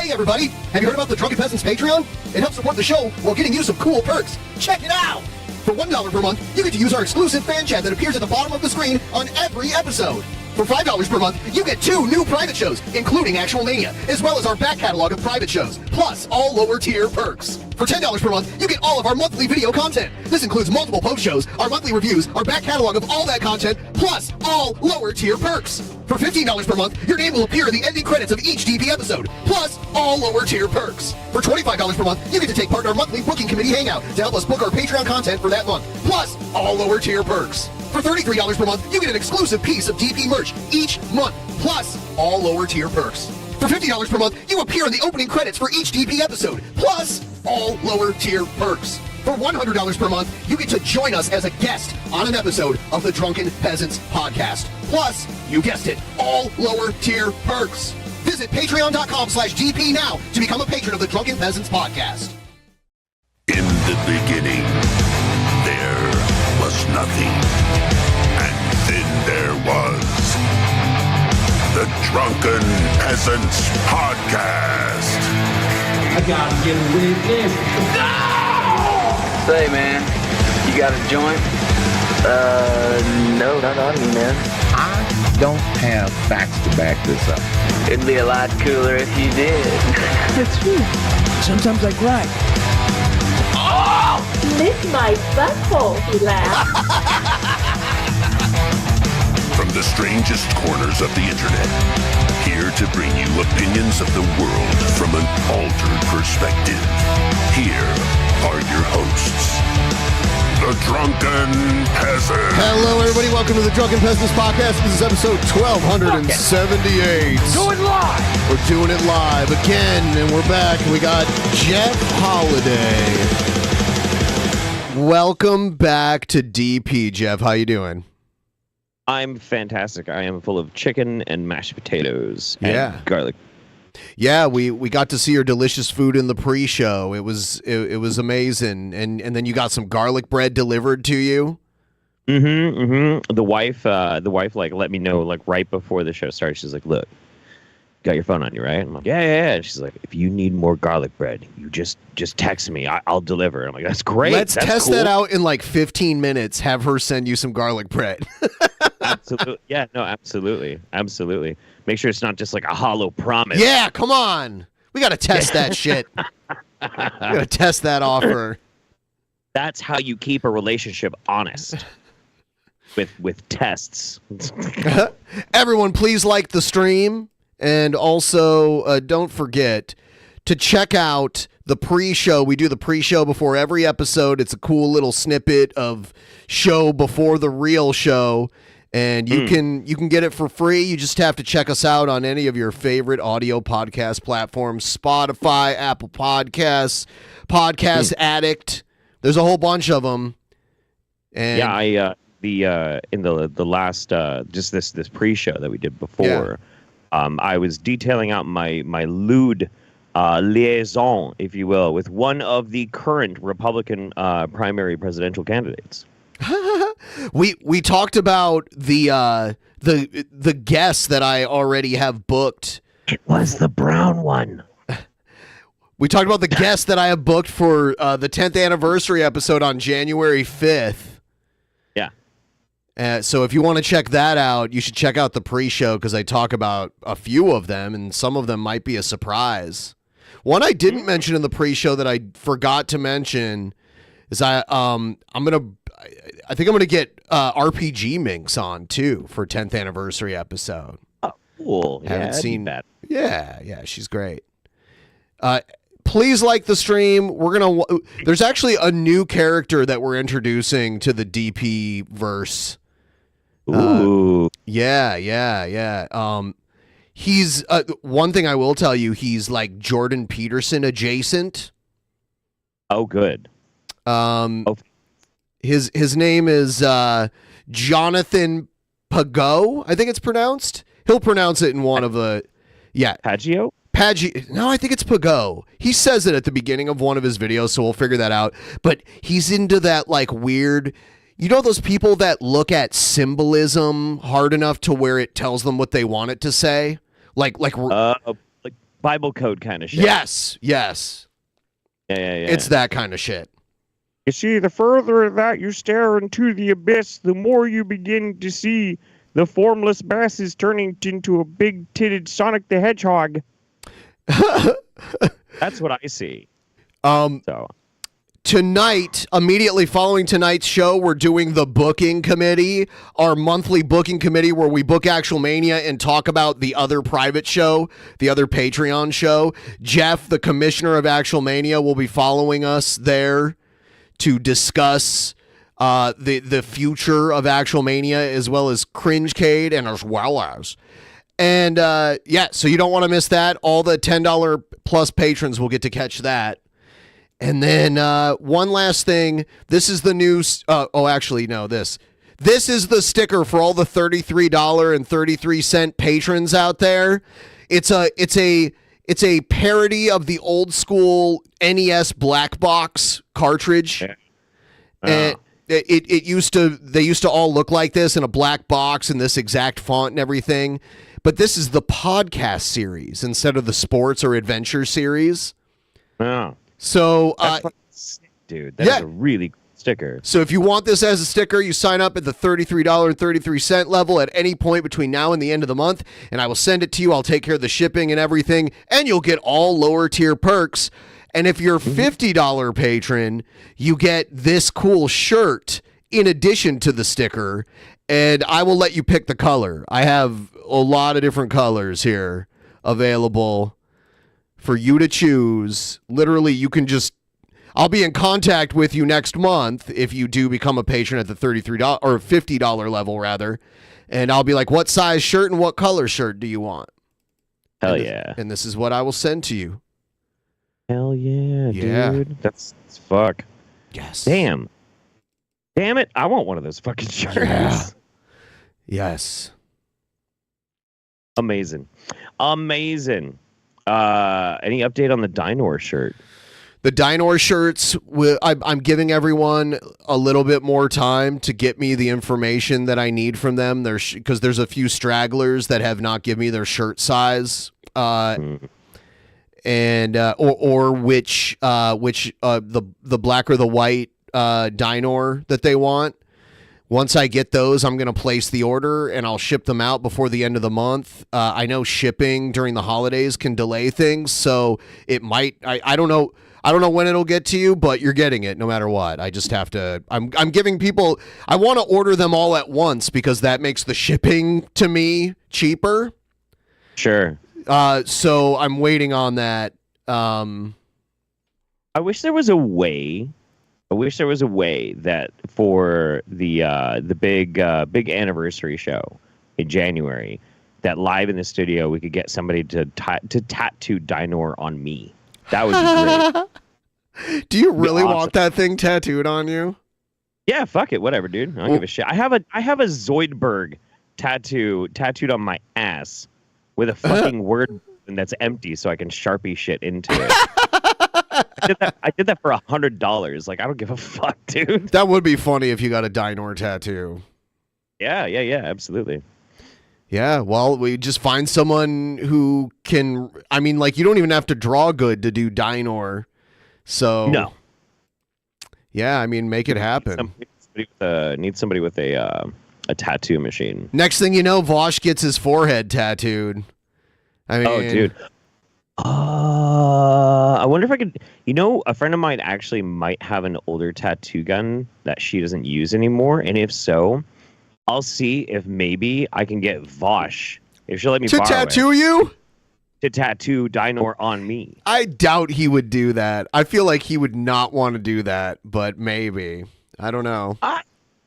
Hey everybody, have you heard about the Drunken Peasants Patreon? It helps support the show while getting you some cool perks. Check it out! For $1 per month, you get to use our exclusive fan chat that appears at the bottom of the screen on every episode. For $5 per month, you get 2 new private shows, including Actual Mania, as well as our back catalog of private shows, plus all lower tier perks. For $10 per month, you get all of our monthly video content. This includes multiple post shows, our monthly reviews, our back catalog of all that content, plus all lower tier perks. For $15 per month, your name will appear in the ending credits of each DP episode, plus all lower tier perks. For $25 per month, you get to take part in our monthly booking committee hangout to help us book our Patreon content for that month, plus all lower tier perks. For $33 per month, you get an exclusive piece of DP merch each month, plus all lower tier perks. For $50 per month, you appear in the opening credits for each DP episode, plus all lower tier perks. For $100 per month, you get to join us as a guest on an episode of the Drunken Peasants podcast. Plus, you guessed it, all lower tier perks. Visit patreon.com/DP now to become a patron of the Drunken Peasants podcast. In the beginning, there was nothing. And then there was the Drunken Peasants podcast. I gotta get with this. No! Say, man, you got a joint? No, not on me, man. I don't have facts to back this up. It'd be a lot cooler if you did. That's true. Sometimes I cry. Oh! Lick my butthole, he laughed. From the strangest corners of the internet, here to bring you opinions of the world from an altered perspective. Here are your hosts, the Drunken Peasants. Hello, everybody. Welcome to the Drunken Peasants podcast. This is episode 1278. Do it live! We're doing it live again, and we're back. We got Jeff Holiday. Welcome back to DP, Jeff. How you doing? I'm fantastic. I am full of chicken and mashed potatoes and garlic. Yeah, we got to see your delicious food in the pre-show. It was amazing, and then you got some garlic bread delivered to you. The wife like let me know like right before the show started. She's like, "Look, got your phone on you, right?" I'm like, yeah. And she's like, "If you need more garlic bread, you just text me. I'll deliver." I'm like, "That's great. Let's That's test cool. that out in like 15 minutes. Have her send you some garlic bread." Absolutely. Yeah, no, absolutely. Make sure it's not just like a hollow promise. Yeah, come on. We got to test that shit. We got to test that offer. That's how you keep a relationship honest. With tests. Everyone, please like the stream. And also, don't forget to check out the pre-show. We do the pre-show before every episode. It's a cool little snippet of show before the real show. And you can get it for free. You just have to check us out on any of your favorite audio podcast platforms: Spotify, Apple Podcasts, Podcast Addict. There's a whole bunch of them. And yeah, in the last just this pre-show that we did before, I was detailing out my lewd liaison, if you will, with one of the current Republican primary presidential candidates. We talked about the guest that I already have booked. It was the brown one. We talked about the guest that I have booked for the 10th anniversary episode on January 5th. Yeah. So if you want to check that out, you should check out the pre-show because I talk about a few of them, and some of them might be a surprise. One I didn't mention in the pre-show that I forgot to mention is I think I'm gonna get RPG Minx on too for 10th anniversary episode. Oh, cool! Haven't seen that. Yeah, she's great. Please like the stream. There's actually a new character that we're introducing to the DP verse. Ooh. Yeah. He's one thing I will tell you. He's like Jordan Peterson adjacent. Oh, good. His name is Jonathan Pageau, I think it's pronounced. He'll pronounce it in one of the Pageau? No, I think it's Pageau. He says it at the beginning of one of his videos, so we'll figure that out. But he's into that like weird, you know, those people that look at symbolism hard enough to where it tells them what they want it to say, like Bible code kind of shit. Yes. Yeah. It's that kind of shit. You see, the further that you stare into the abyss, the more you begin to see the formless masses turning into a big-titted Sonic the Hedgehog. That's what I see. Tonight, immediately following tonight's show, we're doing the booking committee, our monthly booking committee where we book Actual Mania and talk about the other private show, the other Patreon show. Jeff, the commissioner of Actual Mania, will be following us there to discuss the future of Actual Mania as well as Cringecade and as well as. And so you don't want to miss that. All the $10 plus patrons will get to catch that. And then one last thing. This is the new. This is the sticker for all the $33.33 patrons out there. It's a parody of the old school NES black box cartridge. And they used to all look like this in a black box in this exact font and everything. But this is the podcast series instead of the sports or adventure series. Oh. So, sick, dude, that is a really cool sticker. So if you want this as a sticker, you sign up at the $33.33 level at any point between now and the end of the month, and I will send it to you. I'll take care of the shipping and everything, and you'll get all lower tier perks. And if you're a $50 patron, you get this cool shirt in addition to the sticker, and I will let you pick the color. I have a lot of different colors here available for you to choose. Literally, you can just, I'll be in contact with you next month if you do become a patron at the $33 or $50 level rather. And I'll be like, what size shirt and what color shirt do you want? Hell and yeah. And this is what I will send to you. Hell yeah, dude. That's fuck. Yes. Damn it. I want one of those fucking shirts. Yeah. Yes. Amazing. Any update on the Dynor shirt? The Dynor shirts, I'm giving everyone a little bit more time to get me the information that I need from them. Because there's a few stragglers that have not given me their shirt size, and or which the black or the white Dynor that they want. Once I get those, I'm going to place the order and I'll ship them out before the end of the month. I know shipping during the holidays can delay things, so it might. I don't know. I don't know when it'll get to you, but you're getting it no matter what. I just have to. I'm giving people. I want to order them all at once because that makes the shipping to me cheaper. Sure. So I'm waiting on that. I wish there was a way. That for the big anniversary show in January, that live in the studio we could get somebody to tattoo Dynor on me. That would be great. Do you really want that thing tattooed on you? Yeah, fuck it, whatever, dude. I don't give a shit. I have a Zoidberg tattooed on my ass with a fucking word that's empty, so I can Sharpie shit into it. I did that for $100. Like, I don't give a fuck, dude. That would be funny if you got a Dynor tattoo. Yeah, absolutely. Yeah, well, we just find someone who can. I mean, like, you don't even have to draw good to do Dynor. So no. Yeah, I mean, make it happen. Need somebody with a tattoo machine. Next thing you know, Vosh gets his forehead tattooed. I mean, oh, dude. I wonder if I could. You know, a friend of mine actually might have an older tattoo gun that she doesn't use anymore, and if so, I'll see if maybe I can get Vosh, if she'll let me to borrow tattoo it, you. To tattoo Dynor on me. I doubt he would do that. I feel like he would not want to do that, but maybe. I don't know. I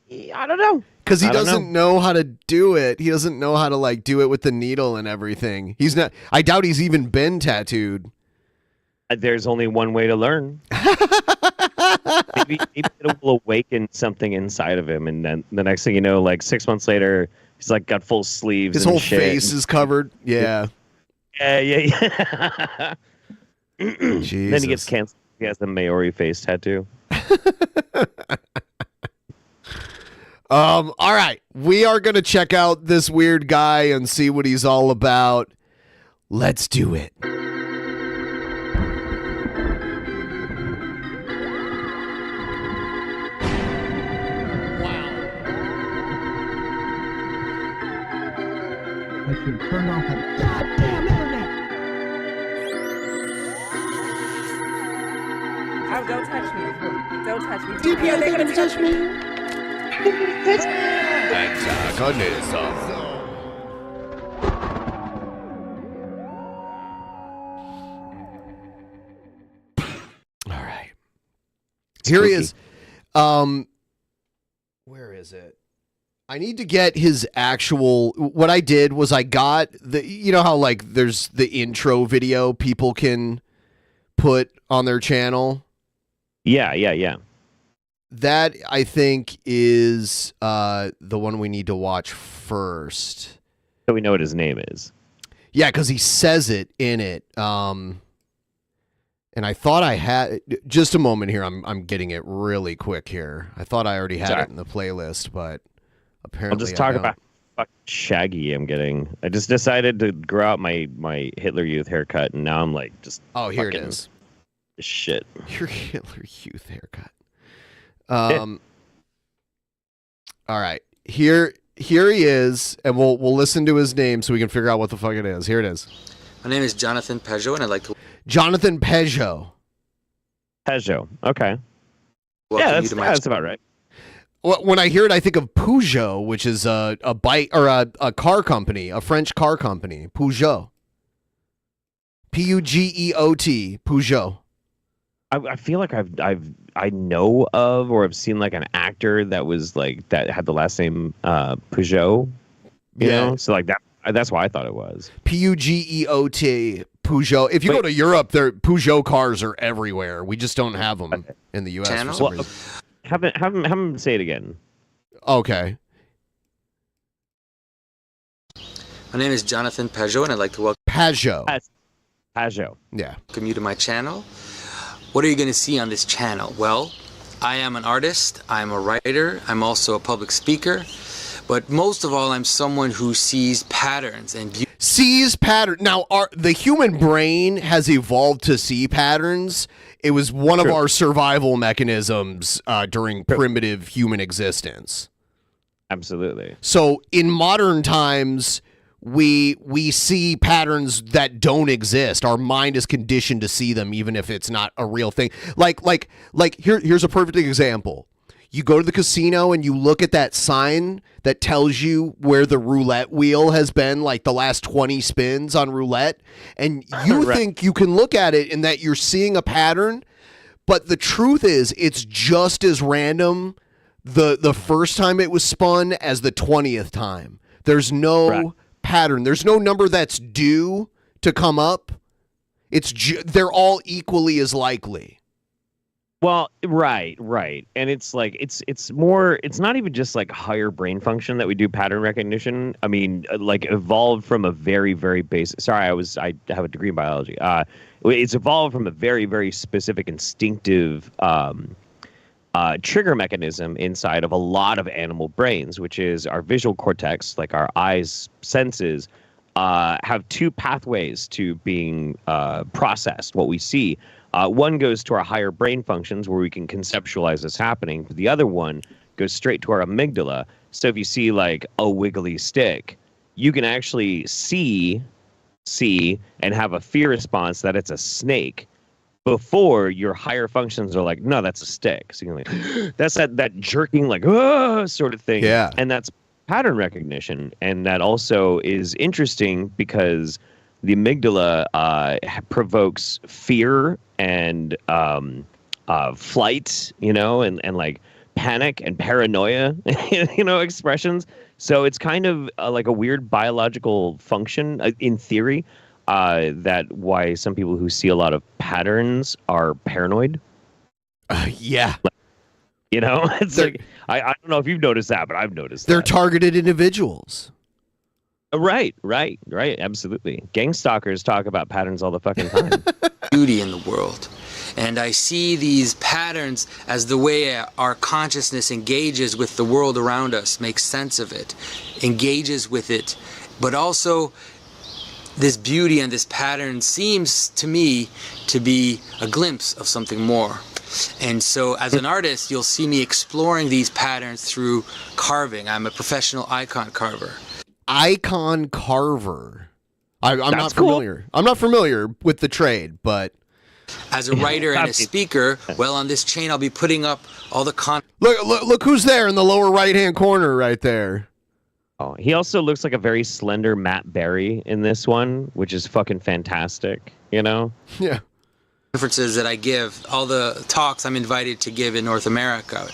don't know. Because he doesn't know how to do it. He doesn't know how to, like, do it with the needle and everything. He's not. I doubt he's even been tattooed. There's only one way to learn. maybe it will awaken something inside of him, and then the next thing you know, like 6 months later, he's like got full sleeves. His whole face is covered. Yeah. Yeah. Jesus. Then he gets canceled. He has the Maori face tattoo. All right. We are going to check out this weird guy and see what he's all about. Let's do it. I should turn off the goddamn internet. Oh, don't touch me. Don't touch me. DPO, they're gonna touch me. Antagonism. All right. Here he is. Where is it? I need to get his actual. What I did was I got the. You know how like there's the intro video people can put on their channel. Yeah. That I think is the one we need to watch first. So we know what his name is. Yeah, because he says it in it. And I thought I had just a moment here. I'm getting it really quick here. I thought I already had it in the playlist, but apparently I'll just talk about how shaggy I'm getting. I just decided to grow out my Hitler Youth haircut, and now I'm like just here it is. Shit. Your Hitler Youth haircut. All right. Here he is, and we'll listen to his name so we can figure out what the fuck it is. Here it is. My name is Jonathan Pageau, and I'd like to Jonathan Pageau. Pageau. Okay. welcome Yeah, that's about right. When I hear it, I think of Peugeot, which is a bike or a car company, a French car company. Peugeot. Pugeot. Peugeot. I feel like I know of or have seen like an actor that was like that had the last name Pageau. You know, so like that's why I thought it was Pugeot. Peugeot. If you go to Europe, Peugeot cars are everywhere. We just don't have them in the U.S. for some reason. Have him say it again. Okay. My name is Jonathan Pageau, and I'd like to welcome Pageau. Pageau. Yeah. Welcome you to my channel. What are you going to see on this channel? Well, I am an artist. I'm a writer. I'm also a public speaker. But most of all, I'm someone who sees patterns and sees pattern. Now, the human brain has evolved to see patterns. It was one of our survival mechanisms during primitive human existence. Absolutely. So in modern times, we see patterns that don't exist. Our mind is conditioned to see them, even if it's not a real thing. Like here's a perfect example. You go to the casino and you look at that sign that tells you where the roulette wheel has been, like the last 20 spins on roulette, and you think you can look at it and that you're seeing a pattern, but the truth is it's just as random the first time it was spun as the 20th time. There's no pattern. There's no number that's due to come up. They're all equally as likely. Well, right. And it's like, it's more, it's not even just like higher brain function that we do pattern recognition. I mean, like evolved from a very, very basic, I have a degree in biology. It's evolved from a very, very specific instinctive trigger mechanism inside of a lot of animal brains, which is our visual cortex, like our eyes, senses, have two pathways to being processed, what we see. One goes to our higher brain functions where we can conceptualize this happening, but the other one goes straight to our amygdala. So if you see like a wiggly stick, you can actually see and have a fear response that it's a snake before your higher functions are like, no, that's a stick. So you're like, that's that jerking like, sort of thing. Yeah. And that's pattern recognition. And that also is interesting because the amygdala provokes fear and flight, and like panic and paranoia, expressions. So it's kind of like a weird biological function in theory that why some people who see a lot of patterns are paranoid. Yeah. It's like, I don't know if you've noticed that, but I've noticed they're that. targeted individuals. Right. Absolutely. Gang stalkers talk about patterns all the fucking time. Beauty in the world. And I see these patterns as the way our consciousness engages with the world around us, makes sense of it, engages with it. But also, this beauty and this pattern seems to me to be a glimpse of something more. And so as an artist, you'll see me exploring these patterns through carving. I'm a professional icon carver. icon carver. I'm not That's cool. familiar. I'm not familiar with the trade, but As a writer and a speaker, well, on this chain, I'll be putting up all the content. look who's there in the lower right-hand corner right there. Oh, he also looks like a very slender Matt Berry in this one, which is fucking fantastic, you know? Yeah. Conferences that I give, all the talks I'm invited to give in North America.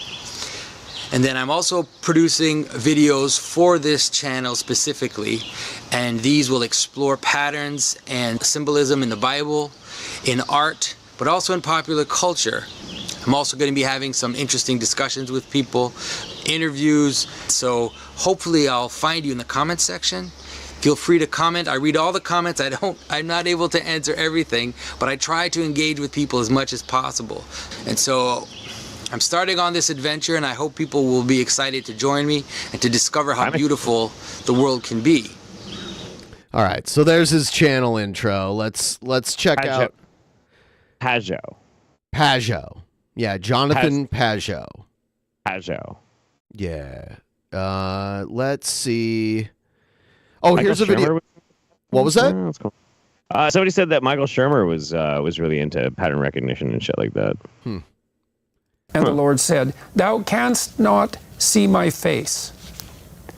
And then I'm also producing videos for this channel specifically, and these will explore patterns and symbolism in the Bible, in art, but also in popular culture. I'm also going to be having some interesting discussions with people, interviews, so hopefully I'll find you in the comment section. Feel free to comment. I read all the comments. I'm not able to answer everything, but I try to engage with people as much as possible. And so I'm starting on this adventure, and I hope people will be excited to join me and to discover how beautiful the world can be. All right, so there's his channel intro. Let's check out Pageau. Yeah, Jonathan Pageau. Yeah. Let's see. Oh, Michael here's a video. Shermer. What was that? That's cool. Somebody said that Michael Shermer was really into pattern recognition and shit like that. And the Lord said, "Thou canst not see my face,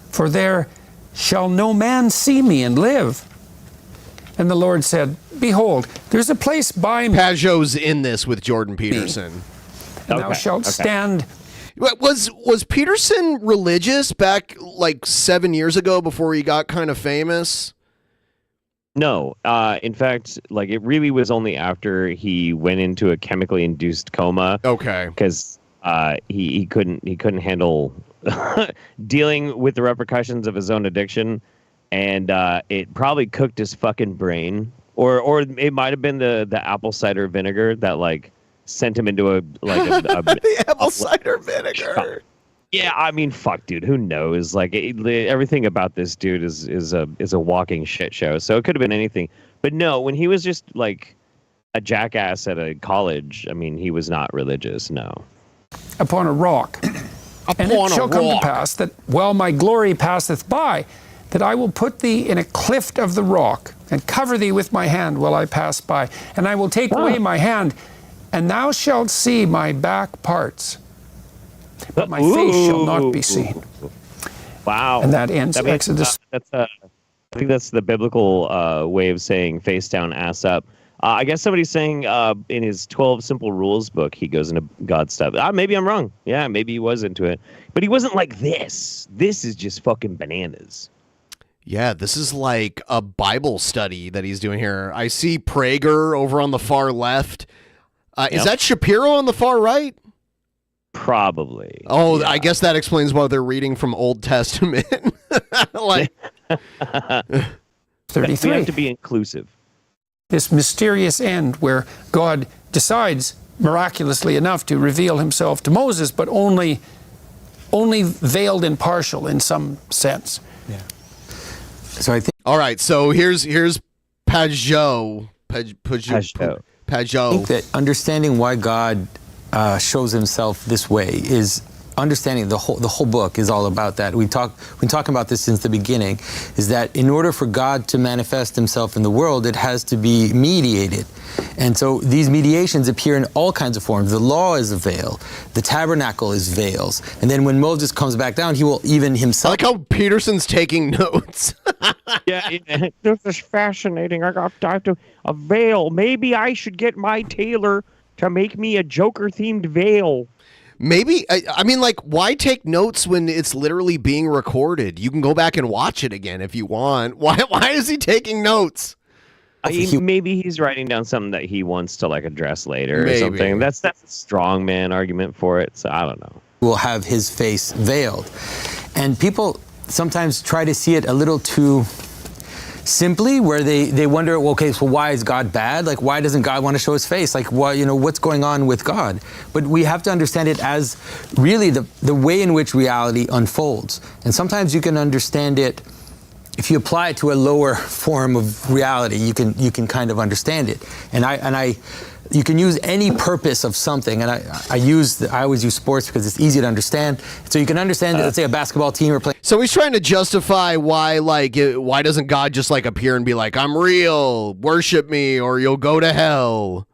for there shall no man see me and live." And the Lord said, "Behold, there's a place by me." Pageau's in this with Jordan Peterson. And thou shalt stand. Was Peterson religious back like 7 years ago before he got kind of famous? No, in fact, like it really was only after he went into a chemically induced coma. Okay, because he couldn't handle dealing with the repercussions of his own addiction, and it probably cooked his fucking brain, or it might have been the apple cider vinegar that like sent him into the apple cider vinegar. Yeah, I mean, fuck, dude. Who knows? Like, everything about this dude is a walking shit show. So it could have been anything. But no, when he was just like a jackass at a college, I mean, he was not religious. No. Upon a rock, and it shall come to pass that while my glory passeth by, that I will put thee in a cleft of the rock, and cover thee with my hand while I pass by, and I will take away my hand, and thou shalt see my back parts, but my face shall not be seen. Wow. And that ends Exodus. I think that's the biblical way of saying face down, ass up. I guess somebody's saying in his 12 Simple Rules book, he goes into God stuff. Maybe I'm wrong. Yeah, maybe he was into it. But he wasn't like this. This is just fucking bananas. Yeah, this is like a Bible study that he's doing here. I see Prager over on the far left. Is that Shapiro on the far right? Probably. Oh, yeah. I guess that explains why they're reading from Old Testament. Like 33. We have to be inclusive. This mysterious end where God decides miraculously enough to reveal himself to Moses, but only veiled and partial in some sense. Yeah. So I think. All right. So here's Pageau. Pageau. I think that understanding why God shows himself this way is understanding the whole book is all about that. We've been talking about this since the beginning, is that in order for God to manifest himself in the world, it has to be mediated. And so these mediations appear in all kinds of forms. The law is a veil. The tabernacle is veils. And then when Moses comes back down, he will even himself. I like how Peterson's taking notes. Yeah, this is fascinating. I got a veil. Maybe I should get my tailor to make me a Joker-themed veil. Maybe, I mean, like, why take notes when it's literally being recorded? You can go back and watch it again if you want. Why is he taking notes? Maybe he's writing down something that he wants to, like, address later or something. That's a strong man argument for it, so I don't know. Will have his face veiled. And people sometimes try to see it a little too simply, where they wonder, well, okay, so why is God bad? Like, why doesn't God want to show his face? Like, why, what's going on with God? But we have to understand it as really the way in which reality unfolds. And sometimes you can understand it if you apply it to a lower form of reality, you can kind of understand it. You can use any purpose of something, and I always use sports because it's easy to understand. So you can understand, let's say, a basketball team or play. So he's trying to justify why doesn't God just like appear and be like, I'm real, worship me, or you'll go to hell.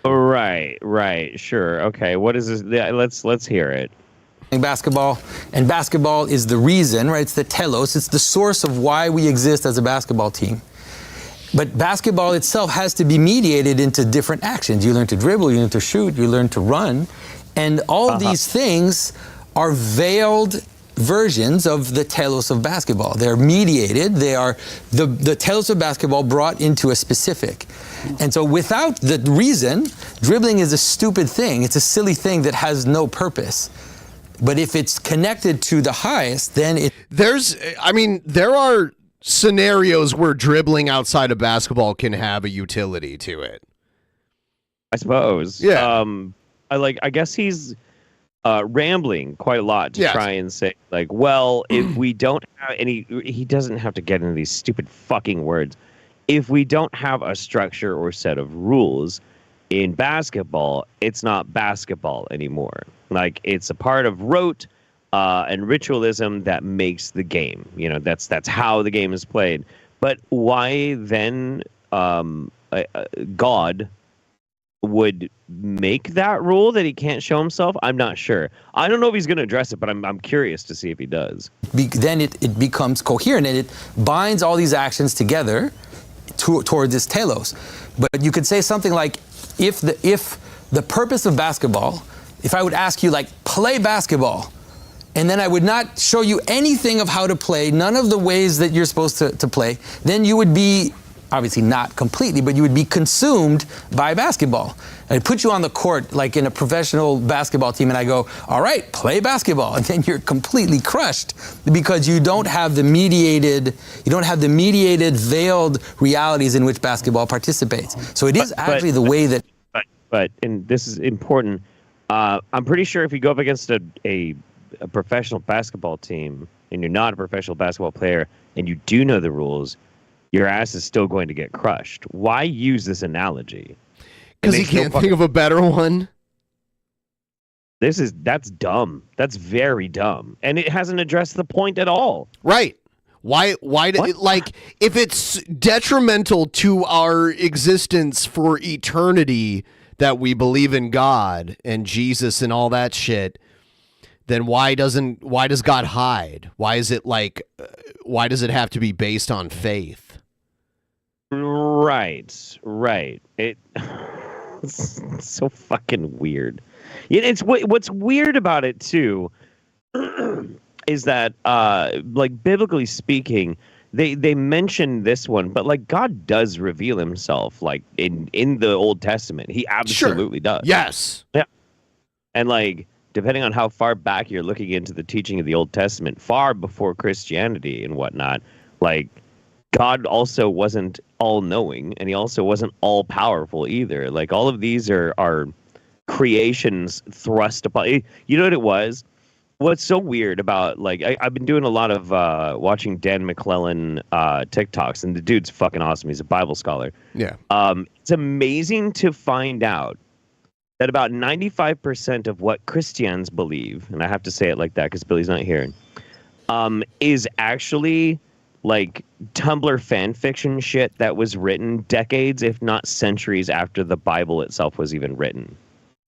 Right, sure, okay. What is this? Yeah, let's hear it. Basketball, and basketball is the reason, right? It's the telos. It's the source of why we exist as a basketball team. But basketball itself has to be mediated into different actions. You learn to dribble, you learn to shoot, you learn to run. And all of these things are veiled versions of the telos of basketball. They're mediated. They are the telos of basketball brought into a specific. And so without the reason, dribbling is a stupid thing. It's a silly thing that has no purpose. But if it's connected to the highest, then there are scenarios where dribbling outside of basketball can have a utility to it, I suppose. Yeah. I guess he's rambling quite a lot to try and say, like, well, if we don't have any, he doesn't have to get into these stupid fucking words. If we don't have a structure or set of rules in basketball, it's not basketball anymore. Like, it's a part of rote and ritualism that makes the game. You know, that's how the game is played. But why then God would make that rule that he can't show himself? I'm not sure. I don't know if he's going to address it, but I'm curious to see if he does. Then it becomes coherent, and it binds all these actions together toward this telos. But you could say something like, if the purpose of basketball, if I would ask you, like, play basketball, and then I would not show you anything of how to play, none of the ways that you're supposed to play, then you would be, obviously not completely, but you would be consumed by basketball. And I put you on the court, like in a professional basketball team, and I go, all right, play basketball. And then you're completely crushed because you don't have the mediated, veiled realities in which basketball participates. So it is actually the way that... But and this is important, I'm pretty sure if you go up against a professional basketball team and you're not a professional basketball player and you do know the rules, your ass is still going to get crushed. Why use this analogy? Because he can't think of a better one. That's dumb. That's very dumb. And it hasn't addressed the point at all. Right. Why like, if it's detrimental to our existence for eternity that we believe in God and Jesus and all that shit, then why does God hide? Why is it like, why does it have to be based on faith? Right. It's so fucking weird. It's what's weird about it too is that like, biblically speaking, they mention this one, but like, God does reveal himself, like, in the Old Testament. He absolutely does. Yes. Yeah. And like, depending on how far back you're looking into the teaching of the Old Testament, far before Christianity and whatnot, like, God also wasn't all-knowing, and he also wasn't all-powerful either. Like, all of these are creations thrust upon... You know what it was? What's so weird about, like, I've been doing a lot of watching Dan McClellan TikToks, and the dude's fucking awesome. He's a Bible scholar. Yeah. It's amazing to find out that about 95% of what Christians believe, and I have to say it like that because Billy's not here, is actually... like, Tumblr fan fiction shit that was written decades, if not centuries, after the Bible itself was even written.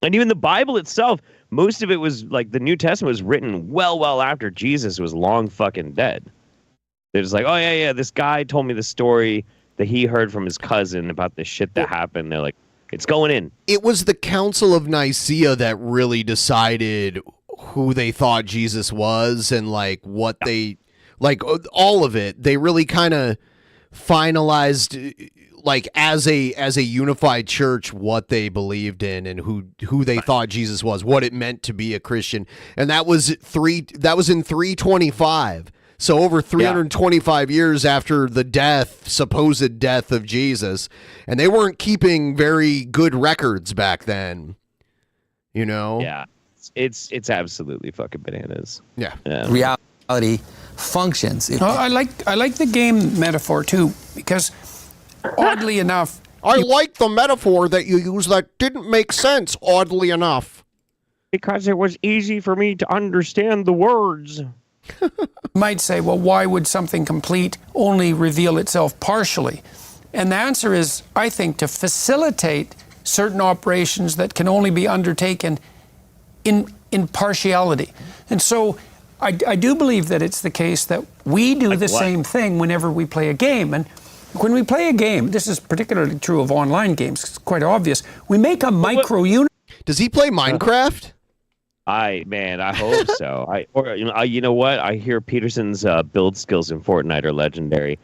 And even the Bible itself, most of it was, like, the New Testament was written well after Jesus was long fucking dead. They're just like, oh, yeah, this guy told me the story that he heard from his cousin about the shit that happened. They're like, it's going in. It was the Council of Nicaea that really decided who they thought Jesus was and, like, what they... Like, all of it, they really kind of finalized, like, as a unified church, what they believed in and who they thought Jesus was, what it meant to be a Christian, and that was in 325. So over 325 years after the supposed death of Jesus, and they weren't keeping very good records back then. You know? Yeah, it's absolutely fucking bananas. Yeah. Reality functions. I like the game metaphor too, because oddly enough, I like the metaphor that you use that didn't make sense, oddly enough. Because it was easy for me to understand the words. You might say, well, why would something complete only reveal itself partially? And the answer is, I think, to facilitate certain operations that can only be undertaken in partiality. And so I do believe that it's the case that we do the same thing whenever we play a game. And when we play a game, this is particularly true of online games, it's quite obvious, we make a micro-universe. Does he play Minecraft? I hope so. You know what? I hear Peterson's build skills in Fortnite are legendary.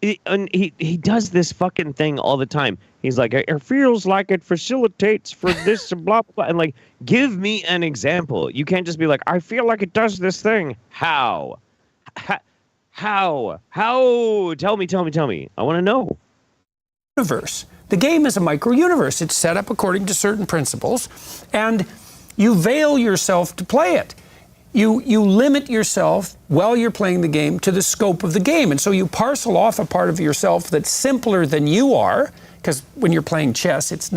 He does this fucking thing all the time. He's like, it feels like it facilitates for this blah blah, and like, give me an example. You can't just be like, I feel like it does this thing. How? How? Tell me. I want to know. Universe. The game is a micro-universe. It's set up according to certain principles, and you veil yourself to play it. You limit yourself while you're playing the game to the scope of the game. And so you parcel off a part of yourself that's simpler than you are, because when you're playing chess, it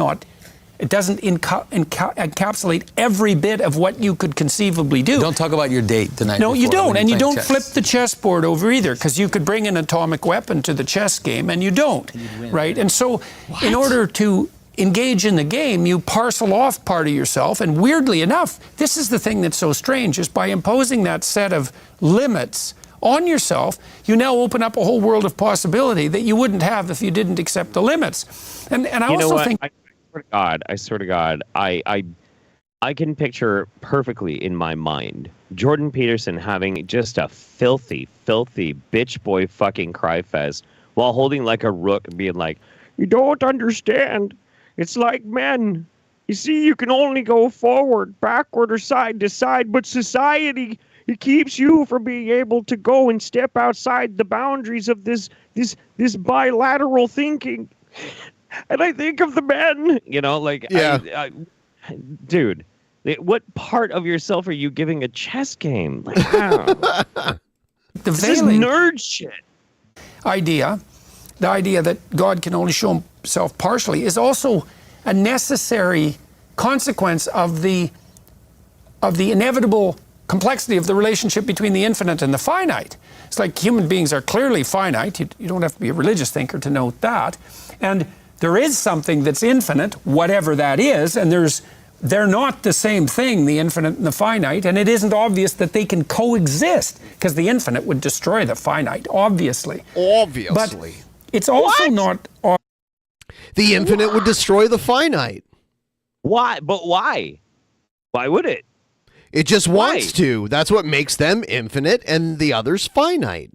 doesn't encapsulate every bit of what you could conceivably do. Don't talk about your date tonight. No, you don't. And you don't chess. flip the chessboard over either, because you could bring an atomic weapon to the chess game, and you don't, right? And so in order to engage in the game, you parcel off part of yourself, and weirdly enough, this is the thing that's so strange, is by imposing that set of limits on yourself, you now open up a whole world of possibility that you wouldn't have if you didn't accept the limits. And I also think... I swear to God, I can picture perfectly in my mind Jordan Peterson having just a filthy bitch boy fucking cry fest while holding like a rook and being like, you don't understand. It's like men. You see, you can only go forward, backward, or side to side, but society, it keeps you from being able to go and step outside the boundaries of this bilateral thinking. And I think of the men, like, yeah. Dude, what part of yourself are you giving a chess game? Like, how? This is nerd shit. The idea that God can only show himself partially is also a necessary consequence of the inevitable complexity of the relationship between the infinite and the finite. It's like human beings are clearly finite. You don't have to be a religious thinker to note that. And there is something that's infinite, whatever that is, and they're not the same thing, the infinite and the finite, and it isn't obvious that they can coexist, because the infinite would destroy the finite, obviously. But it's also not... The infinite would destroy the finite. Why? But why? Why would it? It just wants to. That's what makes them infinite and the others finite.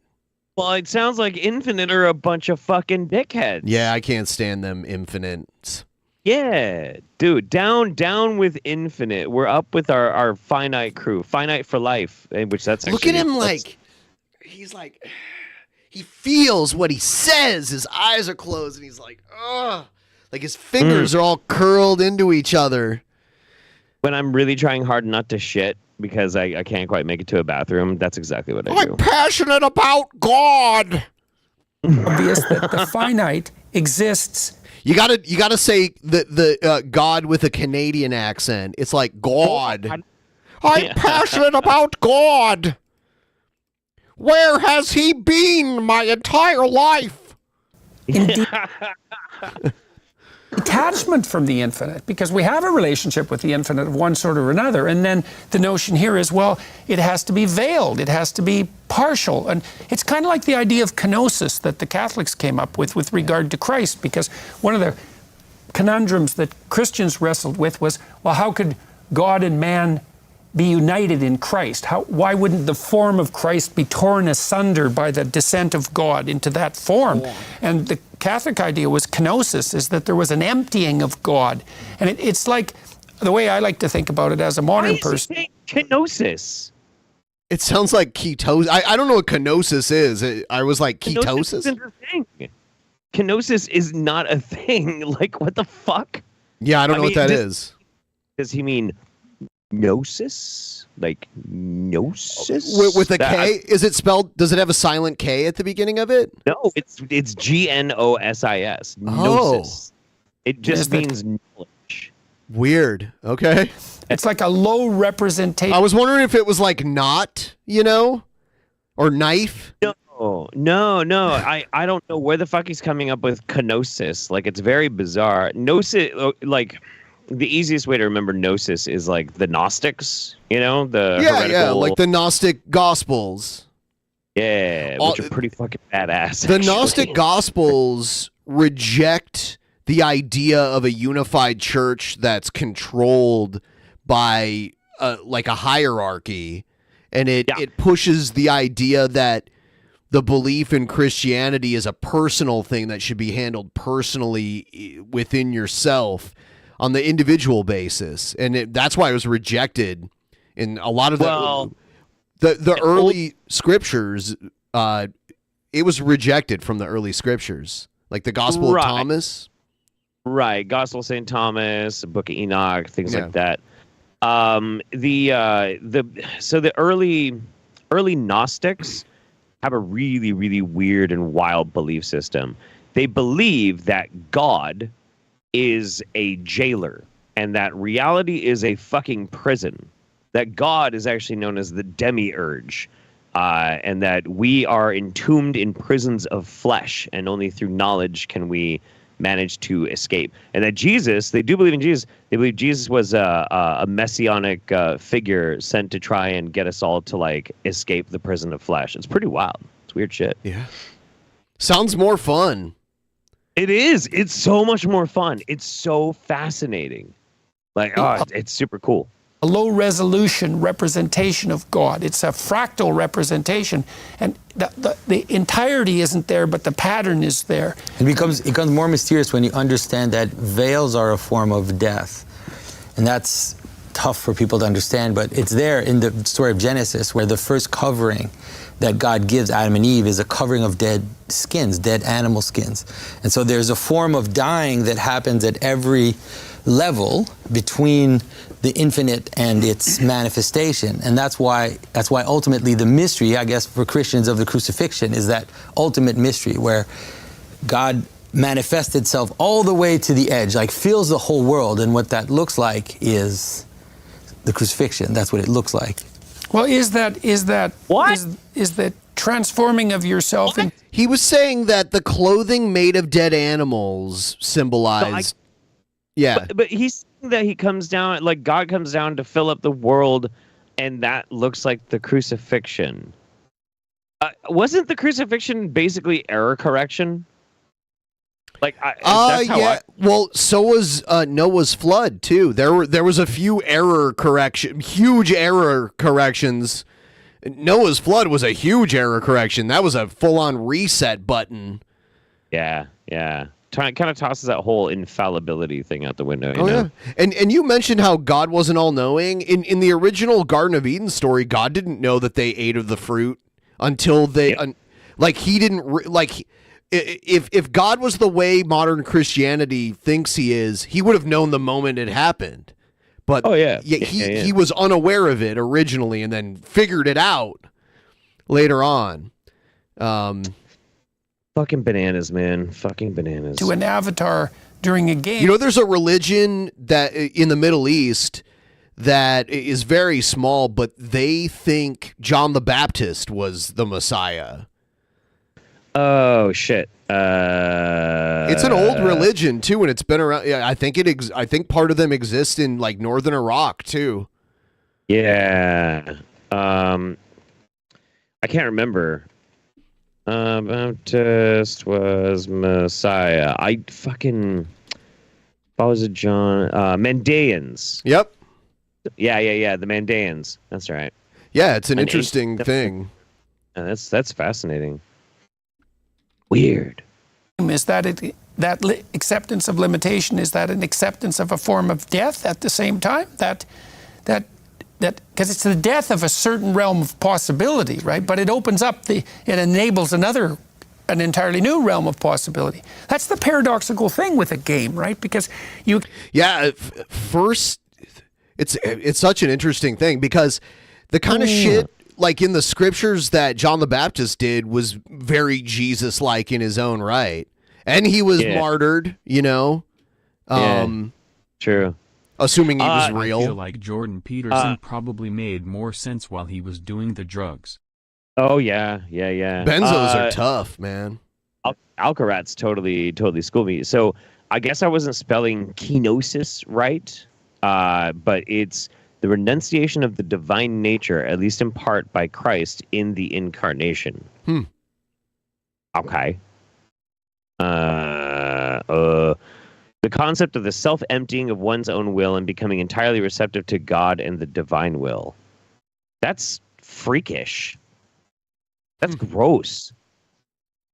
Well, it sounds like Infinite are a bunch of fucking dickheads. Yeah, I can't stand them Infinites. Yeah, dude, down with Infinite. We're up with our finite crew, finite for life, which that's look at him like he's like he feels what he says. His eyes are closed, and he's like, ugh, like his fingers are all curled into each other. When I'm really trying hard not to shit because I can't quite make it to a bathroom, that's exactly what I do. I'm passionate about God. Obvious that the finite exists. You gotta say the God with a Canadian accent. It's like God. I'm passionate about God. Where has he been my entire life? Indeed. Detachment from the infinite, because we have a relationship with the infinite of one sort or another, and then the notion here is, well, it has to be veiled, it has to be partial, and it's kind of like the idea of kenosis that the Catholics came up with regard to Christ, because one of the conundrums that Christians wrestled with was, well, how could God and man be united in Christ? Why wouldn't the form of Christ be torn asunder by the descent of God into that form? And the Catholic idea was kenosis, is that there was an emptying of God. And it's like, the way I like to think about it as a modern person. Kenosis? It sounds like ketosis. I don't know what kenosis is. I was like, ketosis? Isn't a thing. Kenosis is not a thing. Like, what the fuck? Yeah, I don't know what that is. Does he mean gnosis, like gnosis With a K? Is it spelled? Does it have a silent K at the beginning of it? No, it's GNOSIS. Oh. Gnosis. It just means knowledge. Weird. Okay. It's like a low representation. I was wondering if it was like not, or knife. No. I don't know where the fuck he's coming up with kenosis. Like, it's very bizarre. Gnosis, like, the easiest way to remember gnosis is like the Gnostics, the heretical... like the Gnostic Gospels. Yeah, which are pretty fucking badass. The Gnostic Gospels reject the idea of a unified church that's controlled by like a hierarchy, and it pushes the idea that the belief in Christianity is a personal thing that should be handled personally within yourself on the individual basis, and that's why it was rejected in a lot of the early scriptures. It was rejected from the early scriptures, like the Gospel of Thomas. Right, Gospel of St. Thomas, Book of Enoch, things like that. So the early Gnostics have a really, really weird and wild belief system. They believe that God is a jailer and that reality is a fucking prison. That God is actually known as the demiurge, and that we are entombed in prisons of flesh, and only through knowledge can we manage to escape. And that Jesus, they do believe in Jesus. They believe Jesus was a messianic figure sent to try and get us all to like escape the prison of flesh. It's pretty wild. It's weird shit. Yeah. Sounds more fun. It is. It's so much more fun. It's so fascinating. Like, it's super cool. A low resolution representation of God. It's a fractal representation, and the entirety isn't there, but the pattern is there. It becomes more mysterious when you understand that veils are a form of death, and that's tough for people to understand. But it's there in the story of Genesis, where the first covering that God gives Adam and Eve is a covering of dead skins, dead animal skins, and so there's a form of dying that happens at every level between the infinite and its manifestation. And that's why ultimately the mystery, I guess, for Christians of the crucifixion is that ultimate mystery where God manifests itself all the way to the edge, like fills the whole world. And what that looks like is the crucifixion. That's what it looks like. Well, is that transforming of yourself? He was saying that the clothing made of dead animals symbolized... But he's saying that he comes down, like God comes down to fill up the world, and that looks like the crucifixion. Wasn't the crucifixion basically error correction? Like, that's how well, so was Noah's flood too. There was a few huge error corrections. Noah's flood was a huge error correction. That was a full-on reset button. Yeah. Kind of tosses that whole infallibility thing out the window. Yeah. And you mentioned how God wasn't all-knowing. In the original Garden of Eden story, God didn't know that they ate of the fruit until they... he didn't... If God was the way modern Christianity thinks he is, he would have known the moment it happened. But he was unaware of it originally and then figured it out later on. Fucking bananas, man. Fucking bananas. To an avatar during a game. There's a religion that in the Middle East that is very small, but they think John the Baptist was the Messiah. Oh shit! It's an old religion too, and it's been around. Yeah, I think I think part of them exists in like northern Iraq too. Yeah. I can't remember. Baptist was Messiah. What was it, John? Mandaeans. Yep. Yeah. The Mandaeans. That's right. Yeah, it's an interesting thing. That's fascinating. Weird. Is that acceptance of limitation? Is that an acceptance of a form of death at the same time? That because it's the death of a certain realm of possibility, right? But it opens up it enables an entirely new realm of possibility. That's the paradoxical thing with a game, right? Because first It's such an interesting thing because the kind of shit like in the scriptures that John the Baptist did was very Jesus-like in his own right. And he was martyred, you know? True. Assuming he was real. I feel like Jordan Peterson probably made more sense while he was doing the drugs. Oh, yeah. Benzos are tough, man. Alcarat's totally schooled me. So I guess I wasn't spelling kenosis right, but it's the renunciation of the divine nature, at least in part, by Christ in the incarnation. Okay. The concept of the self-emptying of one's own will and becoming entirely receptive to God and the divine will. That's freakish. That's gross.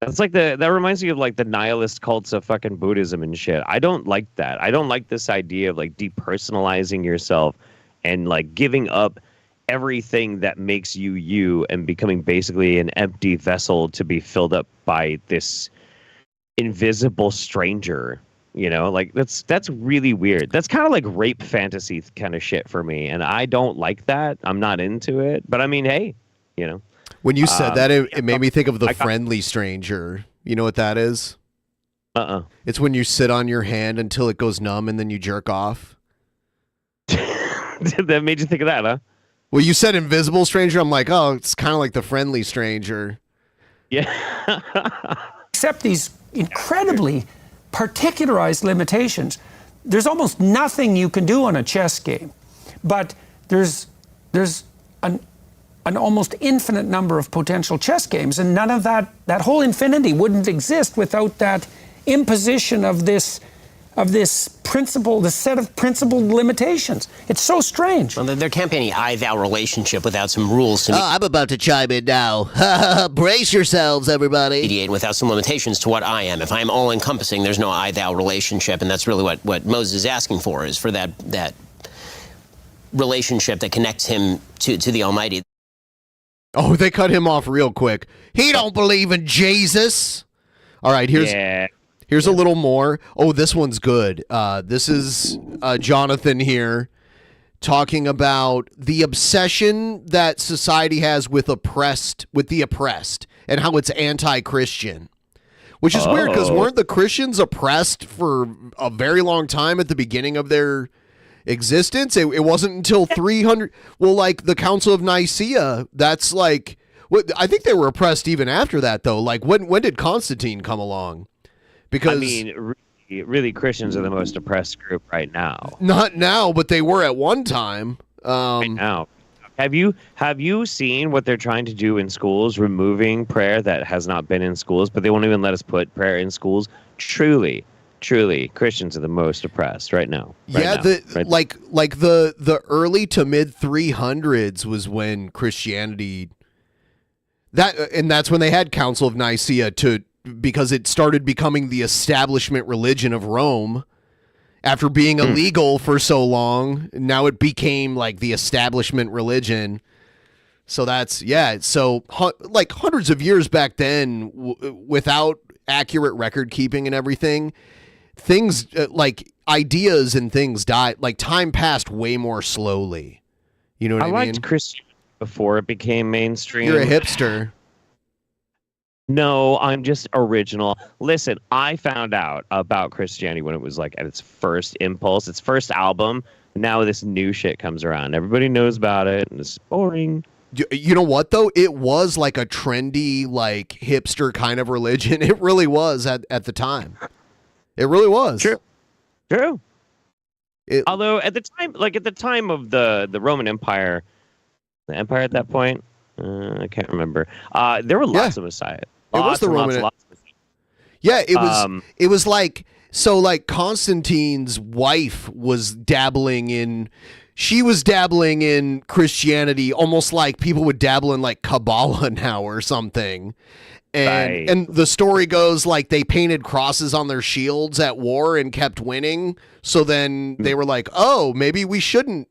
That's like that reminds me of like the nihilist cults of fucking Buddhism and shit. I don't like that. I don't like this idea of like depersonalizing yourself and like giving up everything that makes you you and becoming basically an empty vessel to be filled up by this invisible stranger. You know, like that's really weird. That's kind of like rape fantasy kind of shit for me, and I don't like that. I'm not into it. But I mean, hey, you know. When you said that, it made me think of the friendly stranger. You know what that is? It's when you sit on your hand until it goes numb and then you jerk off. That made you think of that, huh? Well, you said invisible stranger. I'm like, oh, it's kind of like the friendly stranger. Yeah. Except these incredibly particularized limitations. There's almost nothing you can do on a chess game, but there's an almost infinite number of potential chess games, and none of that whole infinity wouldn't exist without that imposition of this principle, the set of principled limitations. It's so strange. Well, there can't be any I-thou relationship without some rules to I'm about to chime in now. Brace yourselves, everybody. mediate, without some limitations to what I am. If I'm all-encompassing, there's no I-thou relationship, and that's really what Moses is asking for, is for that relationship that connects him to the Almighty. Oh, they cut him off real quick. He don't believe in Jesus. All right, here's a little more. Oh, this one's good. This is Jonathan here talking about the obsession that society has with the oppressed and how it's anti-Christian. Which is weird because weren't the Christians oppressed for a very long time at the beginning of their existence? It wasn't until 300. Well, like the Council of Nicaea, that's like. I think they were oppressed even after that, though. Like when did Constantine come along? Because I mean, really, Christians are the most oppressed group right now. Not now, but they were at one time. Right now, have you seen what they're trying to do in schools? Removing prayer that has not been in schools, but they won't even let us put prayer in schools. Truly, Christians are the most oppressed right now. Like the early to mid 300s was when Christianity. That's when they had Council of Nicaea because it started becoming the establishment religion of Rome after being illegal for so long. Now it became like the establishment religion. So so like hundreds of years back then, without accurate record keeping and everything, things like ideas and things died. Like time passed way more slowly. You know what I mean? I liked Christianity before it became mainstream. You're a hipster. No, I'm just original. Listen, I found out about Christianity when it was like at its first impulse, its first album. Now this new shit comes around. Everybody knows about it, and it's boring. You know what, though? It was like a trendy, like hipster kind of religion. It really was at the time. It really was. True. Although at the time of the Roman Empire, the empire at that point, I can't remember. There were lots of messiahs. It was the Roman. Yeah, it was. It was like so. Like Constantine's wife was dabbling in. She was dabbling in Christianity, almost like people would dabble in like Kabbalah now or something. And the story goes like they painted crosses on their shields at war and kept winning. So then they were like, oh, maybe we shouldn't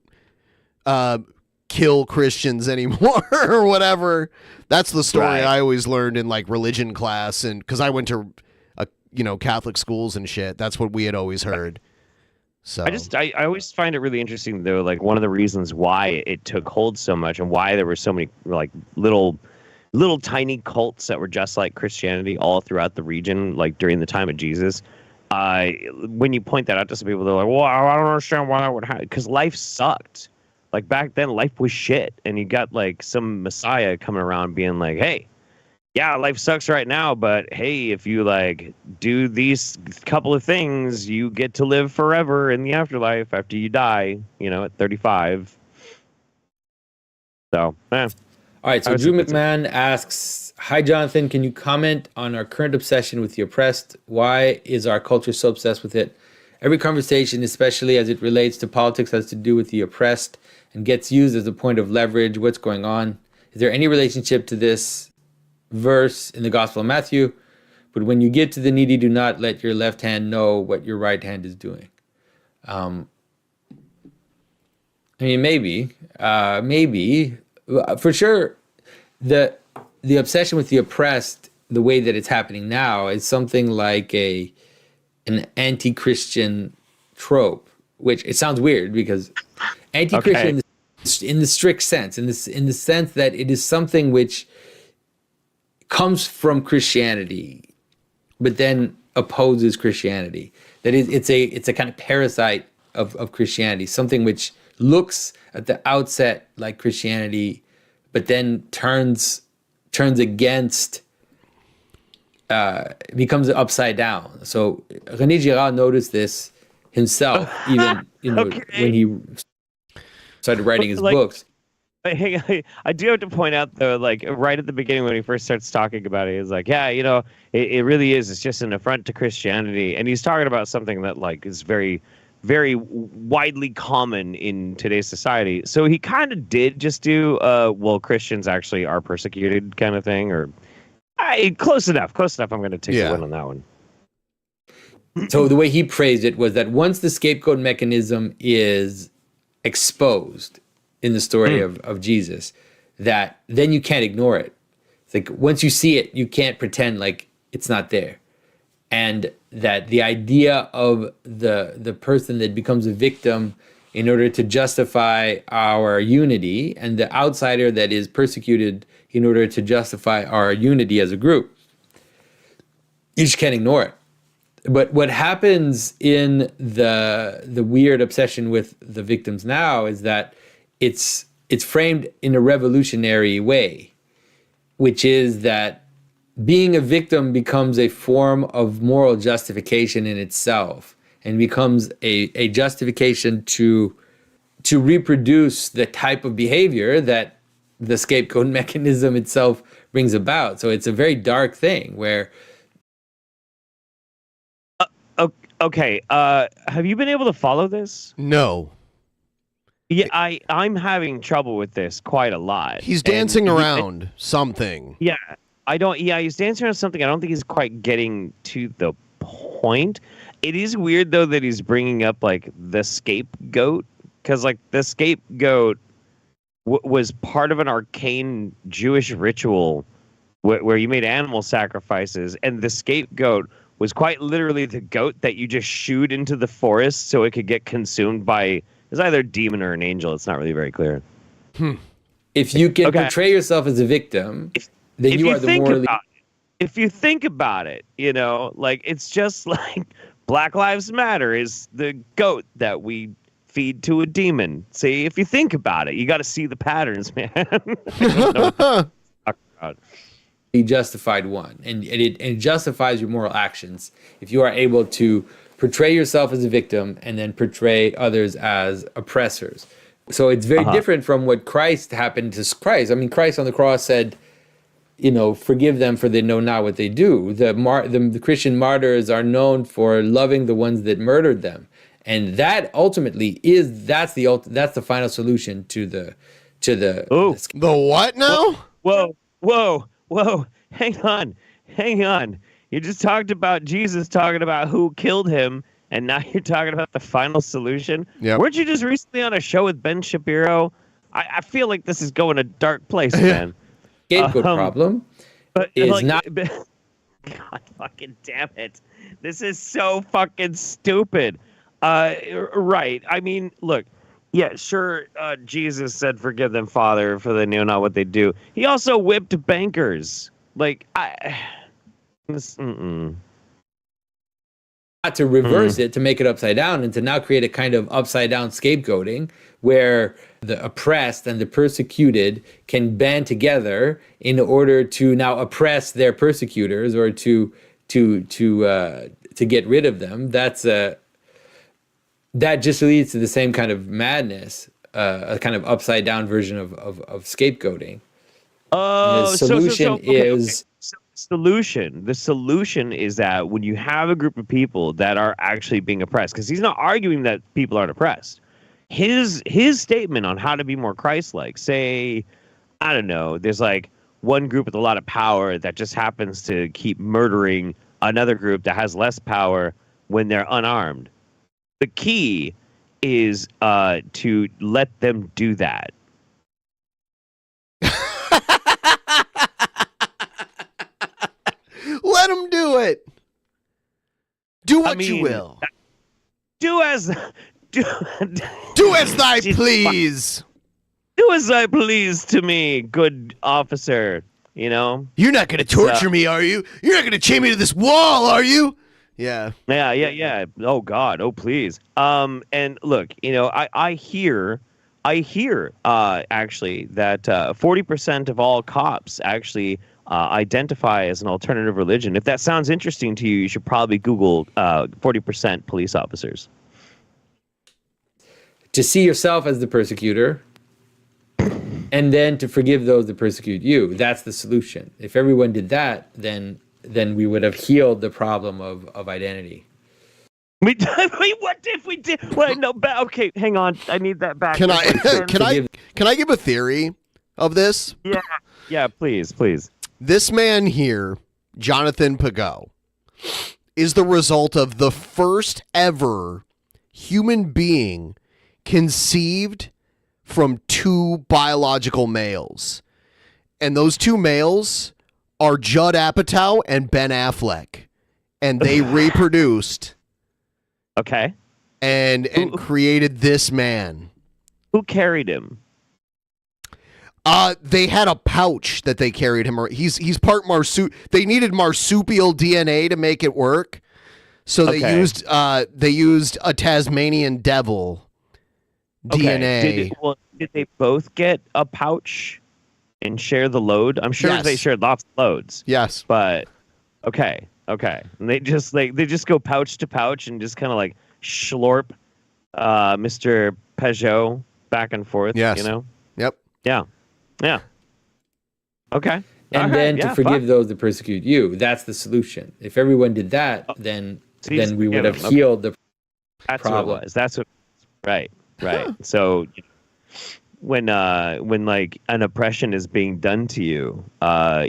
kill Christians anymore or whatever. That's the story I always learned in like religion class, and because I went to Catholic schools and shit. That's what we had always heard. So I always find it really interesting though, like one of the reasons why it took hold so much and why there were so many like little tiny cults that were just like Christianity all throughout the region, like during the time of Jesus. When you point that out to some people, they're like, well, I don't understand why that would happen. Because life sucked. Like back then, life was shit. And you got like some messiah coming around being like, hey, yeah, life sucks right now, but hey, if you like do these couple of things, you get to live forever in the afterlife after you die, at 35. So, All right, so Drew McMahon asks, hi, Jonathan, can you comment on our current obsession with the oppressed? Why is our culture so obsessed with it? Every conversation, especially as it relates to politics, has to do with the oppressed and gets used as a point of leverage. What's going on? Is there any relationship to this verse in the Gospel of Matthew? But when you get to the needy, do not let your left hand know what your right hand is doing. I mean, maybe, for sure, the obsession with the oppressed, the way that it's happening now, is something like an anti-Christian trope. Which it sounds weird because anti-Christian in the strict sense, in the sense that it is something which comes from Christianity, but then opposes Christianity. That is, it's a kind of parasite of Christianity, something which looks at the outset like Christianity, but then turns against, becomes upside down. So René Girard noticed this himself, even when he started writing his books. I do have to point out though, like right at the beginning when he first starts talking about it, he's like, yeah, it really is. It's just an affront to Christianity, and he's talking about something that like is very, very widely common in today's society. So he kind of did just do, well, Christians actually are persecuted kind of thing, or close enough. I'm going to take the win on that one. So the way he praised it was that once the scapegoat mechanism is exposed in the story of Jesus, that then you can't ignore it. It's like once you see it, you can't pretend like it's not there. And that the idea of the person that becomes a victim in order to justify our unity, and the outsider that is persecuted in order to justify our unity as a group, you just can't ignore it. But what happens in the weird obsession with the victims now is that it's framed in a revolutionary way, which is that being a victim becomes a form of moral justification in itself, and becomes a justification to reproduce the type of behavior that the scapegoat mechanism itself brings about. So it's a very dark thing where... Okay, have you been able to follow this? No. Yeah, I'm having trouble with this quite a lot. He's dancing around something. Yeah, he's dancing around something. I don't think he's quite getting to the point. It is weird though that he's bringing up like the scapegoat, because like the scapegoat was part of an arcane Jewish ritual where you made animal sacrifices, and the scapegoat was quite literally the goat that you just shoot into the forest so it could get consumed by... It's either a demon or an angel. It's not really very clear. If you can portray yourself as a victim, then you are the morally... If you think about it, like it's just like Black Lives Matter is the goat that we feed to a demon. See, if you think about it, you got to see the patterns, man. He justified one, and it justifies your moral actions if you are able to portray yourself as a victim and then portray others as oppressors. So it's very different from what Christ happened to Christ. I mean, Christ on the cross said, forgive them for they know not what they do. The Christian martyrs are known for loving the ones that murdered them, and that ultimately that's the final solution to the the what now? Whoa, hang on. You just talked about Jesus talking about who killed him, and now you're talking about the final solution? Yep. Weren't you just recently on a show with Ben Shapiro? I feel like this is going a dark place, man. Scapegoat problem is not... God fucking damn it. This is so fucking stupid. Right. I mean, look. Yeah, sure. Jesus said, "Forgive them, Father, for they know not what they do." He also whipped bankers. Like, not to reverse it, to make it upside down, and to now create a kind of upside down scapegoating where the oppressed and the persecuted can band together in order to now oppress their persecutors or to get rid of them. That just leads to the same kind of madness, a kind of upside down version of scapegoating. Oh, the solution is. So the solution is that when you have a group of people that are actually being oppressed, because he's not arguing that people aren't oppressed. His statement on how to be more Christ-like, say, I don't know, there's like one group with a lot of power that just happens to keep murdering another group that has less power when they're unarmed. The key is to let them do that. Let them do it. Do what you will. Do as thy please. Do as I please to me, good officer. You know? You're not going to torture me, are you? You're not going to chain me to this wall, are you? Yeah. Yeah. Oh God. Oh please. And look, you know, I hear actually that 40% of all cops actually identify as an alternative religion. If that sounds interesting to you, you should probably Google 40% police officers. To see yourself as the persecutor, and then to forgive those that persecute you. That's the solution. If everyone did that, then we would have healed the problem of identity. What if we did? Wait, no. Okay, hang on. I need that back. Can I give a theory of this? Yeah. Please. This man here, Jonathan Pageau, is the result of the first ever human being conceived from two biological males, and those two males are Judd Apatow and Ben Affleck, and they reproduced. Okay. And created this man. Who carried him? They had a pouch that they carried him. He's part They needed marsupial DNA to make it work, so they used a Tasmanian devil DNA. Did they both get a pouch and share the load? I'm sure they shared lots of loads. Yes, but okay. And they just go pouch to pouch and just kind of like schlorp Mr. Pageau back and forth. Yes. You know? Yep. Yeah. Okay. And then to forgive those that persecute you. That's the solution. If everyone did that, then we would have healed the problem. What it was. That's what. Right. So when like an oppression is being done to you,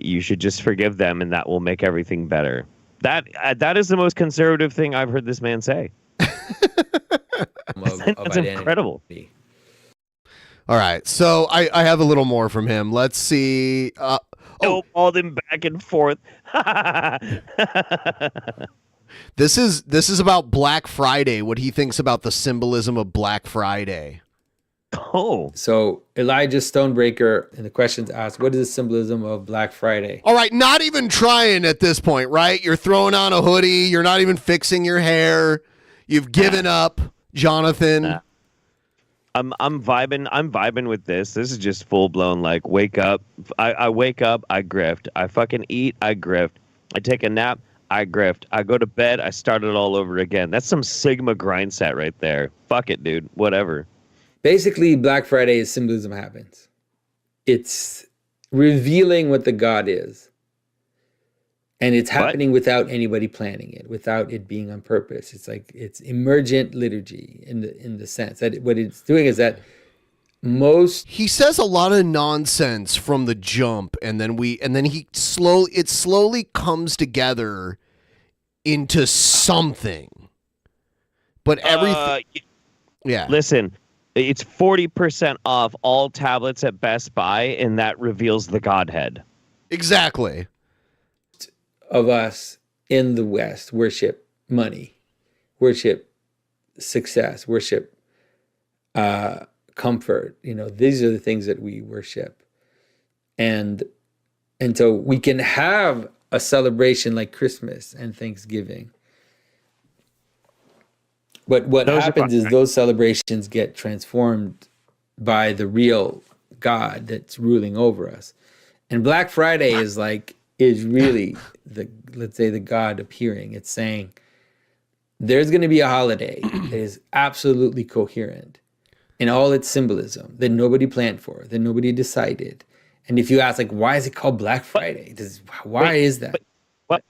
you should just forgive them, and that will make everything better. That is the most conservative thing I've heard this man say. That's incredible. All right, so I have a little more from him. Let's see. All them back and forth. This is about Black Friday. What he thinks about the symbolism of Black Friday. Oh. So Elijah Stonebreaker in the questions asked, what is the symbolism of Black Friday? All right, not even trying at this point, right? You're throwing on a hoodie. You're not even fixing your hair. You've given up, Jonathan. I'm vibing with this. This is just full blown like wake up. I wake up, I grift. I fucking eat, I grift. I take a nap, I grift. I go to bed, I start it all over again. That's some Sigma grind set right there. Fuck it, dude. Whatever. Basically, Black Friday is symbolism happens. It's revealing what the God is. And it's happening without anybody planning it, without it being on purpose. It's like it's emergent liturgy in the sense that what it's doing is that he says a lot of nonsense from the jump, and then it slowly comes together into something. But everything Listen, it's 40% off all tablets at Best Buy, and that reveals the Godhead. Exactly. Of us in the West worship money, worship success, worship comfort. These are the things that we worship. And so we can have a celebration like Christmas and Thanksgiving. But what happens is those celebrations get transformed by the real God that's ruling over us. And Black Friday is really let's say the God appearing. It's saying there's going to be a holiday that is absolutely coherent in all its symbolism that nobody planned for, that nobody decided. And if you ask, why is it called Black Friday? Why is that? But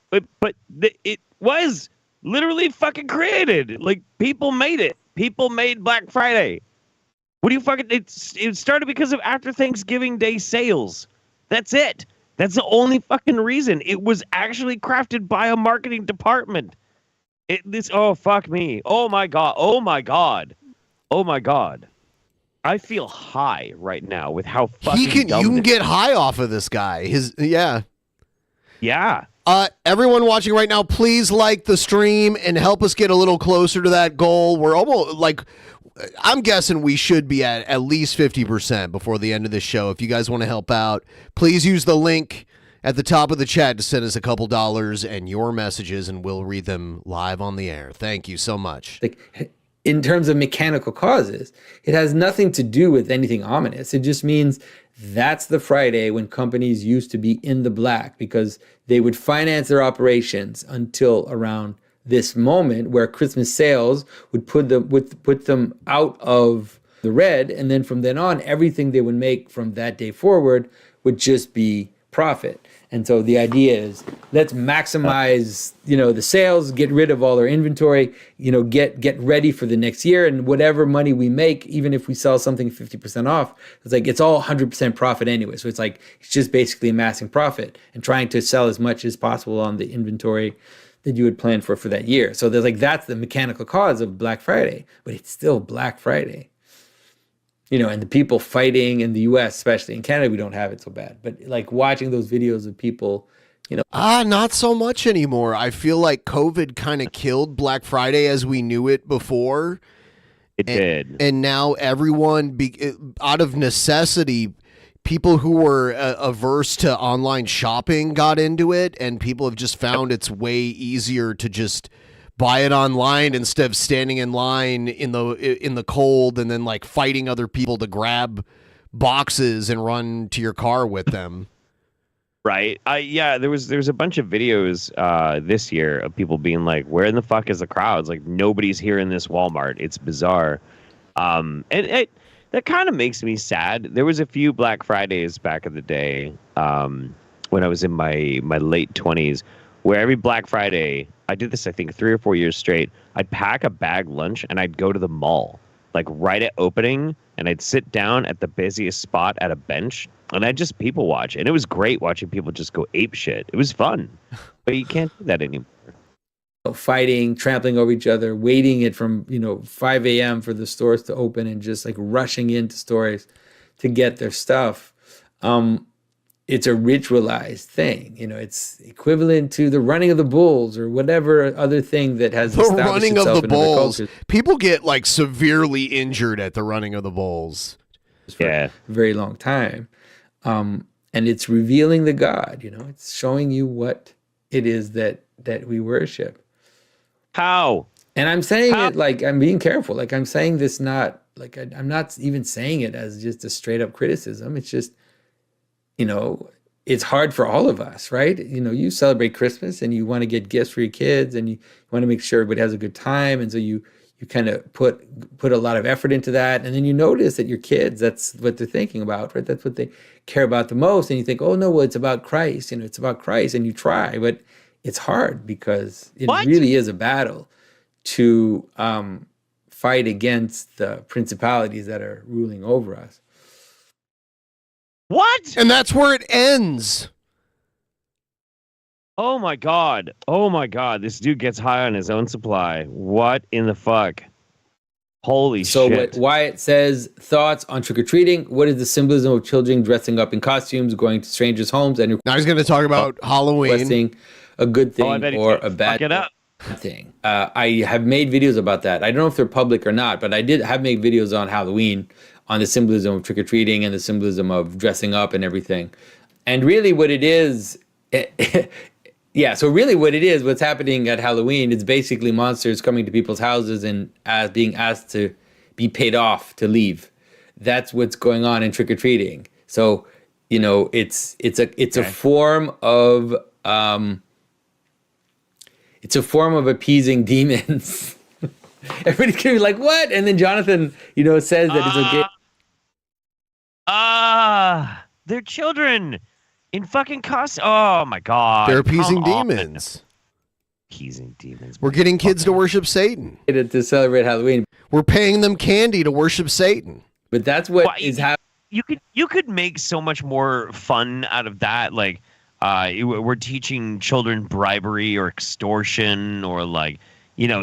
it was literally fucking created. People made it. People made Black Friday. What do you fucking? It started because of after Thanksgiving Day sales. That's it. That's the only fucking reason. It was actually crafted by a marketing department. Oh fuck me. Oh my god. Oh my god. Oh my god. I feel high right now with how fucking dumb you can get high off of this guy. Yeah. Yeah. Everyone watching right now, please like the stream and help us get a little closer to that goal. We're almost I'm guessing we should be at least 50% before the end of this show. If you guys want to help out, please use the link at the top of the chat to send us a couple dollars and your messages, and we'll read them live on the air. Thank you so much. In terms of mechanical causes, it has nothing to do with anything ominous. It just means that's the Friday when companies used to be in the black because they would finance their operations until around this moment where Christmas sales would put them out of the red, and then from then on, everything they would make from that day forward would just be profit. And so the idea is, let's maximize, the sales, get rid of all our inventory, get ready for the next year, and whatever money we make, even if we sell something 50% off, it's all 100% profit anyway. So it's just basically amassing profit and trying to sell as much as possible on the inventory that you would plan for that year. So there's that's the mechanical cause of Black Friday, but it's still Black Friday. And the people fighting in the US, especially in Canada, we don't have it so bad. But watching those videos of people, not so much anymore. I feel like COVID kind of killed Black Friday as we knew it before. It did. And now everyone, out of necessity, people who were averse to online shopping got into it, and people have just found it's way easier to just buy it online instead of standing in line in the cold and then fighting other people to grab boxes and run to your car with them. Right. There was a bunch of videos this year of people being where in the fuck is the crowds? Nobody's here in this Walmart. It's bizarre. And that kind of makes me sad. There was a few Black Fridays back in the day when I was in my late 20s where every Black Friday, I did this, I think, 3 or 4 years straight. I'd pack a bag lunch and I'd go to the mall, right at opening, and I'd sit down at the busiest spot at a bench, and I'd just people watch. And it was great watching people just go ape shit. It was fun, but you can't do that anymore. Fighting, trampling over each other, waiting it from 5 a.m. for the stores to open, and just rushing into stores to get their stuff. It's a ritualized thing. It's equivalent to the running of the bulls or whatever other thing that has the established running itself of the in other bulls. cultures. People get severely injured at the running of the bulls. For a very long time. And it's revealing the God, it's showing you what it is that we worship. How? And I'm saying it I'm being careful. I'm saying this not I'm not even saying it as just a straight up criticism. It's just, it's hard for all of us, right? You celebrate Christmas and you want to get gifts for your kids and you want to make sure everybody has a good time. And so you kind of put a lot of effort into that. And then you notice that your kids, that's what they're thinking about, right? That's what they care about the most. And you think, oh no, well, it's about Christ, it's about Christ. And you try, but it's hard because it really is a battle to fight against the principalities that are ruling over us. What? And that's where it ends. Oh my god. Oh my god. This dude gets high on his own supply. What in the fuck? Holy shit. So Wyatt says, thoughts on trick-or-treating? What is the symbolism of children dressing up in costumes, going to strangers' homes, and now he's going to talk about Halloween. Requesting a good thing or a bad thing? thing. I have made videos about that. I don't know if they're public or not, but I have made videos on Halloween, on the symbolism of trick-or-treating and the symbolism of dressing up and everything. And really what it is, so really what it is, what's happening at Halloween, it's basically monsters coming to people's houses and being asked to be paid off to leave. That's what's going on in trick-or-treating. So, it's a form of appeasing demons. Everybody's gonna be like, what? And then Jonathan, says that it's okay. They're children in fucking costume. Oh my God. They're appeasing demons. Appeasing demons. We're getting kids to worship Satan. To celebrate Halloween. We're paying them candy to worship Satan. But that's what is happening. You could make so much more fun out of that. Like, we're teaching children bribery or extortion or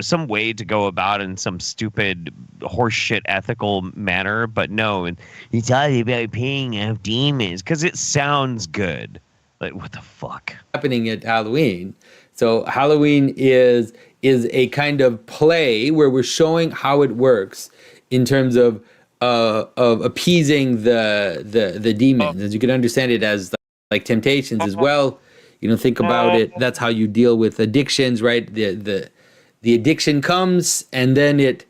some way to go about in some stupid horseshit ethical manner. But no, and it's all about paying off demons because it sounds good. Like, what the fuck? Happening at Halloween. So Halloween is a kind of play where we're showing how it works in terms of appeasing the demons. As you can understand it as like temptations as well. Think about it. That's how you deal with addictions, right? The addiction comes, and then it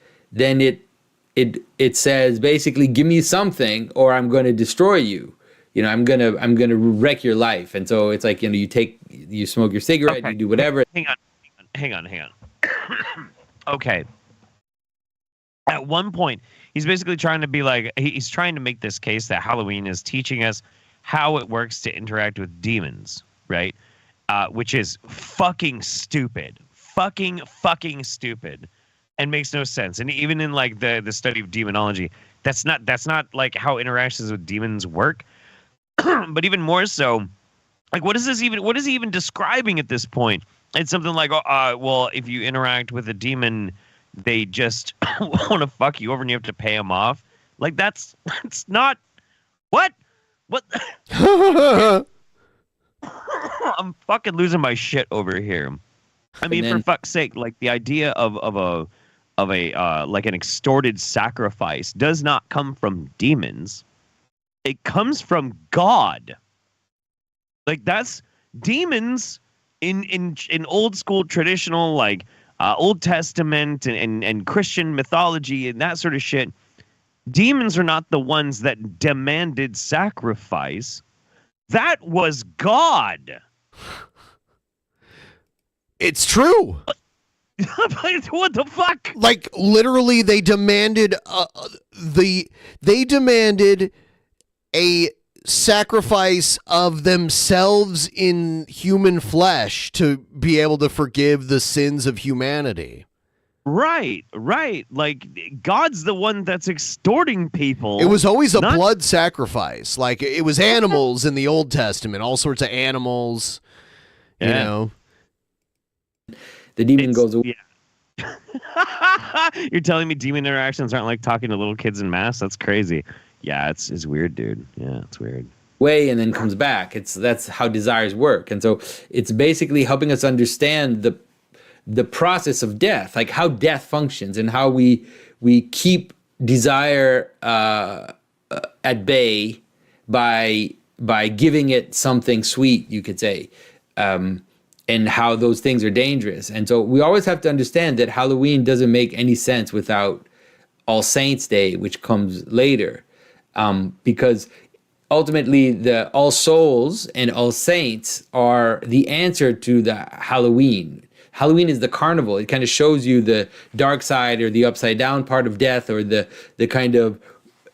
says basically, give me something, or I'm going to destroy you. I'm gonna wreck your life. And so it's like you smoke your cigarette, you do whatever. Hang on. Okay. At one point, he's basically trying to be like, he's trying to make this case that Halloween is teaching us how it works to interact with demons, right? Which is fucking stupid. Fucking stupid. And makes no sense. And even in like the study of demonology, that's not like how interactions with demons work. But even more so, like what is he even describing at this point? It's something like, well, if you interact with a demon, they just want to fuck you over and you have to pay them off. Like that's not what? I'm fucking losing my shit over here. I mean, for fuck's sake, like the idea of a like an extorted sacrifice does not come from demons. It comes from God. Like that's demons in old school traditional like Old Testament and Christian mythology and that sort of shit. Demons are not the ones that demanded sacrifice. That was God. It's true. What the fuck? Like literally, they demanded a sacrifice of themselves in human flesh to be able to forgive the sins of humanity. Right. Like God's the one that's extorting people. It was always a blood sacrifice. Like it was animals in the Old Testament, all sorts of animals. You know. The demon goes away. Yeah. You're telling me demon interactions aren't like talking to little kids in mass? That's crazy. Yeah, it's weird, dude. Yeah, it's weird. Way and then comes back. That's how desires work. And so it's basically helping us understand the process of death, like how death functions and how we keep desire at bay by giving it something sweet, you could say. And how those things are dangerous. And so we always have to understand that Halloween doesn't make any sense without All Saints Day, which comes later. Because ultimately the All Souls and All Saints are the answer to the Halloween. Halloween is the carnival. It kind of shows you the dark side or the upside down part of death, or the kind of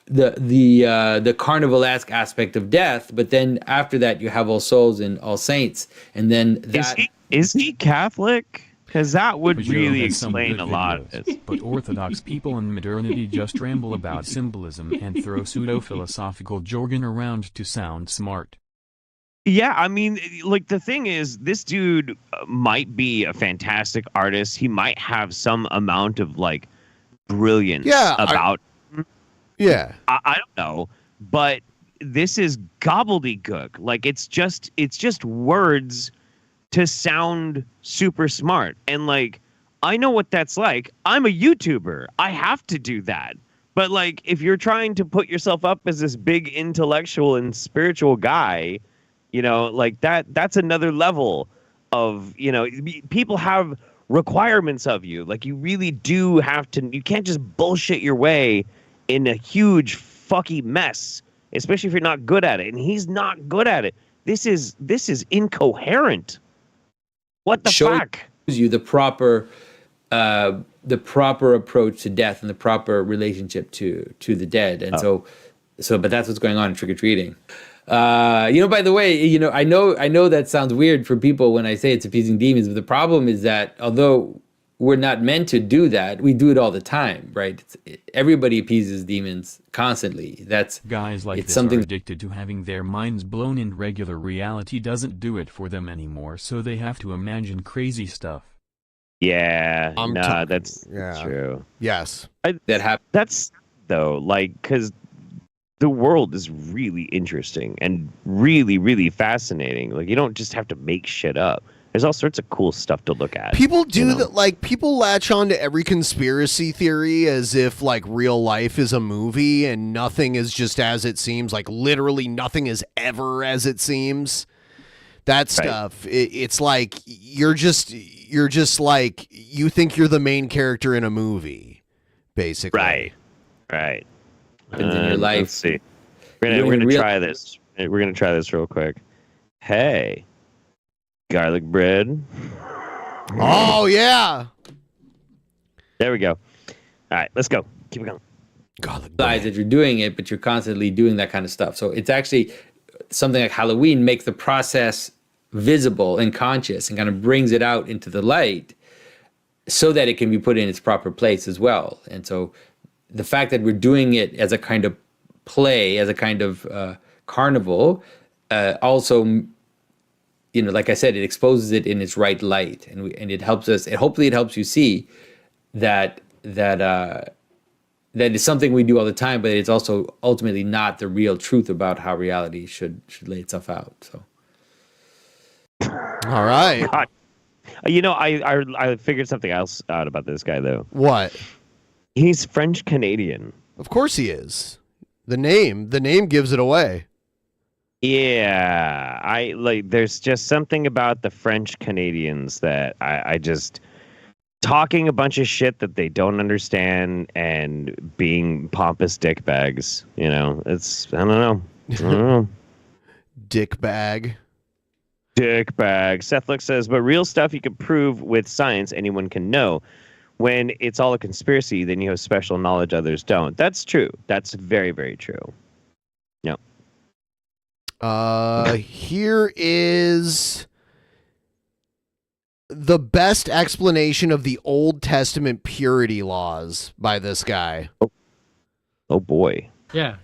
the carnival-esque aspect of death. But then after that, you have All Souls and All Saints, and then that is he Catholic? Because that would Pageau really has some explain good a lot videos, of it. But Orthodox people in modernity just ramble about symbolism and throw pseudo-philosophical jargon around to sound smart. Yeah, I mean, like the thing is, this dude might be a fantastic artist. He might have some amount of like brilliance about. Yeah, I don't know, but this is gobbledygook. Like it's just words to sound super smart. And like I know what that's like. I'm a YouTuber. I have to do that. But like, if you're trying to put yourself up as this big intellectual and spiritual guy, you know, like that's another level of, you know, people have requirements of you. Like, you really do have to, you can't just bullshit your way in a huge fucky mess, especially if you're not good at it. And he's not good at it. This is incoherent. What the fuck? You the proper approach to death and the proper relationship to the dead. And but that's what's going on in trick-or-treating. You know, by the way, you know, I know that sounds weird for people when I say it's appeasing demons, but the problem is that although we're not meant to do that, we do it all the time, right? Everybody appeases demons constantly. That's guys like this are addicted to having their minds blown, and regular reality doesn't do it for them anymore, so they have to imagine crazy stuff. Yeah, that's true. Yes. That's, though, like, because the world is really interesting and really, really fascinating. Like, you don't just have to make shit up. There's all sorts of cool stuff to look at. People do that, like, people latch on to every conspiracy theory as if, like, real life is a movie and nothing is just as it seems. Like, literally nothing is ever as it seems. That stuff, it's like you're just like, you think you're the main character in a movie, basically. Right. In your life. Let's see. We're gonna try this. We're gonna try this real quick. Hey, garlic bread. Oh yeah. There we go. All right, let's go. Keep it going. Garlic bread. That you're doing it, but you're constantly doing that kind of stuff. So it's actually something like Halloween makes the process visible and conscious and kind of brings it out into the light so that it can be put in its proper place as well. And so the fact that we're doing it as a kind of play, as a kind of carnival, also, you know, like I said, it exposes it in its right light, and it helps us. Hopefully, it helps you see that is something we do all the time, but it's also ultimately not the real truth about how reality should lay itself out. So, all right. You know, I figured something else out about this guy, though. What? He's French Canadian. Of course he is. The name gives it away. Yeah, there's just something about the French Canadians that I just talking a bunch of shit that they don't understand and being pompous dickbags. You know, I don't know. Dickbag. Seth Look says, but real stuff you can prove with science, anyone can know. When it's all a conspiracy, then you have special knowledge others don't. That's true. That's very, very true. Yeah. Here is the best explanation of the Old Testament purity laws by this guy. Oh boy. Yeah.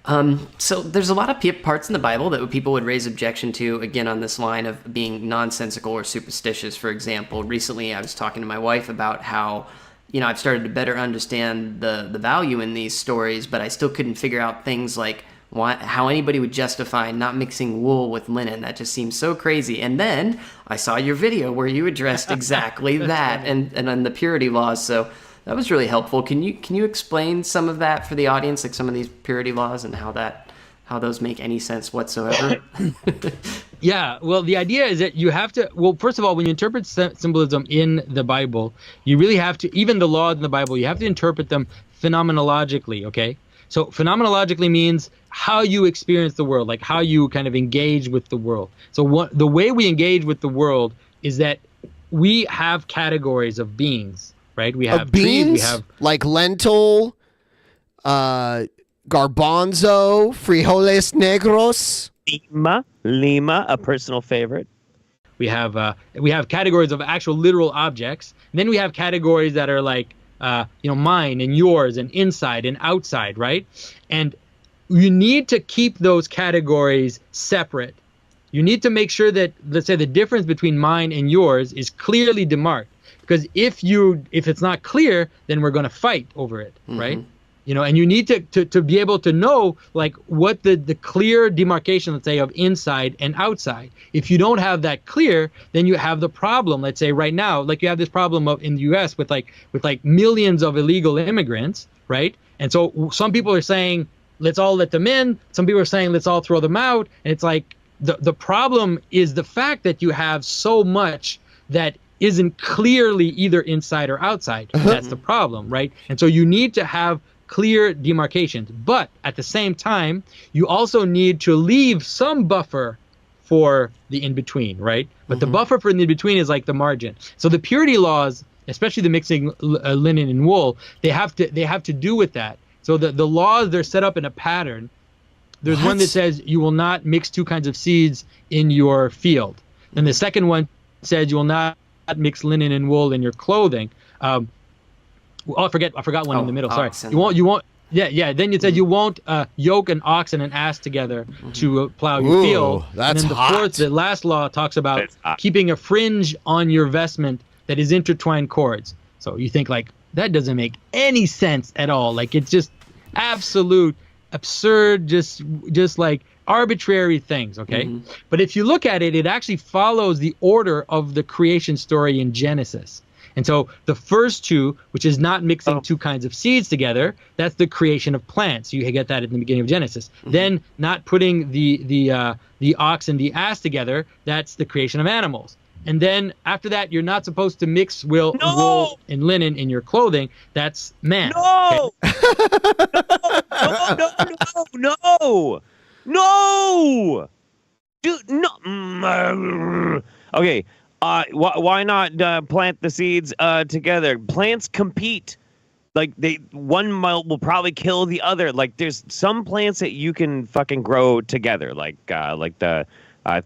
So there's a lot of parts in the Bible that people would raise objection to, again, on this line of being nonsensical or superstitious. For example, recently I was talking to my wife about how, you know, I've started to better understand the value in these stories, but I still couldn't figure out things like how anybody would justify not mixing wool with linen. That just seems so crazy. And then I saw your video where you addressed exactly that and on the purity laws. So that was really helpful. Can you explain some of that for the audience, like some of these purity laws and how those make any sense whatsoever? Yeah, well, the idea is that you have to, well, first of all, when you interpret symbolism in the Bible, you really have to, even the laws in the Bible, you have to interpret them phenomenologically, okay? So phenomenologically means how you experience the world, like how you kind of engage with the world. So the way we engage with the world is that we have categories of beings, right? We have beans, trees, we have like lentil, garbanzo, frijoles negros. Lima, a personal favorite. We have categories of actual literal objects. And then we have categories that are like, mine and yours and inside and outside, right? And you need to keep those categories separate. You need to make sure that, let's say, the difference between mine and yours is clearly demarked. Because if it's not clear, then we're going to fight over it, right? And you need to be able to know like what the clear demarcation, let's say, of inside and outside. If you don't have that clear, then you have the problem. Let's say right now, like you have this problem in the U.S. with millions of illegal immigrants, right? And so some people are saying, let's all let them in. Some people are saying, let's all throw them out. And it's like the problem is the fact that you have so much that isn't clearly either inside or outside. That's the problem, right? And so you need to have clear demarcations. But at the same time, you also need to leave some buffer for the in-between, right? But the buffer for the in-between is like the margin. So the purity laws, especially the mixing linen and wool, they have to do with that. So the laws, they're set up in a pattern. There's one that says you will not mix two kinds of seeds in your field. And the second one says you will not mix linen and wool in your clothing. I forgot one in the middle. Sorry. Oxen. You won't. Yeah. Then it said you won't yoke an ox and an ass together to plow your field. That's and then hot. the last law talks about keeping a fringe on your vestment that is intertwined cords. So you think like that doesn't make any sense at all. Like it's just absolute absurd, just like arbitrary things. Okay. But if you look at it, it actually follows the order of the creation story in Genesis. And so the first two, which is not mixing two kinds of seeds together, that's the creation of plants. You get that at the beginning of Genesis. Then not putting the ox and the ass together, that's the creation of animals. And then after that, you're not supposed to mix wool and linen in your clothing. That's man. No! No! Dude, no! Okay. Why not plant the seeds together? Plants compete. Like one will probably kill the other. Like there's some plants that you can fucking grow together, like the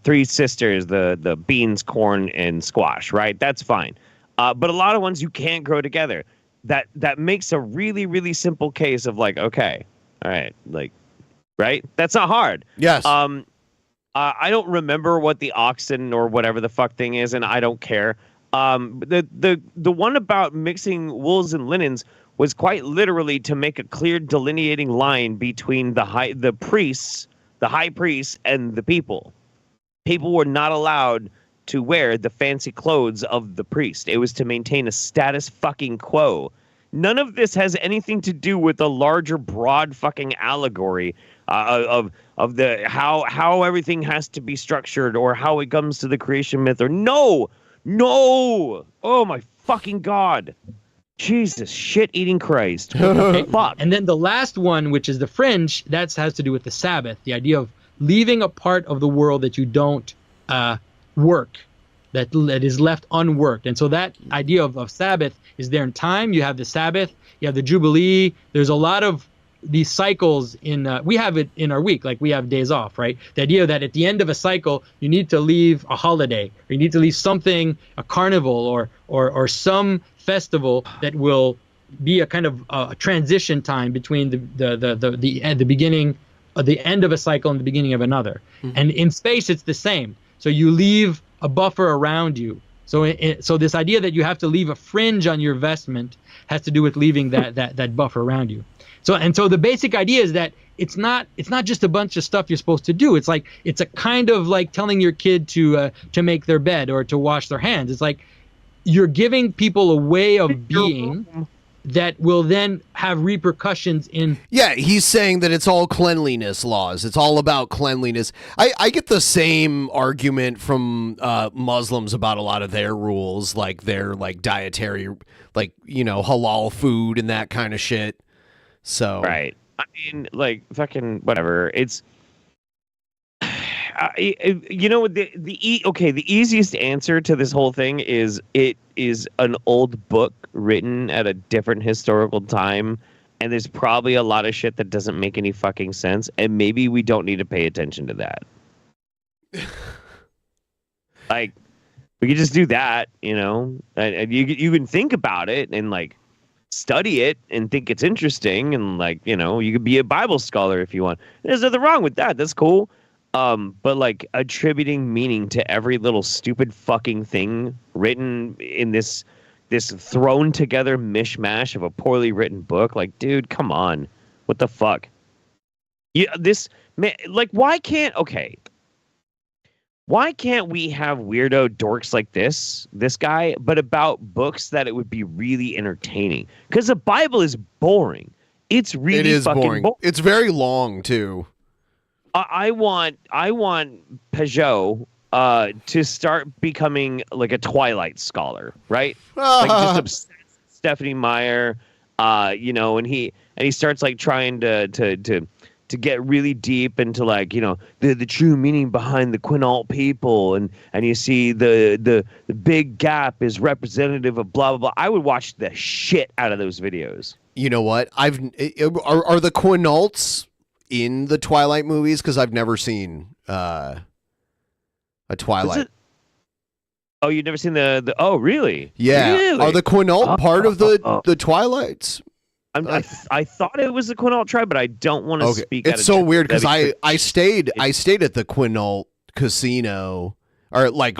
three sisters, the beans, corn, and squash. Right, that's fine. But a lot of ones you can't grow together. That makes a really, really simple case of like, okay, all right, like, right? That's not hard. Yes. I don't remember what the oxen or whatever the fuck thing is, and I don't care. The one about mixing wools and linens was quite literally to make a clear delineating line between the high priest, and the people. People were not allowed to wear the fancy clothes of the priest. It was to maintain a status fucking quo. None of this has anything to do with the larger, broad fucking allegory of the how everything has to be structured or how it comes to the creation myth. Or no, oh my fucking god, Jesus shit-eating Christ. Fuck. And then the last one, which is the fringe, that has to do with the Sabbath, the idea of leaving a part of the world that you don't work, that is left unworked. And so that idea of Sabbath is there in time. You have the Sabbath, you have the Jubilee. There's a lot of these cycles we have it in our week, like we have days off, right? The idea that at the end of a cycle, you need to leave a holiday, or you need to leave something, a carnival or some festival that will be a kind of a transition time between the beginning, the end of a cycle and the beginning of another. And in space, it's the same. So you leave a buffer around you. So this idea that you have to leave a fringe on your vestment has to do with leaving that buffer around you. So the basic idea is that it's not just a bunch of stuff you're supposed to do. It's like it's a kind of like telling your kid to make their bed or to wash their hands. It's like you're giving people a way of being that will then have repercussions in. Yeah, he's saying that it's all cleanliness laws. It's all about cleanliness. I get the same argument from Muslims about a lot of their rules, like their like dietary, like, halal food and that kind of shit. So right. I mean, like fucking whatever. It's the easiest answer to this whole thing is it is an old book written at a different historical time, and there's probably a lot of shit that doesn't make any fucking sense, and maybe we don't need to pay attention to that. Like, we could just do that, and you can think about it and like study it and think it's interesting, and like, you could be a Bible scholar if you want. There's nothing wrong with that. That's cool. But like attributing meaning to every little stupid fucking thing written in this this thrown together mishmash of a poorly written book. Like, dude, come on. What the fuck? Yeah, this man, like, why can't we have weirdo dorks like this guy, but about books that it would be really entertaining? Because the Bible is boring. It's really fucking boring. It's very long too. I want Pageau to start becoming like a Twilight scholar, right? Like just obsessed with Stephanie Meyer, and he starts like trying to get really deep into like, the true meaning behind the Quinault people, and you see the big gap is representative of blah blah blah. I would watch the shit out of those videos. You know what? Are the Quinaults in the Twilight movies? Because I've never seen a Twilight. Oh, you've never seen the oh, really? Yeah. Really? Are the Quinault part of the Twilights? I thought it was the Quinault tribe, but I don't want to speak. It's so weird because I stayed at the Quinault casino, or like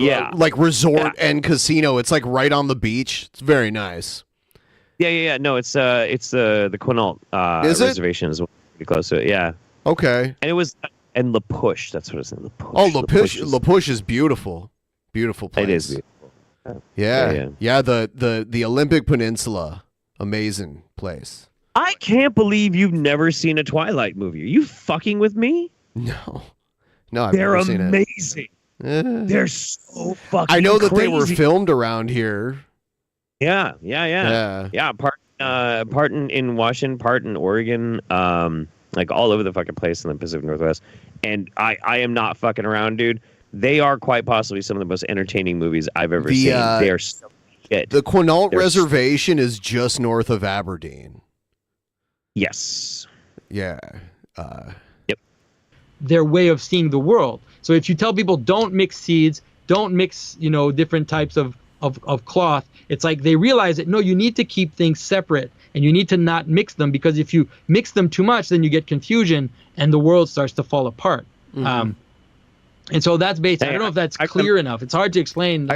resort and casino. It's like right on the beach. It's very nice. Yeah. No, it's the Quinault reservation is pretty close to it. Yeah. Okay. And it was La Push. That's what it's in. La Push. Oh, La Push is beautiful. Beautiful place. It is beautiful. Yeah. The Olympic Peninsula, amazing place. I can't believe you've never seen a Twilight movie. Are you fucking with me? No, I've They're never seen it. amazing. They're so fucking. I know that crazy. they were filmed around here. Yeah. Part in Washington, part in Oregon, like all over the fucking place in the Pacific Northwest. And I am not fucking around, dude. They are quite possibly some of the most entertaining movies I've ever seen. They're so shit. The Quinault Reservation is just north of Aberdeen. Yes. Yeah. Yep. Their way of seeing the world. So if you tell people don't mix seeds, don't mix, different types of cloth, it's like they realize that no, you need to keep things separate and you need to not mix them, because if you mix them too much, then you get confusion and the world starts to fall apart. Mm-hmm. And so that's basic. I don't know if that's clear enough. It's hard to explain.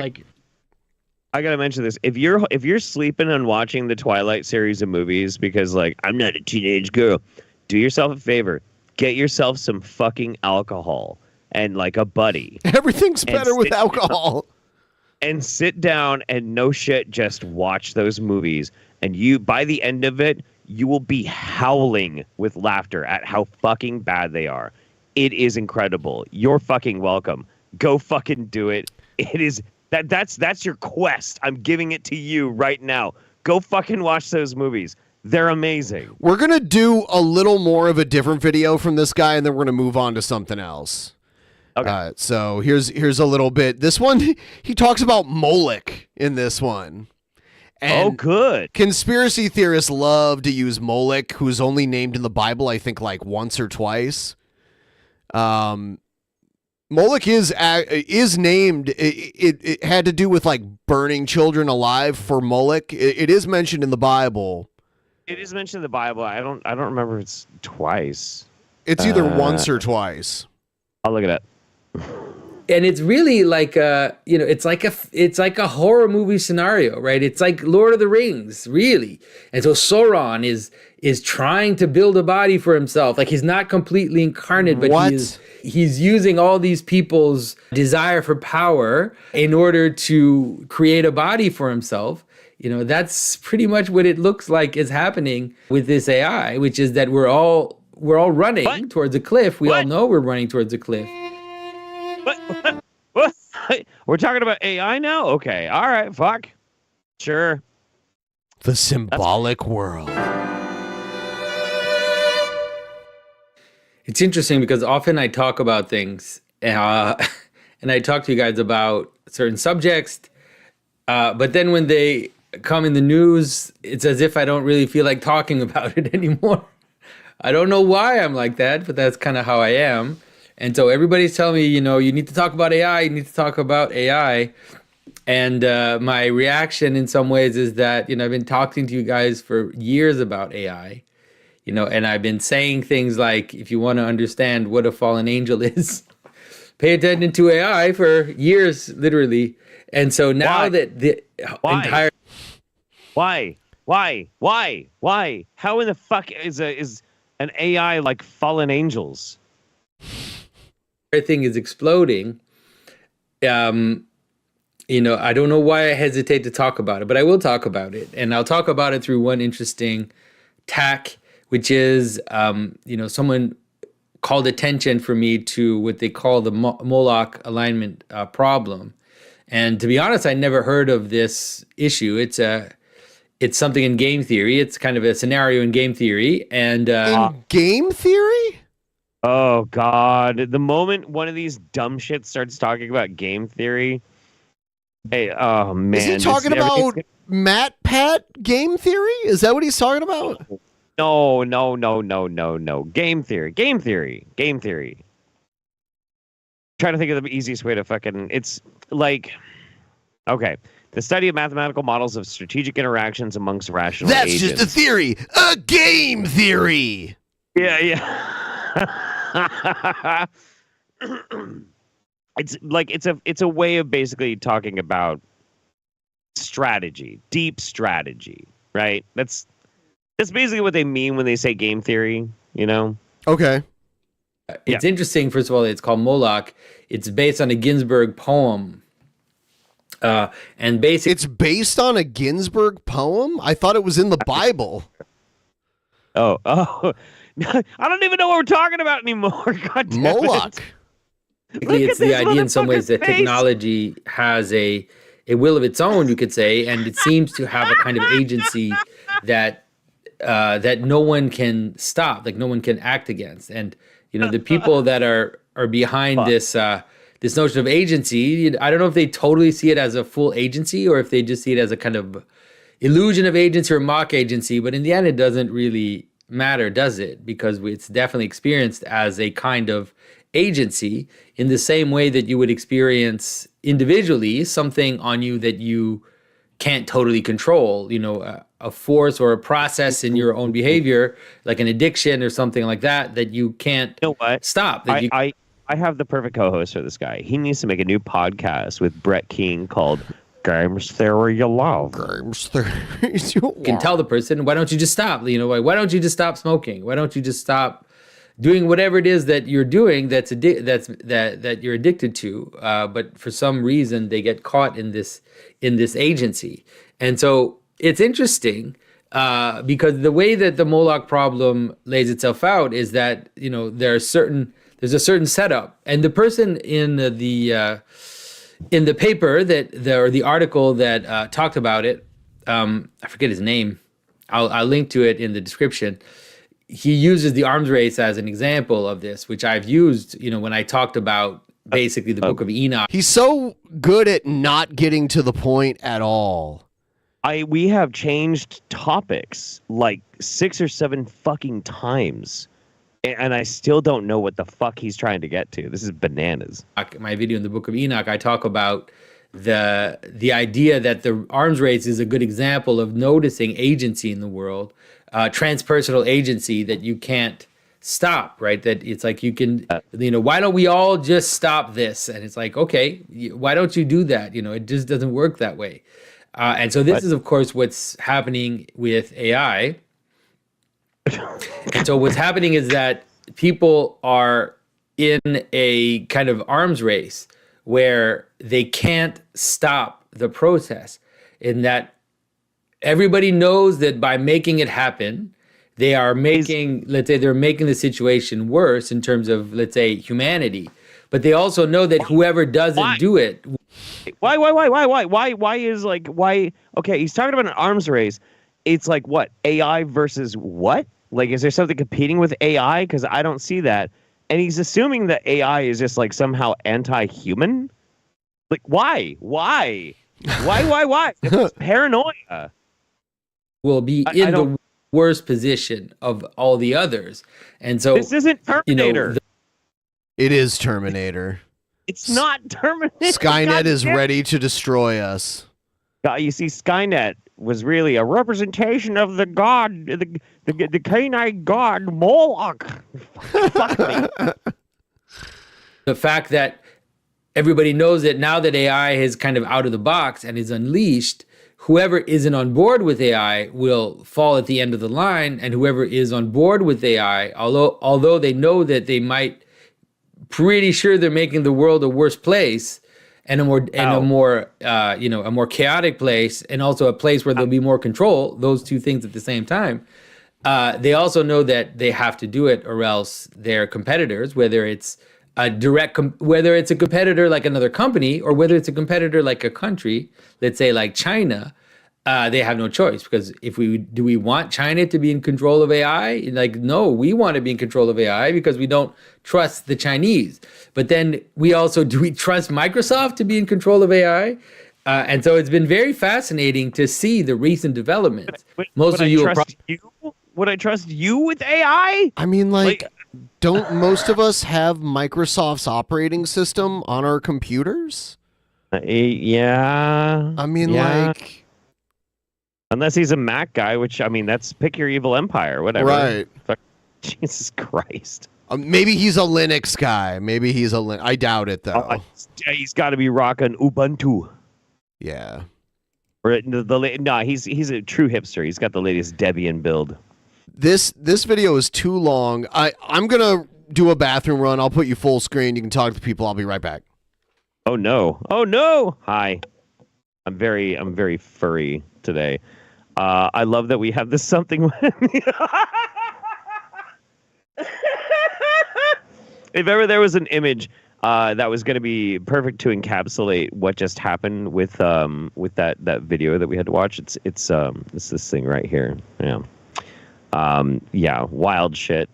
I gotta mention this. If you're sleeping and watching the Twilight series of movies because like I'm not a teenage girl, do yourself a favor. Get yourself some fucking alcohol and like a buddy. Everything's better with alcohol. And sit down and no shit, just watch those movies. And you, by the end of it, you will be howling with laughter at how fucking bad they are. It is incredible. You're fucking welcome. Go fucking do it. It is that's your quest. I'm giving it to you right now. Go fucking watch those movies. They're amazing. We're going to do a little more of a different video from this guy, and then we're going to move on to something else. Okay. So here's a little bit. This one, he talks about Moloch in this one. And good. Conspiracy theorists love to use Moloch, who's only named in the Bible, I think, like once or twice. Moloch is named. It had to do with like burning children alive for Moloch. It is mentioned in the Bible. It is mentioned in the Bible. I don't remember if it's twice. It's either once or twice. I'll look it up. And it's really like it's like a horror movie scenario, right? It's like Lord of the Rings, really. And so Sauron is trying to build a body for himself. Like he's not completely incarnate, but he's using all these people's desire for power in order to create a body for himself. That's pretty much what it looks like is happening with this AI, which is that we're all running towards a cliff. We all know we're running towards a cliff. What? We're talking about AI now? Okay. All right. Fuck. Sure. The symbolic world. It's interesting because often I talk about things and I talk to you guys about certain subjects, but then when they come in the news, it's as if I don't really feel like talking about it anymore. I don't know why I'm like that, but that's kind of how I am. And so everybody's telling me, you need to talk about AI, you need to talk about AI. And my reaction in some ways is that, I've been talking to you guys for years about AI, and I've been saying things like, if you want to understand what a fallen angel is, pay attention to AI for years, literally. And so now that the entire... Why? How in the fuck is an AI like fallen angels? Everything is exploding. I don't know why I hesitate to talk about it, but I will talk about it. And I'll talk about it through one interesting tack, which is, someone called attention for me to what they call the Moloch alignment problem. And to be honest, I never heard of this issue. It's something in game theory. It's kind of a scenario in game theory. And in game theory? Oh God! The moment one of these dumb shits starts talking about game theory, hey, oh man, is he talking about Matt Pat game theory? Is that what he's talking about? No. Game theory. Trying to think of the easiest way to fucking. It's like, okay, the study of mathematical models of strategic interactions amongst rational agents. That's just a theory, a game theory. Yeah. It's a way of basically talking about strategy, deep strategy, right? That's basically what they mean when they say game theory, Okay. It's interesting. First of all, it's called Moloch. It's based on a Ginsberg poem. And basically, it's based on a Ginsberg poem? I thought it was in the Bible. Oh. I don't even know what we're talking about anymore. God damn Moloch. It's the idea in some ways that technology has a will of its own, you could say, and it seems to have a kind of agency that no one can stop, like no one can act against. And the people that are behind this notion of agency, I don't know if they totally see it as a full agency or if they just see it as a kind of illusion of agency or mock agency. But in the end, it doesn't really matter, does it? Because it's definitely experienced as a kind of agency in the same way that you would experience individually something on you that you can't totally control, a force or a process in your own behavior, like an addiction or something like that you can't stop. I have the perfect co-host for this guy. He needs to make a new podcast with Brett King called Games Theory You Love. Games Theory You Love. You can tell the person, why don't you just stop? Why don't you just stop smoking? Why don't you just stop doing whatever it is that you're doing that you're addicted to? But for some reason, they get caught in this agency. And so it's interesting because the way that the Moloch problem lays itself out is that there's a certain setup, and the person in the paper or the article that talked about it, I forget his name. I'll link to it in the description. He uses the arms race as an example of this, which I've used, when I talked about basically the Book of Enoch. He's so good at not getting to the point at all. We have changed topics like 6 or 7 fucking times. And I still don't know what the fuck he's trying to get to. This is bananas. My video in the Book of Enoch, I talk about the idea that the arms race is a good example of noticing agency in the world, transpersonal agency that you can't stop, right? That it's like you can, why don't we all just stop this? And it's like, okay, why don't you do that? It just doesn't work that way. And so this is, of course, what's happening with AI. And so what's happening is that people are in a kind of arms race where they can't stop the process, in that everybody knows that by making it happen, they are making, they're making the situation worse in terms of, humanity. But they also know that whoever doesn't do it. Why is okay, he's talking about an arms race. It's like what? AI versus what? Like, is there something competing with AI? Because I don't see that. And he's assuming that AI is just like somehow anti-human. Like, why? It's paranoia. Will be in the worst position of all the others. And so this isn't Terminator. It is Terminator. It's not Terminator. Skynet is ready to destroy us. You see, Skynet was really a representation of the god, the canine god Moloch. Fuck me. The fact that everybody knows that now that AI is kind of out of the box and is unleashed, whoever isn't on board with AI will fall at the end of the line, and whoever is on board with AI, although they know that they might, pretty sure they're making the world a worse place and a more chaotic place, and also a place where there'll be more control, those two things at the same time. They also know that they have to do it, or else their competitors, whether it's whether it's a competitor like another company, or whether it's a competitor like a country, let's say like China, they have no choice. Because do we want China to be in control of AI? Like, no, we want to be in control of AI because we don't trust the Chinese. But then do we trust Microsoft to be in control of AI? And so it's been very fascinating to see the recent developments. Would I trust you with AI? I mean, like don't most of us have Microsoft's operating system on our computers? Yeah. I mean, like... Unless he's a Mac guy, which, I mean, that's pick your evil empire, whatever. Right. Jesus Christ. Maybe he's a Linux guy. Maybe he's I doubt it, though. He's got to be rocking Ubuntu. Yeah. Or he's a true hipster. He's got the latest Debian build. This video is too long. I'm gonna do a bathroom run. I'll put you full screen. You can talk to people. I'll be right back. Oh no! Oh no! Hi. I'm very furry today. I love that we have this something. If ever there was an image that was going to be perfect to encapsulate what just happened with that video that we had to watch, it's this thing right here. Yeah, wild shit.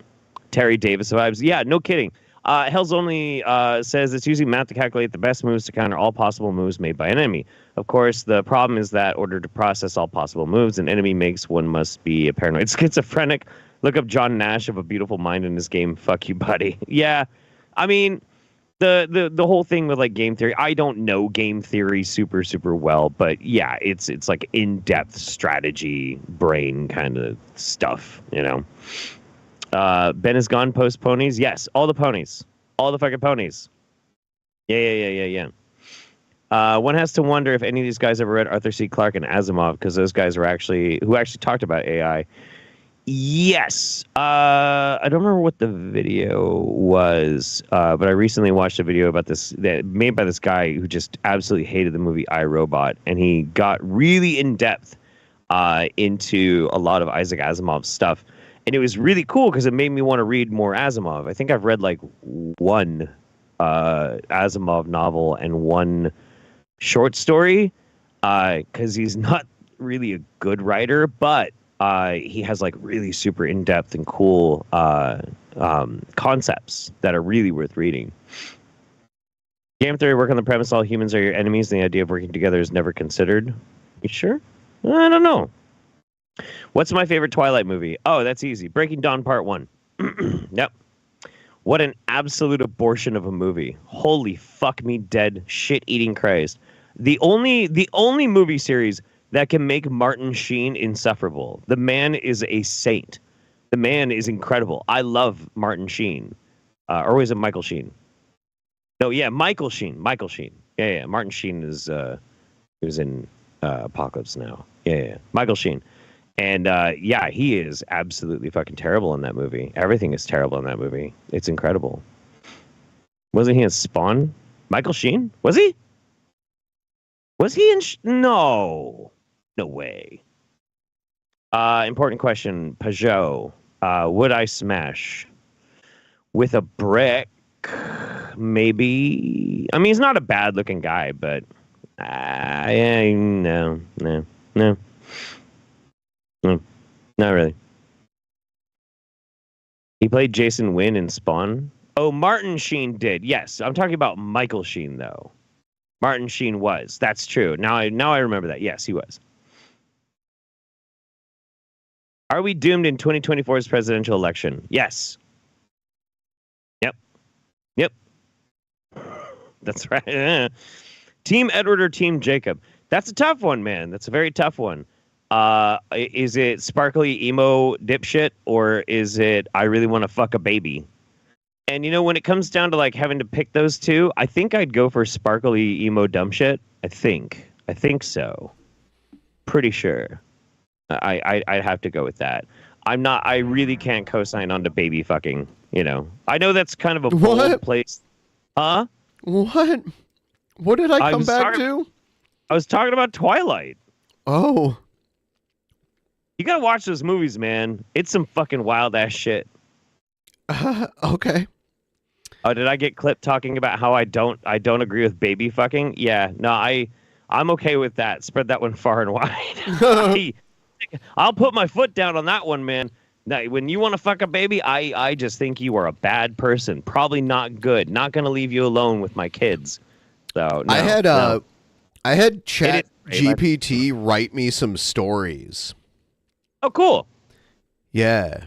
Terry Davis vibes. Yeah, no kidding. Hell's Only says it's using math to calculate the best moves to counter all possible moves made by an enemy. Of course, the problem is that in order to process all possible moves an enemy makes, one must be a paranoid schizophrenic. Look up John Nash of A Beautiful Mind in his game. Fuck you, buddy. Yeah, I mean, the whole thing with like game theory. I don't know game theory super well, but yeah, it's like in-depth strategy, brain kind of stuff, you know. Ben is gone post ponies. Yes, all the ponies. All the fucking ponies. Yeah. One has to wonder if any of these guys ever read Arthur C. Clarke and Asimov, because those guys who actually talked about AI. Yes. I don't remember what the video was, but I recently watched a video about this made by this guy who just absolutely hated the movie I, Robot, and he got really in depth into a lot of Isaac Asimov's stuff. And it was really cool because it made me want to read more Asimov. I think I've read like one Asimov novel and one short story because he's not really a good writer, but he has like really super in-depth and cool concepts that are really worth reading. Game theory work on the premise all humans are your enemies and the idea of working together is never considered. You sure? I don't know. What's my favorite Twilight movie? Oh, that's easy. Breaking Dawn Part 1. Yep. What an absolute abortion of a movie. Holy fuck me dead shit-eating Christ. The only movie series that can make Martin Sheen insufferable. The man is a saint. The man is incredible. I love Martin Sheen. Or was it Michael Sheen? No, yeah, Michael Sheen. Yeah. Martin Sheen is he was in Apocalypse Now. Yeah. Michael Sheen. And yeah, he is absolutely fucking terrible in that movie. Everything is terrible in that movie. It's incredible. Wasn't he in Spawn? Michael Sheen? Was he? Was he in... No way. Important question. Pageau. Would I smash? With a brick? Maybe. I mean, he's not a bad looking guy, but... no. Not really. He played Jason Wynn in Spawn. Oh, Martin Sheen did. Yes, I'm talking about Michael Sheen, though. Martin Sheen was. That's true. Now I remember that. Yes, he was. Are we doomed in 2024's presidential election? Yes. Yep. That's right. Team Edward or Team Jacob? That's a tough one, man. That's a very tough one. Is it sparkly emo dipshit, or is it I really want to fuck a baby? And you know, when it comes down to like having to pick those two, I think I'd go for sparkly emo dumb shit. I think so. Pretty sure. I'd have to go with that. I really can't co-sign on to baby fucking, you know. I know that's kind of a bold place. Huh? What? What did I come back to? I was talking about Twilight. Oh. You gotta watch those movies, man. It's some fucking wild ass shit. Okay. Oh, did I get clipped talking about how I don't agree with baby fucking? Yeah, no, I'm okay with that. Spread that one far and wide. I'll put my foot down on that one, man. Now, when you want to fuck a baby, I just think you are a bad person. Probably not good. Not gonna leave you alone with my kids. So no, I had Chat GPT write me some stories. Oh, cool. Yeah.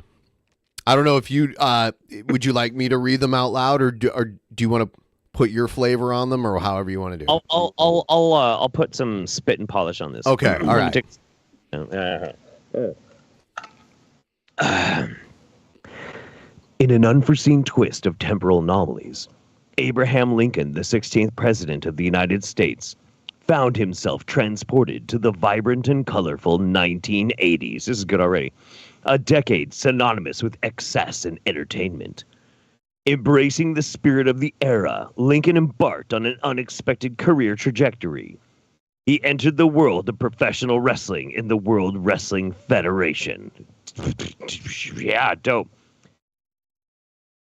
I don't know if you would you like me to read them out loud, or do you want to put your flavor on them, or however you want to do it? I'll put some spit and polish on this. Okay, all right. In an unforeseen twist of temporal anomalies, Abraham Lincoln, the 16th President of the United States, found himself transported to the vibrant and colorful 1980s. This is good already. A decade synonymous with excess and entertainment. Embracing the spirit of the era, Lincoln embarked on an unexpected career trajectory. He entered the world of professional wrestling in the World Wrestling Federation. Yeah, dope.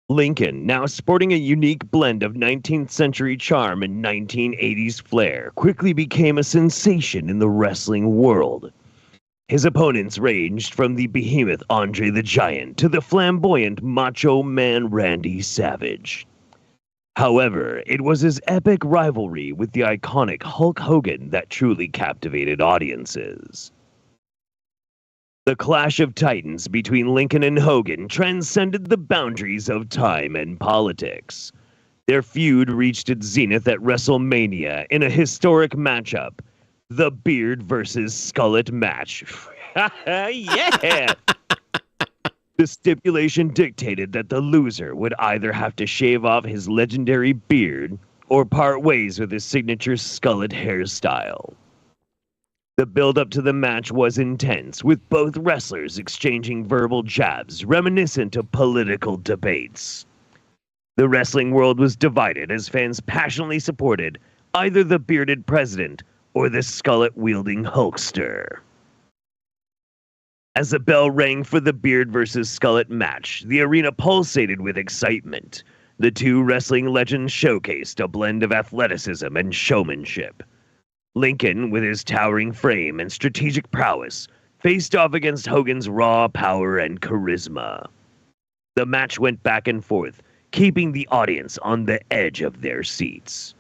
Lincoln, now sporting a unique blend of 19th century charm and 1980s flair, quickly became a sensation in the wrestling world. His opponents ranged from the behemoth Andre the Giant to the flamboyant Macho Man Randy Savage. However, it was his epic rivalry with the iconic Hulk Hogan that truly captivated audiences. The clash of titans between Lincoln and Hogan transcended the boundaries of time and politics. Their feud reached its zenith at WrestleMania in a historic matchup, the Beard versus Skullet match. Yeah! The stipulation dictated that the loser would either have to shave off his legendary beard or part ways with his signature skullet hairstyle. The build-up to the match was intense, with both wrestlers exchanging verbal jabs reminiscent of political debates. The wrestling world was divided as fans passionately supported either the bearded president or the skullet-wielding Hulkster. As the bell rang for the Beard versus Skullet match, the arena pulsated with excitement. The two wrestling legends showcased a blend of athleticism and showmanship. Lincoln, with his towering frame and strategic prowess, faced off against Hogan's raw power and charisma. The match went back and forth, keeping the audience on the edge of their seats.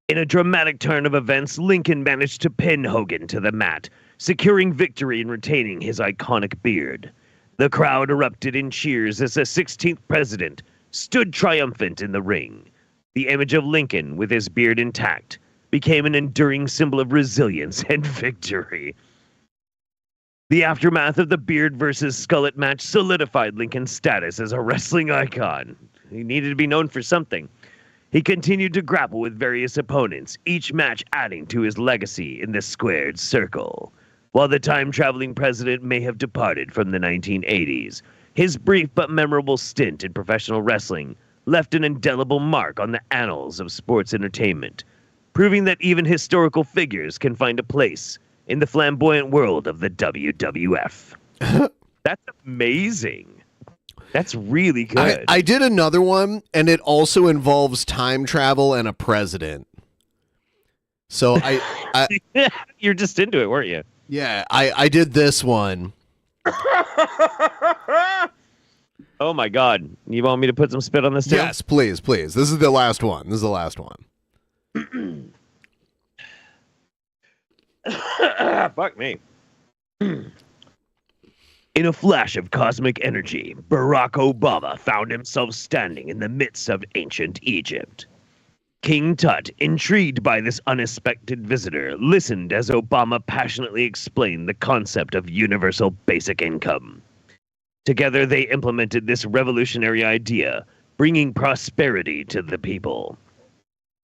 In a dramatic turn of events, Lincoln managed to pin Hogan to the mat, securing victory and retaining his iconic beard. The crowd erupted in cheers as the 16th president stood triumphant in the ring. The image of Lincoln, with his beard intact, became an enduring symbol of resilience and victory. The aftermath of the Beard versus Skullet match solidified Lincoln's status as a wrestling icon. He needed to be known for something. He continued to grapple with various opponents, each match adding to his legacy in the squared circle. While the time-traveling president may have departed from the 1980s, his brief but memorable stint in professional wrestling left an indelible mark on the annals of sports entertainment, proving that even historical figures can find a place in the flamboyant world of the WWF. That's amazing. That's really good. I did another one, and it also involves time travel and a president. So I You're just into it, weren't you? Yeah, I did this one. Oh my God. You want me to put some spit on this too? Yes, please, please. This is the last one. Fuck me. In a flash of cosmic energy, Barack Obama found himself standing in the midst of ancient Egypt. King Tut, intrigued by this unexpected visitor, listened as Obama passionately explained the concept of universal basic income. Together, they implemented this revolutionary idea, bringing prosperity to the people.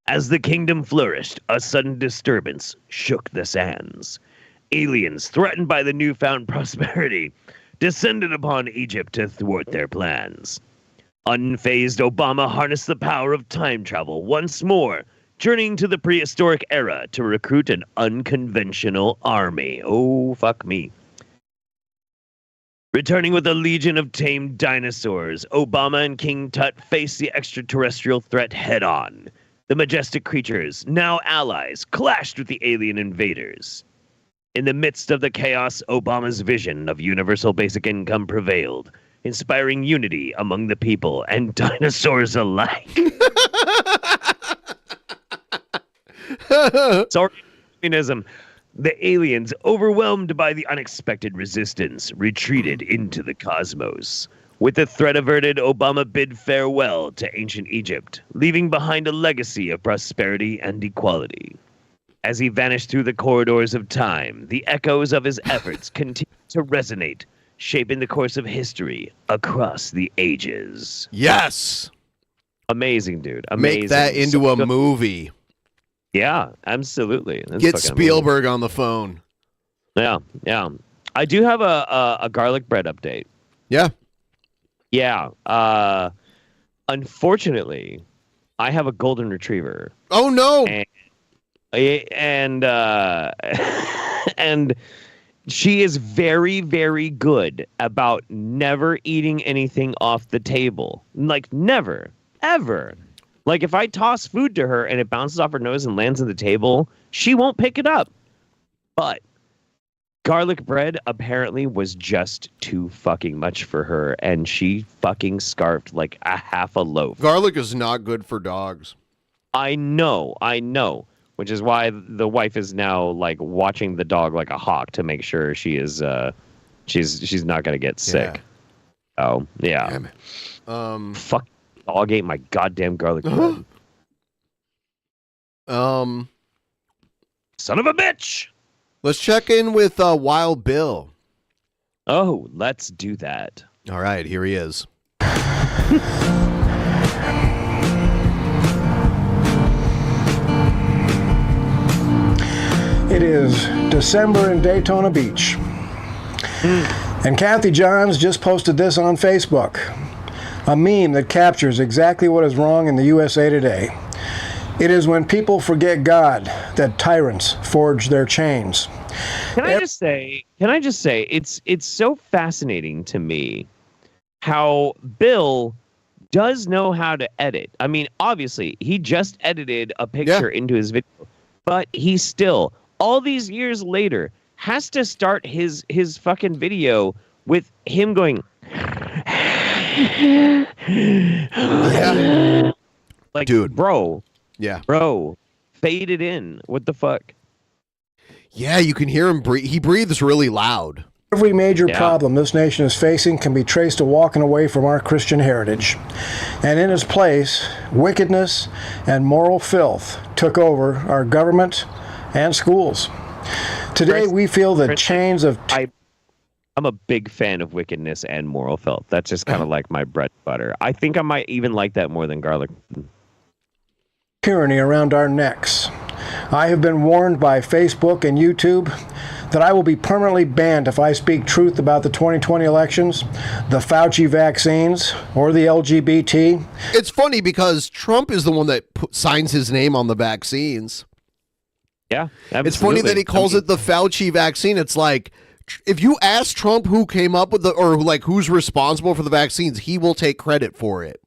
As the kingdom flourished, a sudden disturbance shook the sands. aliens threatened by the newfound prosperity descended upon Egypt to thwart their plans. Unfazed, Obama harnessed the power of time travel once more, journeying to the prehistoric era to recruit an unconventional army. Oh, fuck me. Returning with a legion of tamed dinosaurs, Obama and King Tut face the extraterrestrial threat head-on. The majestic creatures, now allies, clashed with the alien invaders. In the midst of the chaos, Obama's vision of universal basic income prevailed, inspiring unity among the people and dinosaurs alike. Sorry, communism. The aliens, overwhelmed by the unexpected resistance, retreated into the cosmos. With the threat averted, Obama bid farewell to ancient Egypt, leaving behind a legacy of prosperity and equality. As he vanished through the corridors of time, the echoes of his efforts continued to resonate, shaping the course of history across the ages. Yes! Amazing, dude. Amazing. Make that into a movie. Yeah, absolutely. That's Get fucking Spielberg on the phone. Yeah, yeah. I do have a garlic bread update. Yeah. Yeah. Unfortunately, I have a golden retriever. Oh no. And and she is very, very good about never eating anything off the table. Like never, ever. Like if I toss food to her and it bounces off her nose and lands on the table, she won't pick it up. But garlic bread apparently was just too fucking much for her, and she fucking scarfed like a half a loaf. Garlic is not good for dogs. I know. Which is why the wife is now like watching the dog like a hawk to make sure she is she's not gonna get sick. Yeah. Oh yeah. Damn it. Fuck. Dog ate my goddamn garlic bread. Son of a bitch. Let's check in with Wild Bill. Oh, let's do that. All right, here he is. It is December in Daytona Beach. And Kathy Johns just posted this on Facebook. A meme that captures exactly what is wrong in the USA today. It is when people forget God that tyrants forge their chains. Can I just say, it's so fascinating to me how Bill does know how to edit. I mean, obviously, he just edited a picture into his video, but he still, all these years later, has to start his fucking video with him going, yeah. Like, dude, bro. Yeah. Bro, fade it in. What the fuck? Yeah, you can hear him breathe. He breathes really loud. Every major problem this nation is facing can be traced to walking away from our Christian heritage. And in its place, wickedness and moral filth took over our government and schools. Today, we feel the chains of... I'm a big fan of wickedness and moral filth. That's just kind of like my bread and butter. I think I might even like that more than garlic. Tyranny around our necks. I have been warned by Facebook and YouTube that I will be permanently banned if I speak truth about the 2020 elections, the Fauci vaccines, or the LGBT. It's funny because Trump is the one that signs his name on the vaccines. Yeah, absolutely. It's funny that he calls it the Fauci vaccine. It's like, if you ask Trump who came up with or like who's responsible for the vaccines, he will take credit for it.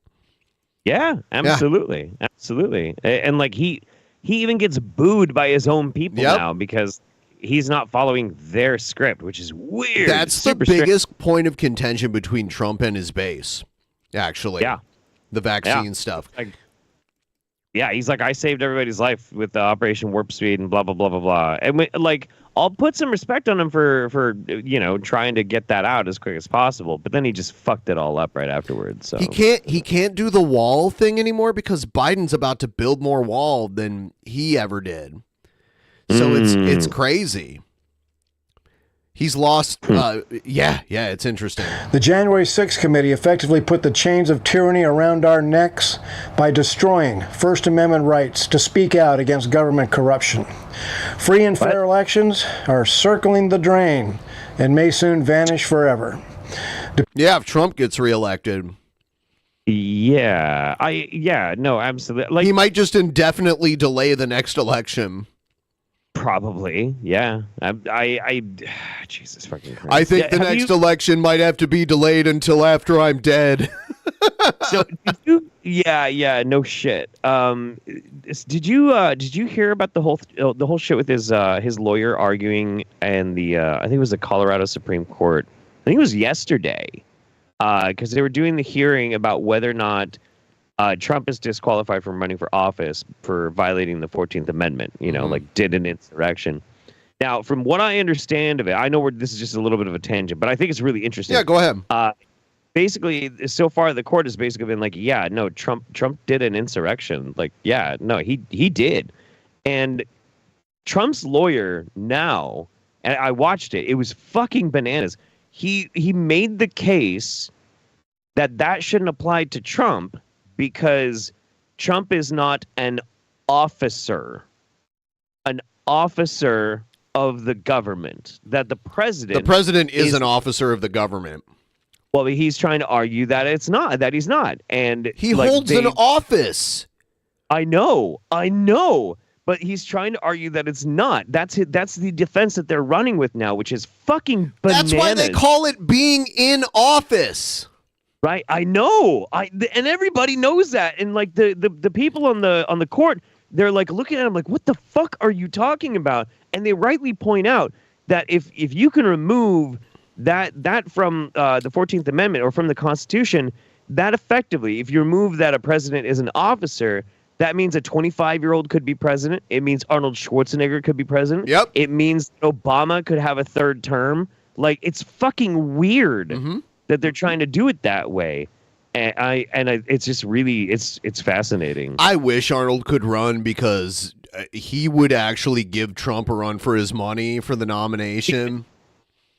Yeah, absolutely. Yeah. Absolutely. And like he even gets booed by his own people now because he's not following their script, which is weird. That's the biggest point of contention between Trump and his base, actually. Yeah. The vaccine stuff. Like, yeah, he's like, I saved everybody's life with the Operation Warp Speed and blah, blah, blah, blah, blah. And I'll put some respect on him for trying to get that out as quick as possible. But then he just fucked it all up right afterwards. So he can't do the wall thing anymore because Biden's about to build more wall than he ever did. So it's crazy. He's lost. Yeah, it's interesting. The January 6th committee effectively put the chains of tyranny around our necks by destroying First Amendment rights to speak out against government corruption. Free and fair elections are circling the drain and may soon vanish forever. Yeah, if Trump gets reelected. Yeah, no, absolutely. Like, he might just indefinitely delay the next election. Probably, yeah. I Jesus fucking Christ. I think the next election might have to be delayed until after I'm dead. So, yeah, no shit. Did you hear about the whole shit with his lawyer arguing and I think it was the Colorado Supreme Court. I think it was yesterday, because they were doing the hearing about whether or not Trump is disqualified from running for office for violating the 14th Amendment, like did an insurrection. Now, from what I understand of it, I know this is just a little bit of a tangent, but I think it's really interesting. Yeah, go ahead. Basically, so far, the court has basically been like, yeah, no, Trump did an insurrection. Like, yeah, no, he did. And Trump's lawyer now, and I watched it, it was fucking bananas. He made the case that shouldn't apply to Trump, because Trump is not an officer of the government. That the president is an officer of the government. Well, he's trying to argue that he's not. And he holds an office. I know. But he's trying to argue that it's not. That's the defense that they're running with now, which is fucking bananas. That's why they call it being in office. Right, I know. And everybody knows that. And like the people on the court, they're like looking at him like, what the fuck are you talking about? And they rightly point out that if you can remove that from the 14th Amendment or from the Constitution, that effectively, if you remove that a president is an officer, that means a 25-year-old could be president. It means Arnold Schwarzenegger could be president. Yep. It means Obama could have a third term. Like, it's fucking weird. That they're trying to do it that way, and it's just really it's fascinating. I wish Arnold could run, because he would actually give Trump a run for his money for the nomination.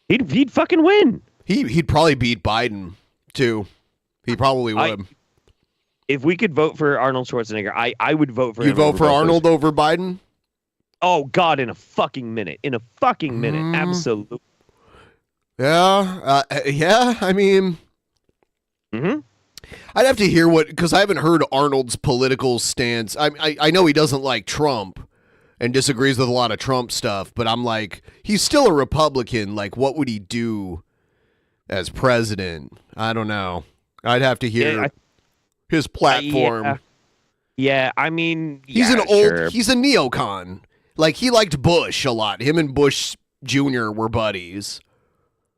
He'd fucking win. He'd probably beat Biden too. He probably would. If we could vote for Arnold Schwarzenegger, I would vote for him. You'd vote for Arnold over Biden? Oh God, in a fucking minute. Absolutely. Yeah, I mean, I'd have to hear because I haven't heard Arnold's political stance. I know he doesn't like Trump and disagrees with a lot of Trump stuff, but I'm like, he's still a Republican. Like, what would he do as president? I don't know. I'd have to hear his platform. Yeah, I mean, he's he's a neocon. Like, he liked Bush a lot. Him and Bush Jr. were buddies.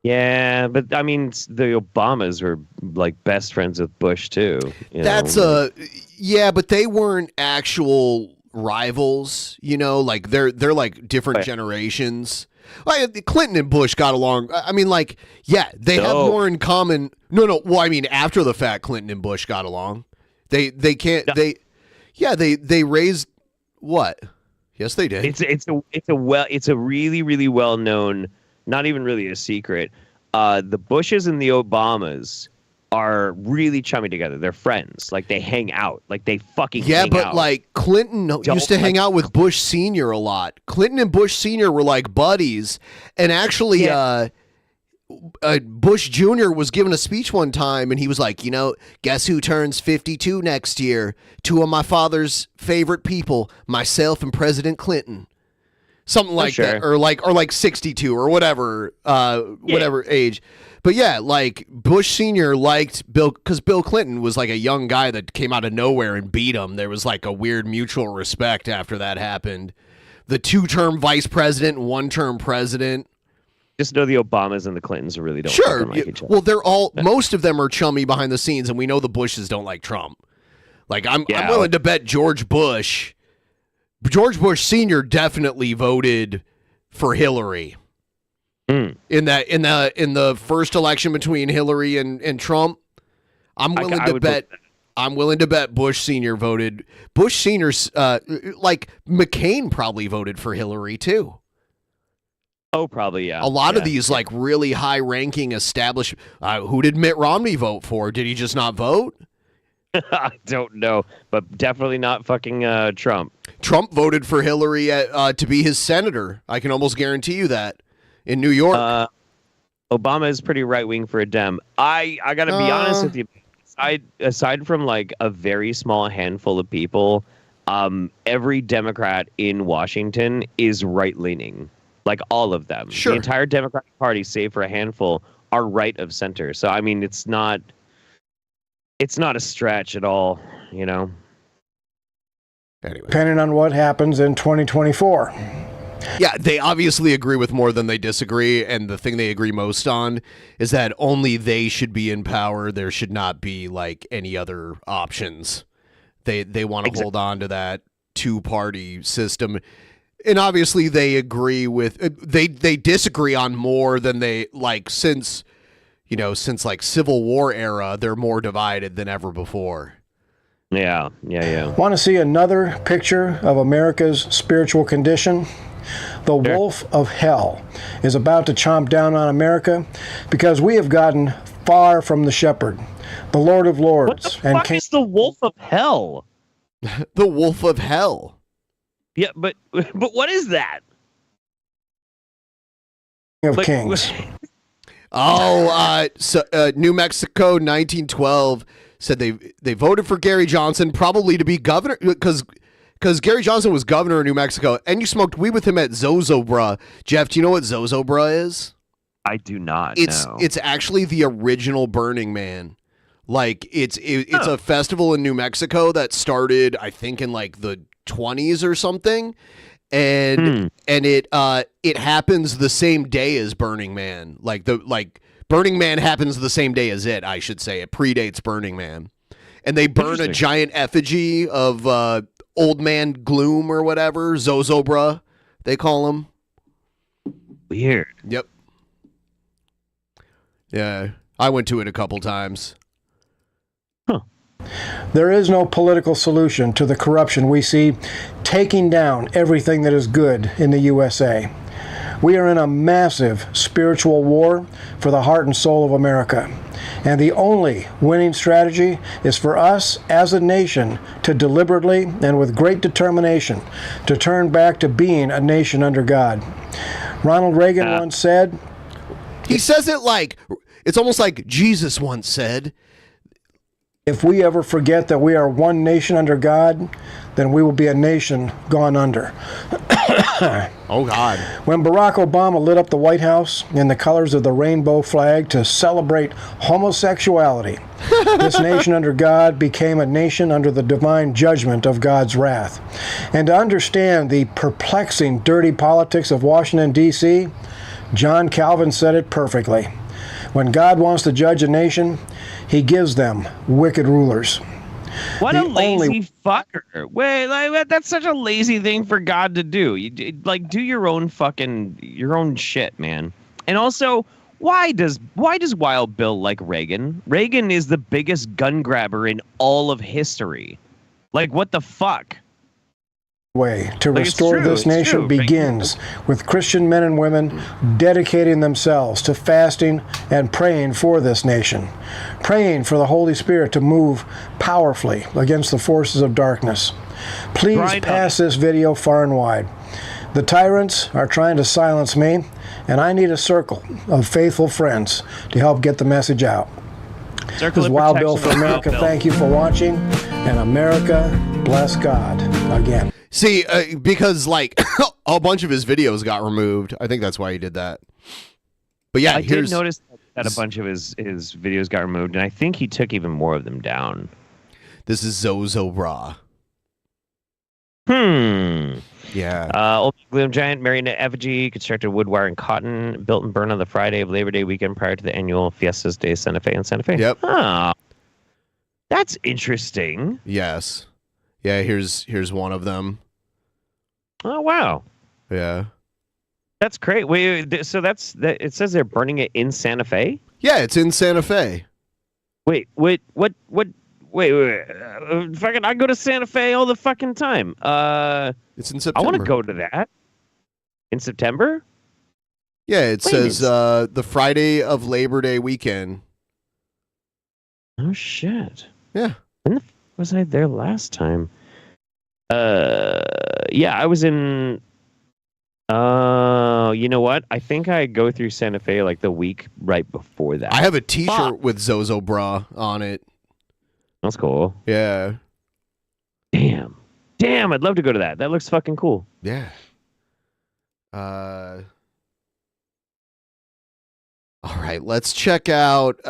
Yeah, but I mean, the Obamas were like best friends with Bush too. Yeah, but they weren't actual rivals. Like they're like different generations. Like, Clinton and Bush got along. I mean, like, yeah, they have more in common. No. Well, I mean, after the fact, Clinton and Bush got along. They can't. No. They raised what? Yes, they did. It's a really, really well known. Not even really a secret. The Bushes and the Obamas are really chummy together. They're friends. Like, they hang out. Like, they fucking hang out. Yeah, but like Clinton used to hang out with Bush Sr. a lot. Clinton and Bush Sr. were like buddies. And actually, Bush Jr. was given a speech one time, and he was like, guess who turns 52 next year? Two of my father's favorite people, myself and President Clinton. Something like that, or like 62 or whatever age. But yeah, like Bush Sr. liked Bill, because Bill Clinton was like a young guy that came out of nowhere and beat him. There was like a weird mutual respect after that happened. The 2-term vice president, 1-term president. Just know the Obamas and the Clintons really don't like each other. Well, they're most of them are chummy behind the scenes, and we know the Bushes don't like Trump. Like, I'm willing to bet George Bush Sr. definitely voted for Hillary in the first election between Hillary and Trump. I'm willing to bet Bush Sr. voted. Bush Sr.'s like McCain probably voted for Hillary too. Oh, probably, yeah. A lot of Yeah. these like really high-ranking established. Who did Mitt Romney vote for? Did he just not vote? I don't know, but definitely not fucking Trump. Trump voted for Hillary to be his senator. I can almost guarantee you that in New York. Obama is pretty right wing for a Dem. I got to be honest with you. Aside from like a very small handful of people, every Democrat in Washington is right leaning. Like all of them. Sure. The entire Democratic Party, save for a handful, are right of center. So I mean, it's not a stretch at all, you know. Anyway, Depending on what happens in 2024. Yeah, they obviously agree with more than they disagree, and the thing they agree most on is that only they should be in power. There should not be like any other options. They want to hold on to that two-party system. And obviously they agree with they disagree on more than they like since like Civil War era, they're more divided than ever before. Yeah. Want to see another picture of America's spiritual condition? The wolf of hell is about to chomp down on America because we have gotten far from the shepherd, the Lord of Lords. What the fuck is the wolf of hell? The wolf of hell. Yeah, but what is that? Of Kings. New Mexico, 1912, said they voted for Gary Johnson probably to be governor because Gary Johnson was governor of New Mexico, and you smoked weed with him at Zozobra. Jeff, do you know what Zozobra is? I do not. It's actually the original Burning Man. Like it's a festival in New Mexico that started, I think, in like the 20s or something, and it happens the same day as Burning Man. Like Burning Man happens the same day as it. I should say it predates Burning Man, and they burn a giant effigy of Old Man Gloom or whatever, Zozobra, they call him. Weird. Yep. Yeah, I went to it a couple times. There is no political solution to the corruption we see taking down everything that is good in the USA. We are in a massive spiritual war for the heart and soul of America. And the only winning strategy is for us as a nation to deliberately and with great determination to turn back to being a nation under God. Ronald Reagan once said... He says it like, it's almost like Jesus once said... If we ever forget that we are one nation under God, then we will be a nation gone under. Oh, God. When Barack Obama lit up the White House in the colors of the rainbow flag to celebrate homosexuality, this nation under God became a nation under the divine judgment of God's wrath. And to understand the perplexing, dirty politics of Washington, D.C., John Calvin said it perfectly. When God wants to judge a nation, he gives them wicked rulers. What a lazy fucker. Wait, like, that's such a lazy thing for God to do. Like, do your own shit, man. And also, why does Wild Bill like Reagan? Reagan is the biggest gun grabber in all of history. Like, what the fuck? Way to restore this nation begins with Christian men and women dedicating themselves to fasting and praying for this nation, praying for the Holy Spirit to move powerfully against the forces of darkness. Please pass this video far and wide. The tyrants are trying to silence me, and I need a circle of faithful friends to help get the message out. This is Wild Bill for America. Thank you for watching, and America bless God again. See, because like a bunch of his videos got removed. I think that's why he did that. But yeah, I did notice that a bunch of his videos got removed, and I think he took even more of them down. This is Zozobra. Yeah. Old Gloom Giant marionette effigy constructed wood, wire, and cotton, built and burned on the Friday of Labor Day weekend prior to the annual Fiestas de Santa Fe in Santa Fe. Yep. Oh, that's interesting. Yes. Yeah. Here's one of them. Oh wow. Yeah. That's great. Wait, so it says they're burning it in Santa Fe? Yeah, it's in Santa Fe. Wait, what? Fucking, I go to Santa Fe all the fucking time. It's in September. I want to go to that. In September? Yeah, it says the Friday of Labor Day weekend. Oh shit. Yeah. When the f- was I there last time? Yeah, I was in. You know what? I think I go through Santa Fe like the week right before that. I have a T-shirt with Zozo Bra on it. That's cool. Yeah. Damn, I'd love to go to that. That looks fucking cool. Yeah. All right, let's check out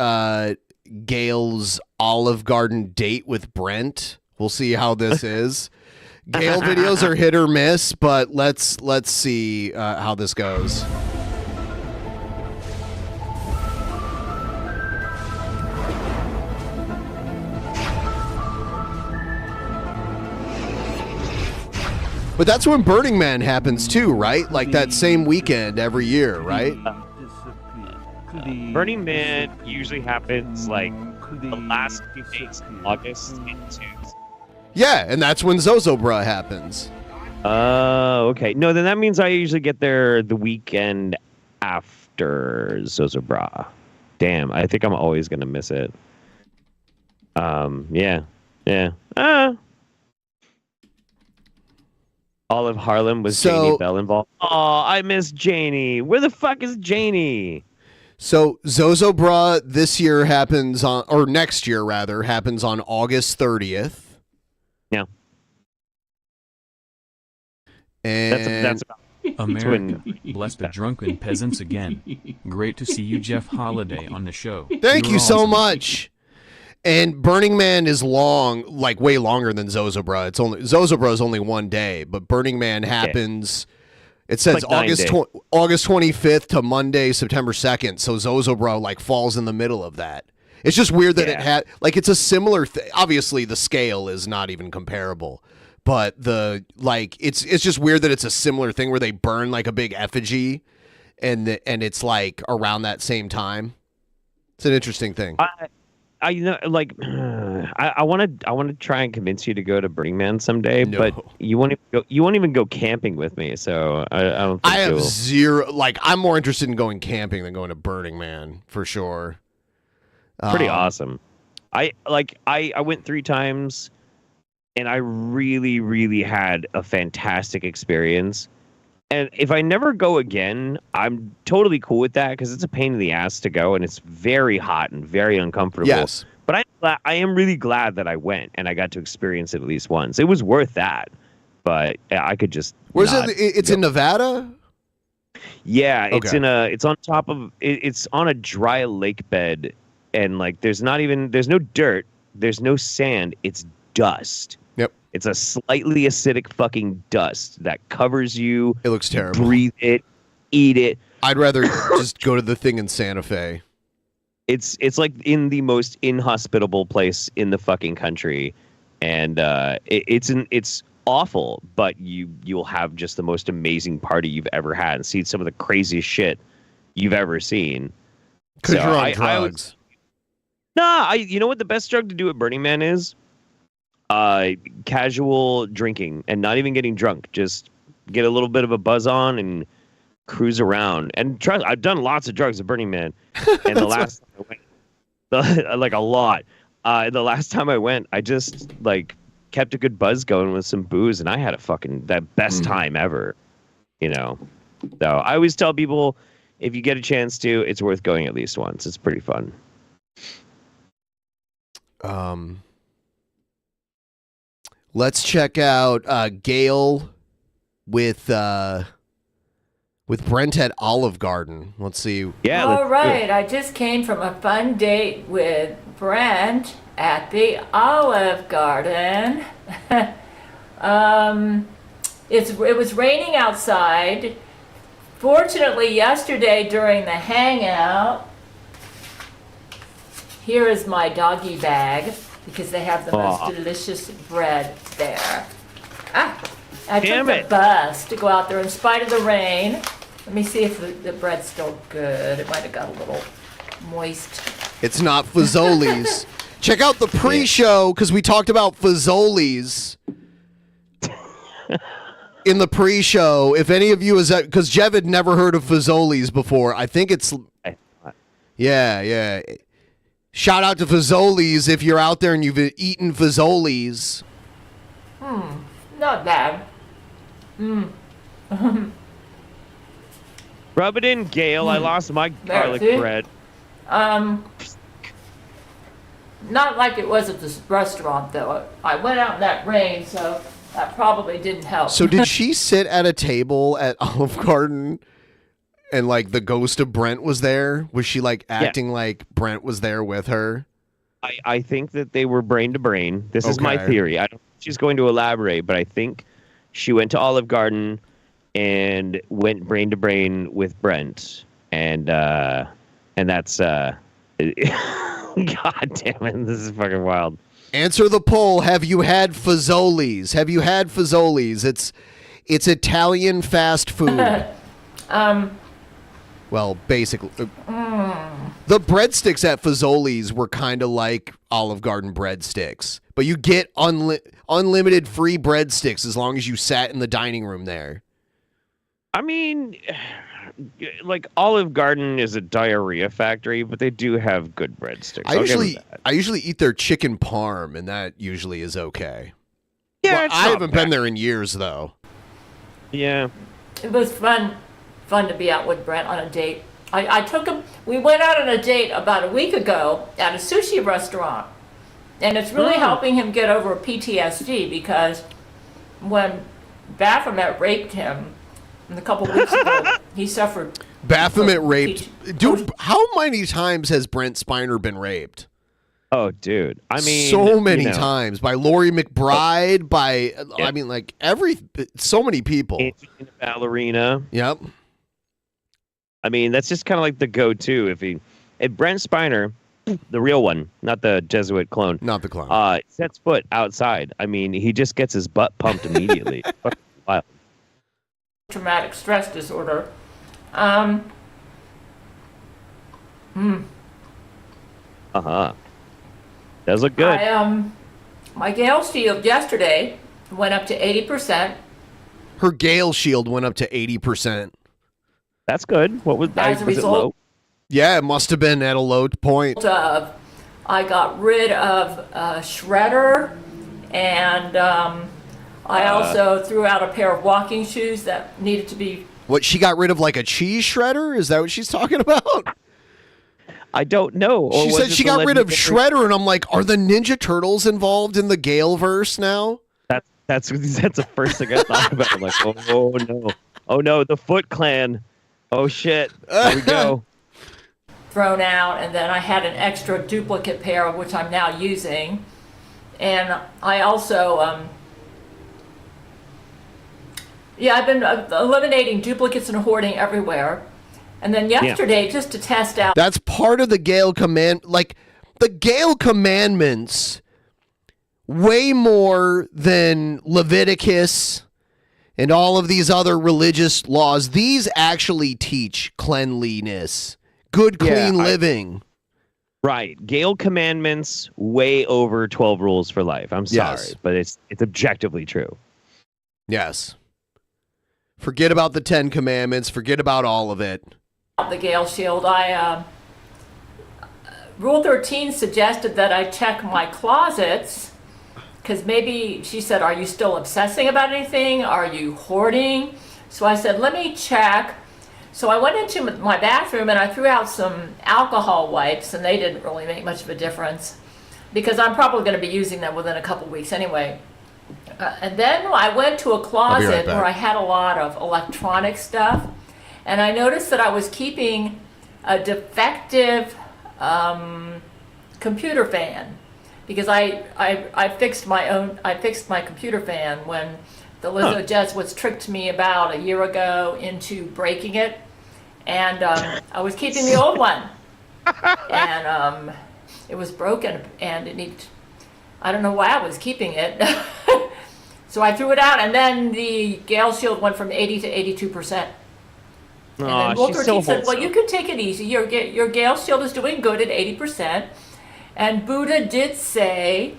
Gail's Olive Garden date with Brent. We'll see how this is. Gail videos are hit or miss, but let's see how this goes. But that's when Burning Man happens too, right? Like that same weekend every year, right? Burning Man usually happens like the last few days of August into. Yeah, and that's when Zozo Bra happens. Okay. No, then that means I usually get there the weekend after Zozo Bra. Damn, I think I'm always gonna miss it. Yeah. Olive Harlem was Janie Bell involved. Oh, I miss Janie. Where the fuck is Janie? So Zozo Bra this year happens on, or next year rather, happens on August 30th. Yeah. And that's about America, bless the drunken peasants again. Great to see you, Jeff Holiday, on the show. Thank You're you so awesome. much. And Burning Man is long, like way longer than Zozo Bra. It's only Zozo Bra is only one day, but Burning Man happens. It says It's like 9 days. August 25th to Monday, September 2nd. So Zozo Bra like falls in the middle of that. It's just weird that it had like it's a similar thing. Obviously, the scale is not even comparable, but the like it's just weird that it's a similar thing where they burn like a big effigy, and it's like around that same time. It's an interesting thing. I you know like I want to try and convince you to go to Burning Man someday, but you won't even go camping with me. So I don't. Think I have you'll- zero. Like I'm more interested in going camping than going to Burning Man for sure. Pretty awesome. I went 3 times, and I really had a fantastic experience. And if I never go again, I'm totally cool with that because it's a pain in the ass to go, and it's very hot and very uncomfortable. Yes. But I am really glad that I went and I got to experience it at least once. It was worth that. But I could just. Where's it? It's in Nevada. Yeah, it's Okay. it's on top of it's on a dry lake bed, and like there's no dirt, there's no sand, it's dust. Yep. It's a slightly acidic fucking dust that covers you. It looks terrible. Breathe it, eat it. I'd rather just go to the thing in Santa Fe. It's like in the most inhospitable place in the fucking country, and it's awful, but you'll have just the most amazing party you've ever had and see some of the craziest shit you've ever seen. Because you're on drugs. You know what the best drug to do at Burning Man is? Casual drinking and not even getting drunk. Just get a little bit of a buzz on and cruise around. And trust, I've done lots of drugs at Burning Man. And the last time I went, like a lot. The last time I went, I just like kept a good buzz going with some booze, and I had that best time ever. You know, so I always tell people if you get a chance to, it's worth going at least once. It's pretty fun. Let's check out Gail with Brent at Olive Garden. Let's see. Yeah. All right. I just came from a fun date with Brent at the Olive Garden. It was raining outside. Fortunately, yesterday during the hangout, here is my doggy bag because they have the most delicious bread there. I took the bus to go out there in spite of the rain. Let me see if the bread's still good. It might have got a little moist. It's not Fazoli's. Check out the pre-show because we talked about Fazoli's. in the pre-show, if any of you is because Jeff had never heard of Fazoli's before. I think it's yeah. Shout out to Fazoli's if you're out there and you've eaten Fazoli's. Not bad. Rub it in, Gail. I lost my garlic see? bread. Not like it was at this restaurant, though. I went out in that rain, so that probably didn't help. So did she sit at a table at Olive Garden and like the ghost of Brent was there? Was she like acting like Brent was there with her? I think that they were brain to brain. This is my theory. I don't. She's going to elaborate, but I think she went to Olive Garden and went brain to brain with Brent, and that's God damn it, this is fucking wild. Answer the poll. Have you had Fazoli's? Have you had Fazoli's? It's Italian fast food. Well, basically, the breadsticks at Fazoli's were kind of like Olive Garden breadsticks, but you get unlimited free breadsticks as long as you sat in the dining room there. I mean, like Olive Garden is a diarrhea factory, but they do have good breadsticks. I usually eat their chicken parm, and that usually is okay. Yeah, well, it's I not haven't been there in years though. Yeah, it was fun to be out with Brent on a date. I took him. We went out on a date about a week ago at a sushi restaurant, and it's really helping him get over PTSD because when Baphomet raped him a couple weeks ago, he suffered. Baphomet raped. Dude, how many times has Brent Spiner been raped? Oh, dude. I mean, so many times by Laurie McBride, I mean, like so many people. Angelina Ballerina. Yep. I mean, that's just kind of like the go-to. If Brent Spiner, the real one, not the Jesuit clone, not the clone, sets foot outside, I mean, he just gets his butt pumped immediately. Wow. Traumatic stress disorder. Does look good. My Gail shield yesterday went up to 80%. Her Gail shield went up to 80%. That's good. What was that? As a Was it result, low? Yeah, it must have been at a low point. I got rid of Shredder, and I also threw out a pair of walking shoes that needed to be. What, she got rid of like a cheese shredder? Is that what she's talking about? I don't know. She said she got rid of Shredder, and I'm like, are the Ninja Turtles involved in the Gale verse now? That's the first thing I thought about. I'm like, oh no, the Foot Clan. Oh shit, there we go. Thrown out, and then I had an extra duplicate pair, which I'm now using, and I also, I've been eliminating duplicates and hoarding everywhere. And then yesterday, just to test out. That's part of the Gale command. Like, the Gale commandments, way more than Leviticus and all of these other religious laws. These actually teach cleanliness, good, clean living. Right. Gale commandments, way over 12 rules for life. I'm sorry, but it's objectively true. Yes. Forget about the 10 commandments. Forget about all of it. The Gale Shield, Rule 13 suggested that I check my closets, because maybe she said, are you still obsessing about anything? Are you hoarding? So I said, let me check. So I went into my bathroom and I threw out some alcohol wipes, and they didn't really make much of a difference because I'm probably going to be using them within a couple weeks anyway. And then I went to a closet where I had a lot of electronic stuff. And I noticed that I was keeping a defective computer fan because I fixed my computer fan when the Lizzo Jesuits tricked me about a year ago into breaking it, and I was keeping the old one, and it was broken and it needed. I don't know why I was keeping it, so I threw it out, and then the Gale Shield went from 80 to 82%. And then Rule 13 said, well, you can take it easy. Your Gale Shield is doing good at 80%. And Buddha did say,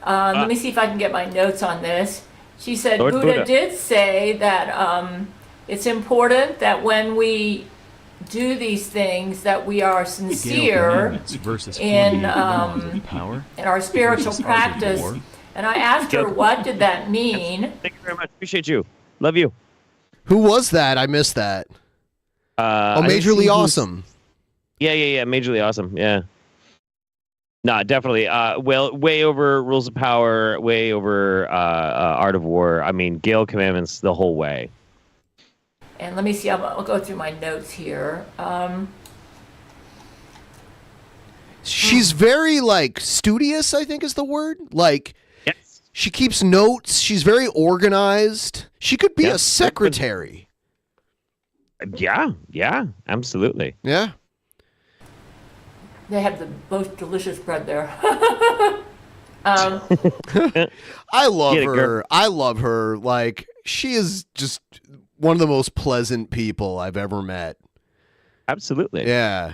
let me see if I can get my notes on this. She said Lord Buddha Buddha. did say that it's important that when we do these things that we are sincere Commandments versus in 48 laws of power in our spiritual versus art of practice. war. And I asked her, what did that mean? Thank you very much. Appreciate you. Love you. Who was that? I missed that. I didn't Majorly see who's- Awesome. Yeah. Majorly Awesome. Yeah. Nah, definitely. Well, way over Rules of Power, way over Art of War. I mean, Gail commandments the whole way. And let me see, I'll go through my notes here. She's very like studious, I think is the word. Like, she keeps notes. She's very organized. She could be a secretary. Yeah, absolutely. Yeah. They have the most delicious bread there. I love Get it, her. girl. I love her. Like, she is just one of the most pleasant people I've ever met. Absolutely. Yeah.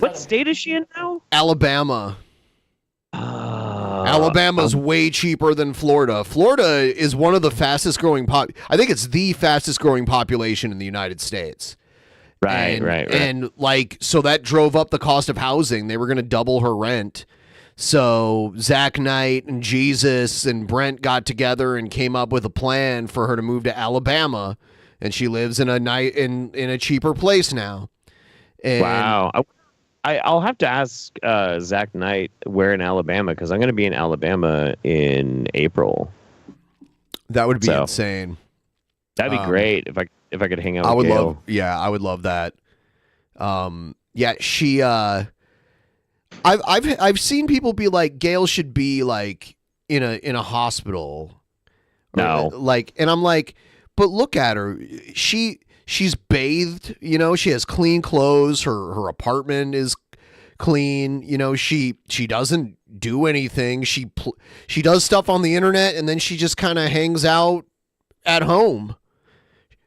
What state is she in now? Alabama. Alabama's way cheaper than Florida. Florida is one of the fastest growing I think it's the fastest growing population in the United States. Right. And like, so that drove up the cost of housing. They were going to double her rent. So Zach Knight and Jesus and Brent got together and came up with a plan for her to move to Alabama, and she lives in a cheaper place now. And Wow. I'll have to ask Zach Knight where in Alabama, because I'm going to be in Alabama in April. That would be insane. That'd be great if I could hang out. I with would Gail. love. Yeah, I would love that. Yeah, she. I've seen people be like, Gail should be like in a hospital. No. And I'm like, but look at her. She's bathed. You know, she has clean clothes. Her apartment is clean. You know, she doesn't do anything. She does stuff on the internet, and then she just kind of hangs out at home.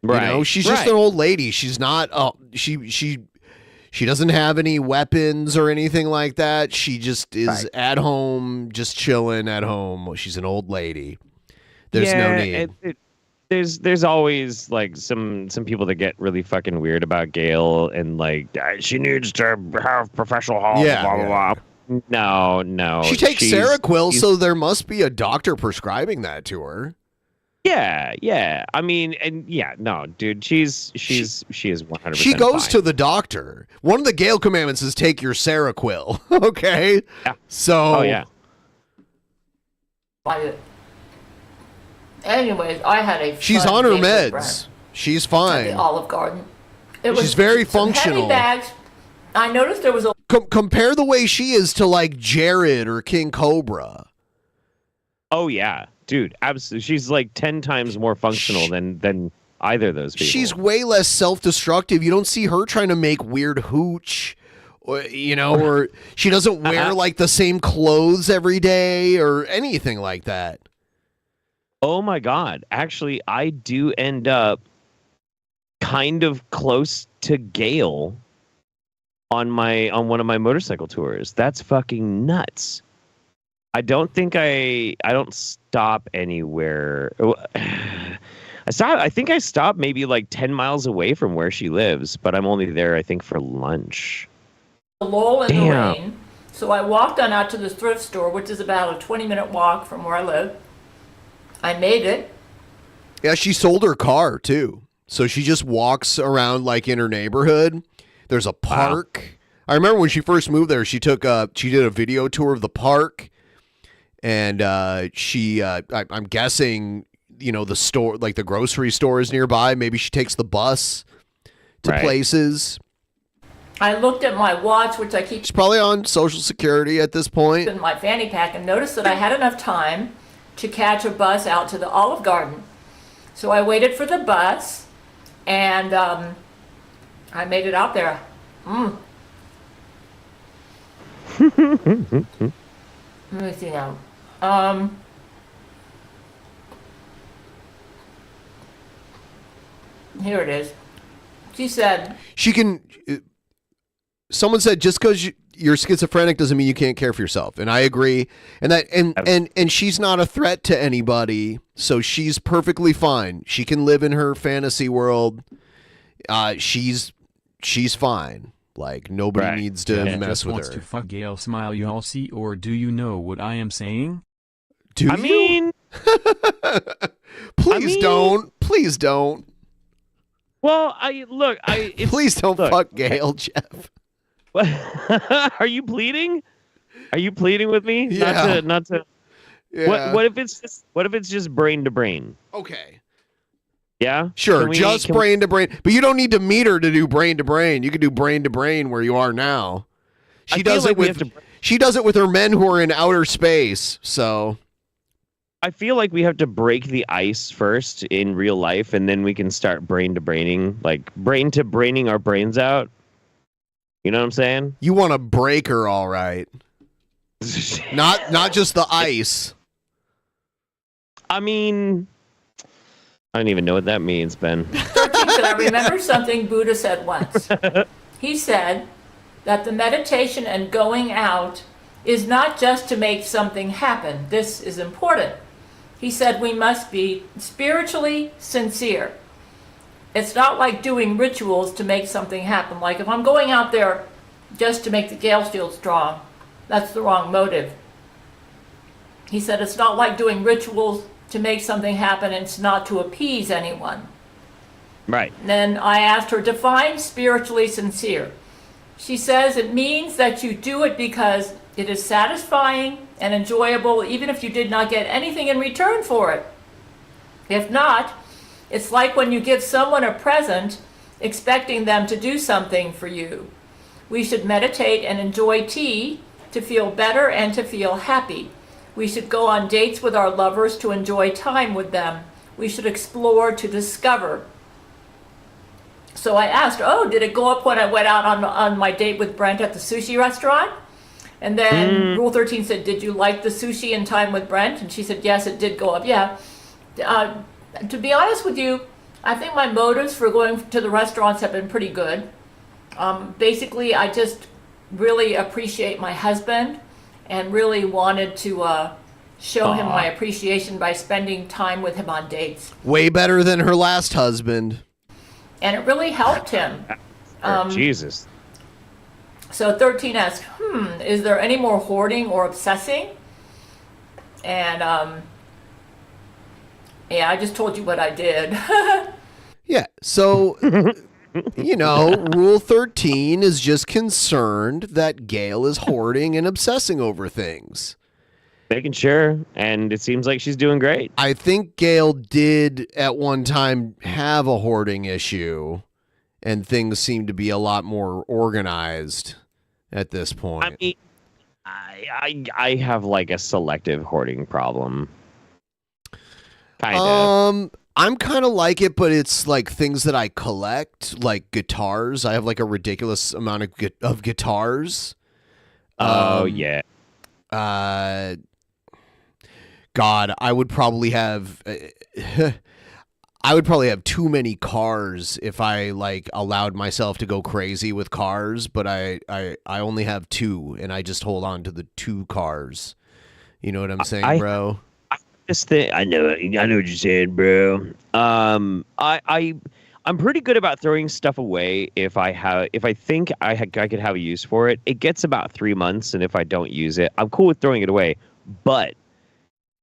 Right. You know, she's just an old lady. She's not. She doesn't have any weapons or anything like that. She just is at home, just chilling at home. She's an old lady. There's no need. There's always like some people that get really fucking weird about Gail and like she needs to have professional help. Yeah, blah blah blah. No. She takes she's- Seroquel, she's- so there must be a doctor prescribing that to her. Yeah. I mean, and yeah, no, dude, she is 100%. She goes fine. to the doctor. One of the Gail commandments is take your Seroquel. Okay. Yeah. So. Oh yeah. Anyways, I had a She's fun on her day with meds. Brent She's at fine. the Olive Garden. It She's very some functional. Heavy bags. I noticed there was a Compare the way she is to like Jared or King Cobra. Oh yeah, dude, absolutely. She's like 10 times more functional than either of those people. She's way less self-destructive. You don't see her trying to make weird hooch, or or she doesn't wear like the same clothes every day or anything like that. Oh my God. Actually, I do end up kind of close to Gail on one of my motorcycle tours. That's fucking nuts. I don't stop anywhere. I think I stopped maybe like 10 miles away from where she lives, but I'm only there, I think, for lunch. lull in the Damn. rain. So I walked on out to the thrift store, which is about a 20-minute walk from where I live. I made it. Yeah, she sold her car too. So she just walks around like in her neighborhood. There's a park. I remember when she first moved there, she did a video tour of the park. And I'm guessing, the store, like the grocery store is nearby. Maybe she takes the bus to places. I looked at my watch, which I keep She's probably on Social Security at this point. in my fanny pack, and noticed that I had enough time to catch a bus out to the Olive Garden. So I waited for the bus, and I made it out there. Let me see now. Here it is. She said, She can. Someone said just because you're schizophrenic doesn't mean you can't care for yourself, and I agree. And that and she's not a threat to anybody, so she's perfectly fine. She can live in her fantasy world. She's fine. Like nobody needs to mess just with wants her. to fuck Gail. Smile, you all see, or do you know what I am saying? Do I you? mean, Please don't. Please don't. Well, Please don't fuck Gail, Jeff. Are you pleading? Are you pleading with me? Yeah. Not to. Yeah. What if it's just brain to brain? Okay. Yeah. Sure, just brain to brain. But you don't need to meet her to do brain to brain. You can do brain to brain where you are now. She does it with her men who are in outer space. So I feel like we have to break the ice first in real life, and then we can start brain to braining, like brain to braining our brains out. You know what I'm saying? you want to break her, all right. Not just the ice. I mean, I don't even know what that means, Ben. 13 said, I remember something Buddha said once. He said that the meditation and going out is not just to make something happen. This is important. He said we must be spiritually sincere. It's not like doing rituals to make something happen. Like if I'm going out there just to make the Gale feel strong, that's the wrong motive. He said it's not like doing rituals to make something happen, and it's not to appease anyone. Right. Then I asked her, define spiritually sincere. She says it means that you do it because it is satisfying and enjoyable, even if you did not get anything in return for it. If not, it's like when you give someone a present, expecting them to do something for you. We should meditate and enjoy tea to feel better and to feel happy. We should go on dates with our lovers to enjoy time with them. We should explore to discover. So I asked, did it go up when I went out on my date with Brent at the sushi restaurant? And then Rule 13 said, did you like the sushi and time with Brent? And she said, yes, it did go up. Yeah. To be honest with you, I think my motives for going to the restaurants have been pretty good. Basically, I just really appreciate my husband and really wanted to show him my appreciation by spending time with him on dates. Way better than her last husband. And it really helped him. Jesus. So 13 asked, is there any more hoarding or obsessing? And I just told you what I did. Yeah, so, Rule 13 is just concerned that Gail is hoarding and obsessing over things. Making sure, and it seems like she's doing great. I think Gail did at one time have a hoarding issue, and things seem to be a lot more organized at this point. I mean, I have like a selective hoarding problem. Kind of. I'm kind of like it, but it's like things that I collect, like guitars. I have like a ridiculous amount of guitars. Yeah. God, I would probably have too many cars if I like allowed myself to go crazy with cars, but I only have 2 and I just hold on to the 2 cars. You know what I'm saying, bro? I know what you're saying, bro. I'm pretty good about throwing stuff away if I think I could have a use for it. It gets about 3 months, and if I don't use it, I'm cool with throwing it away. But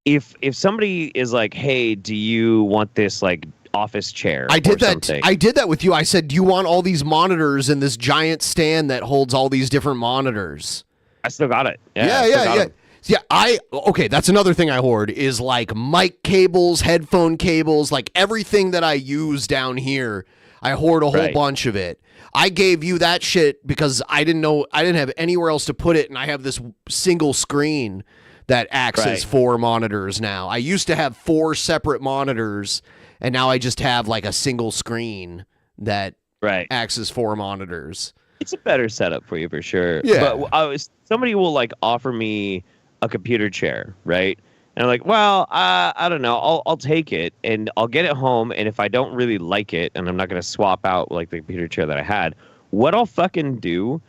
if somebody is like, "Hey, do you want this like office chair?" I did that with you. I said, "Do you want all these monitors and this giant stand that holds all these different monitors?" I still got it. Yeah. Okay, that's another thing I hoard is like mic cables, headphone cables, like everything that I use down here. I hoard a whole bunch of it. I gave you that shit because I didn't have anywhere else to put it, and I have this single screen that acts as 4 monitors now. I used to have 4 separate monitors, and now I just have like a single screen that acts as 4 monitors. It's a better setup for you for sure. Yeah. But somebody will like offer me a computer chair, right? And I'm like, well, I don't know. I'll take it and I'll get it home. And if I don't really like it, and I'm not going to swap out like the computer chair that I had, what I'll fucking do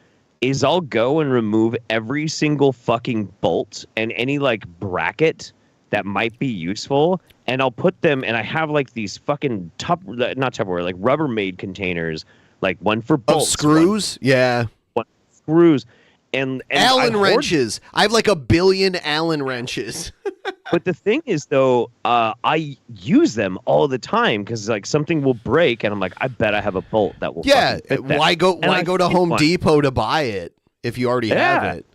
is I'll go and remove every single fucking bolt and any like bracket that might be useful, and I'll put them, and I have like these fucking not Tupperware, like Rubbermaid containers, like one for bolts, screws, one screws, and Allen wrenches. I have like a billion Allen wrenches. But the thing is, though, I use them all the time because like something will break, and I'm like, I bet I have a bolt that will. Yeah, fit that. why go to Home one. Depot to buy it if you already have it?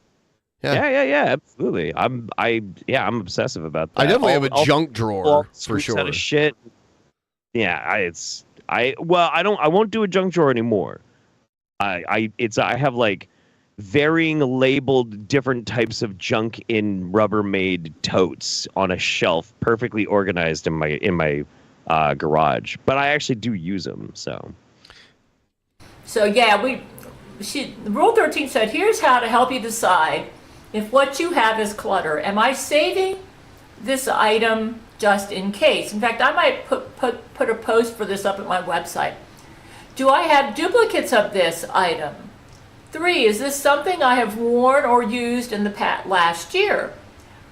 Yeah, absolutely. I'm obsessive about that. I definitely have a junk drawer for sure. Out of shit. Yeah, I won't do a junk drawer anymore. I have like varying labeled different types of junk in Rubbermaid totes on a shelf, perfectly organized in my garage. But I actually do use them. So yeah, Rule 13 said, here's how to help you decide if what you have is clutter. Am I saving this item just in case? In fact, I might put a post for this up at my website. Do I have duplicates of this item? 3, is this something I have worn or used in the last year?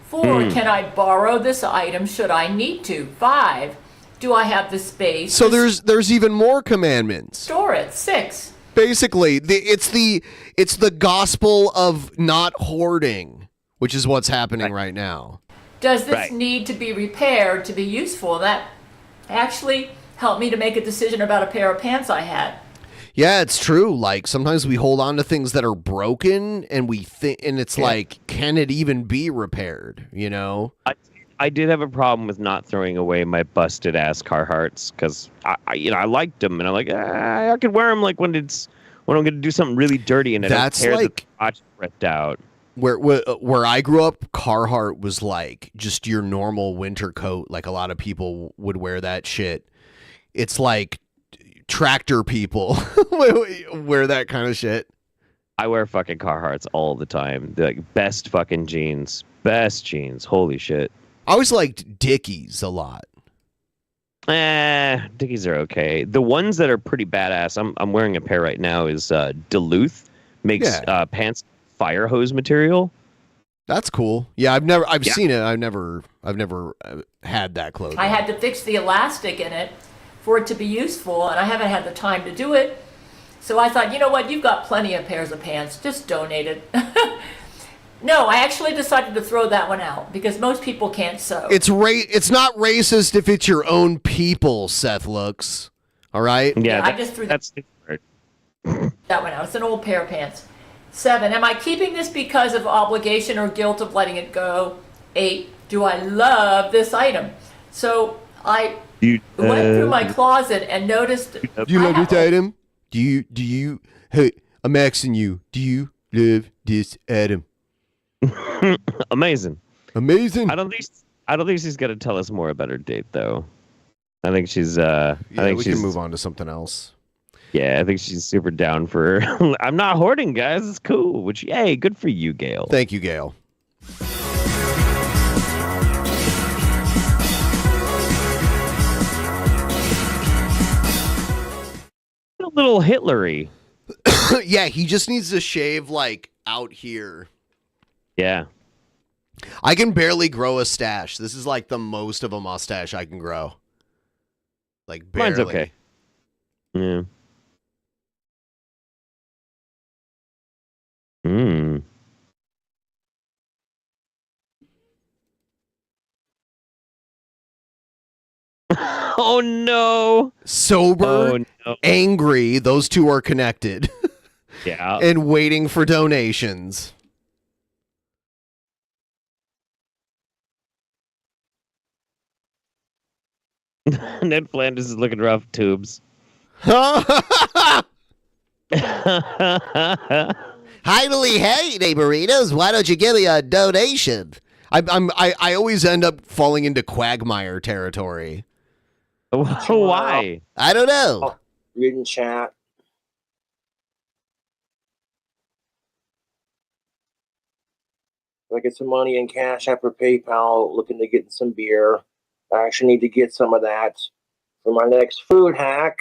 4, can I borrow this item should I need to? 5, do I have the space? So there's even more commandments. Store it. 6. Basically, it's the gospel of not hoarding, which is what's happening right now. Does this need to be repaired to be useful? That actually helped me to make a decision about a pair of pants I had. Yeah, it's true. Like sometimes we hold on to things that are broken, and we think, and it's like, can it even be repaired? You know. I did have a problem with not throwing away my busted ass Carhartts because I liked them, and I'm like, I could wear them like when I'm going to do something really dirty, and I don't care that the crotch ripped out. Where I grew up, Carhartt was like just your normal winter coat. Like a lot of people would wear that shit. It's like tractor people wear that kind of shit. I wear fucking Carhartts all the time. They're like best fucking jeans. Best jeans. Holy shit. I always liked Dickies a lot. Dickies are okay. The ones that are pretty badass, I'm wearing a pair right now, is Duluth makes pants fire hose material. That's cool. Yeah, I've seen it. I've never had that clothing. I had to fix the elastic in it for it to be useful, and I haven't had the time to do it. So I thought, you know what, you've got plenty of pairs of pants, just donate it. No, I actually decided to throw that one out because most people can't sew. It's not racist if it's your own people, Seth looks. All right? Yeah, I just threw that one out. It's an old pair of pants. 7, am I keeping this because of obligation or guilt of letting it go? 8, do I love this item? So I went through my closet and noticed. Do you love this item? Do you? Hey, I'm asking you. Do you love this item? Amazing. Amazing. I don't think she's gonna tell us more about her date though. I think she's. We can move on to something else. Yeah, I think she's super down for. I'm not hoarding, guys. It's cool. Which, hey, good for you, Gail. Thank you, Gail. A little Hitlery. Yeah, he just needs to shave like out here. Yeah. I can barely grow a stash. This is like the most of a mustache I can grow. Like barely. Mine's okay. Yeah. Oh no. Sober, angry, those two are connected. Yeah. And waiting for donations. Ned Flanders is looking rough, tubes. Finally, hey, neighboritos, why don't you give me a donation? I always end up falling into Quagmire territory. Why? I don't know. Reading chat. I get some money in cash after PayPal, looking to get some beer. I actually need to get some of that for my next food hack.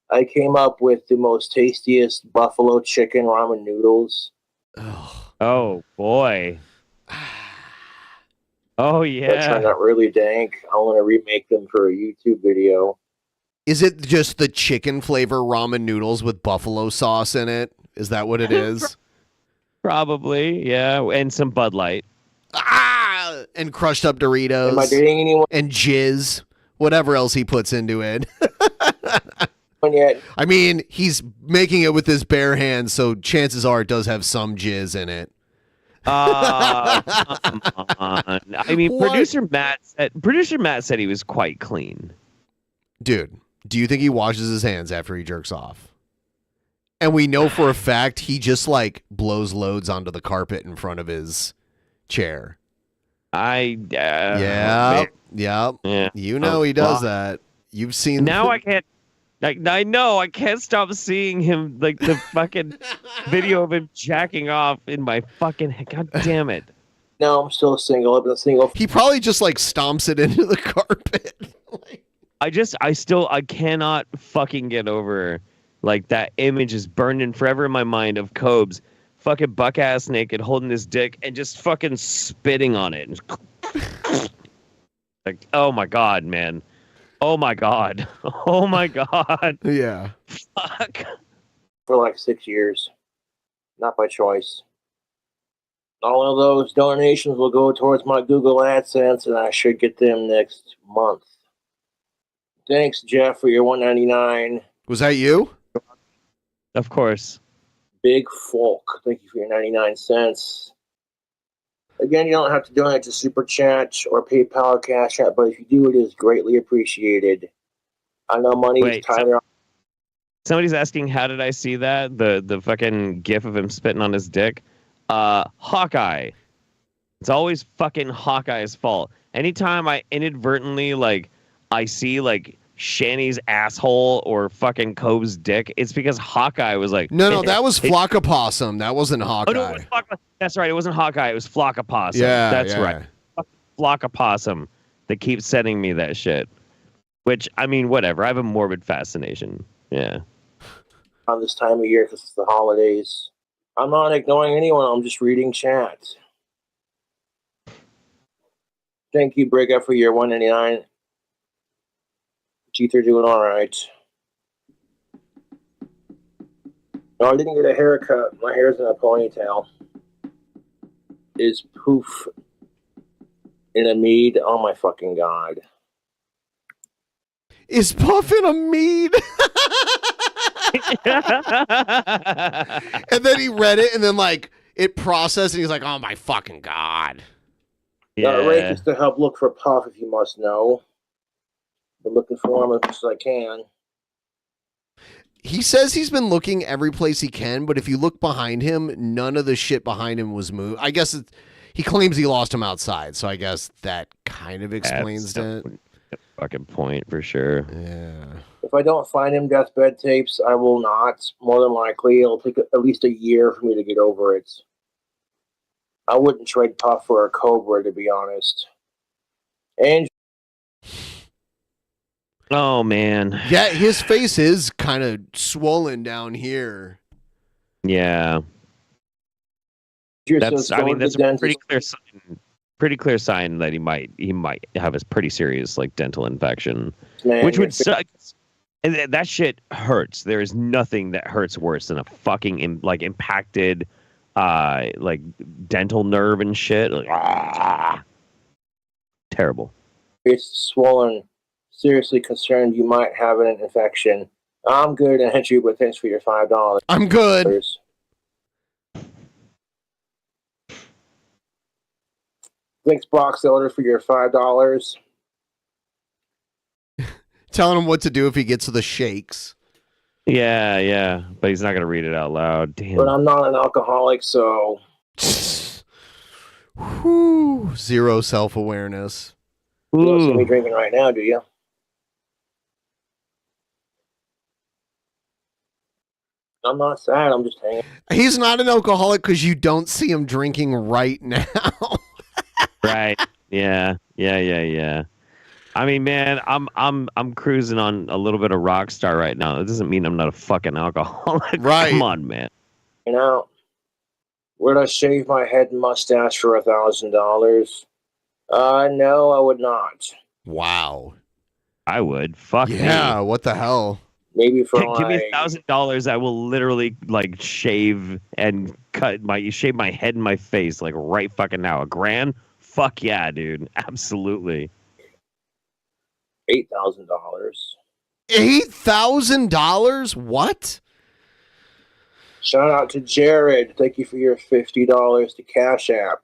I came up with the most tastiest buffalo chicken ramen noodles. Oh boy. Oh That turned yeah. out really dank. I want to remake them for a YouTube video. Is it just the chicken flavor ramen noodles with buffalo sauce in it? Is that what it is? Probably, yeah. And some Bud Light. And crushed up Doritos. Am I dating anyone? And jizz. Whatever else he puts into it. Yet? I mean, he's making it with his bare hands, so chances are it does have some jizz in it. Come on. I mean, What? producer Matt said he was quite clean. Dude, do you think he washes his hands after he jerks off? And we know for a fact he just like blows loads onto the carpet in front of his chair. Yeah. You know he does that. You've seen. Now I can't. Like, I know I can't stop seeing him, like the fucking video of him jacking off in my fucking. God damn it! No, I'm still single. I've been single. He probably just like stomps it into the carpet. I cannot fucking get over, like, that image is burned in forever in my mind of Cobes fucking buck ass naked holding his dick and just fucking spitting on it. Like, oh my god, man. Oh my god. Oh my god. Yeah. Fuck. For like 6 years. Not by choice. All of those donations will go towards my Google AdSense, and I should get them next month. Thanks, Jeff, for your $1.99. Was that you? Of course. Big Folk, thank you for your 99 cents. Again, you don't have to donate to Super Chat or PayPal or Cash App, but if you do, it is greatly appreciated. I know money is tied around. Somebody's asking, how did I see that? The fucking gif of him spitting on his dick? Hawkeye. It's always fucking Hawkeye's fault. Anytime I inadvertently, like, I see, like, Shanny's asshole or fucking Cobe's dick, it's because Hawkeye was like... No, that was Flockapossum. That wasn't Hawkeye. Oh, no, it was that's right. It wasn't Hawkeye. It was Flockapossum. Yeah, that's yeah. right. Flockapossum that keeps sending me that shit. Which, I mean, whatever. I have a morbid fascination. Yeah. On this time of year because it's the holidays. I'm not ignoring anyone. I'm just reading chat. Thank you, Brigga, for your $1.99. Teeth are doing all right. No, I didn't get a haircut. My hair's in a ponytail. Is poof in a mead? Oh my fucking god. Is Puff in a mead? And then he read it, and then like it processed, and he's like, "Oh my fucking god!" Ray is to help look for Puff, if you must know. Been looking for him as much as I can. He says he's been looking every place he can, but if you look behind him, none of the shit behind him was moved. I guess he claims he lost him outside, so I guess that kind of explains it. Fucking point for sure. Yeah. If I don't find him deathbed tapes, I will not. More than likely, it'll take at least a year for me to get over it. I wouldn't trade Puff for a Cobra, to be honest. And oh man. Yeah, his face is kind of swollen down here. Yeah. That's a pretty clear sign. Pretty clear sign that he might have a pretty serious like dental infection, which would suck. And that shit hurts. There is nothing that hurts worse than a fucking impacted like dental nerve and shit. Like, terrible. It's swollen. Seriously concerned you might have an infection. I'm good, Andrew, but thanks for your $5. I'm good. Thanks, Box Elder, for your $5. Telling him what to do if he gets to the shakes. Yeah, but he's not gonna read it out loud. Damn. But I'm not an alcoholic, so. Whew, zero self-awareness. You don't see me drinking right now, do you? I'm not sad. I'm just hanging. He's not an alcoholic because you don't see him drinking right now. Right. Yeah. I mean, man, I'm cruising on a little bit of rock star right now. It doesn't mean I'm not a fucking alcoholic. Right. Come on, man. You know, would I shave my head and mustache for $1,000? No, I would not. Wow. I would. Fuck Yeah, me. what the hell? Maybe for Give me like $1,000. I will literally like shave and shave my head and my face like right fucking now. $1,000? Fuck yeah, dude. Absolutely. $8,000. $8,000? What? Shout out to Jared. Thank you for your $50 to Cash App.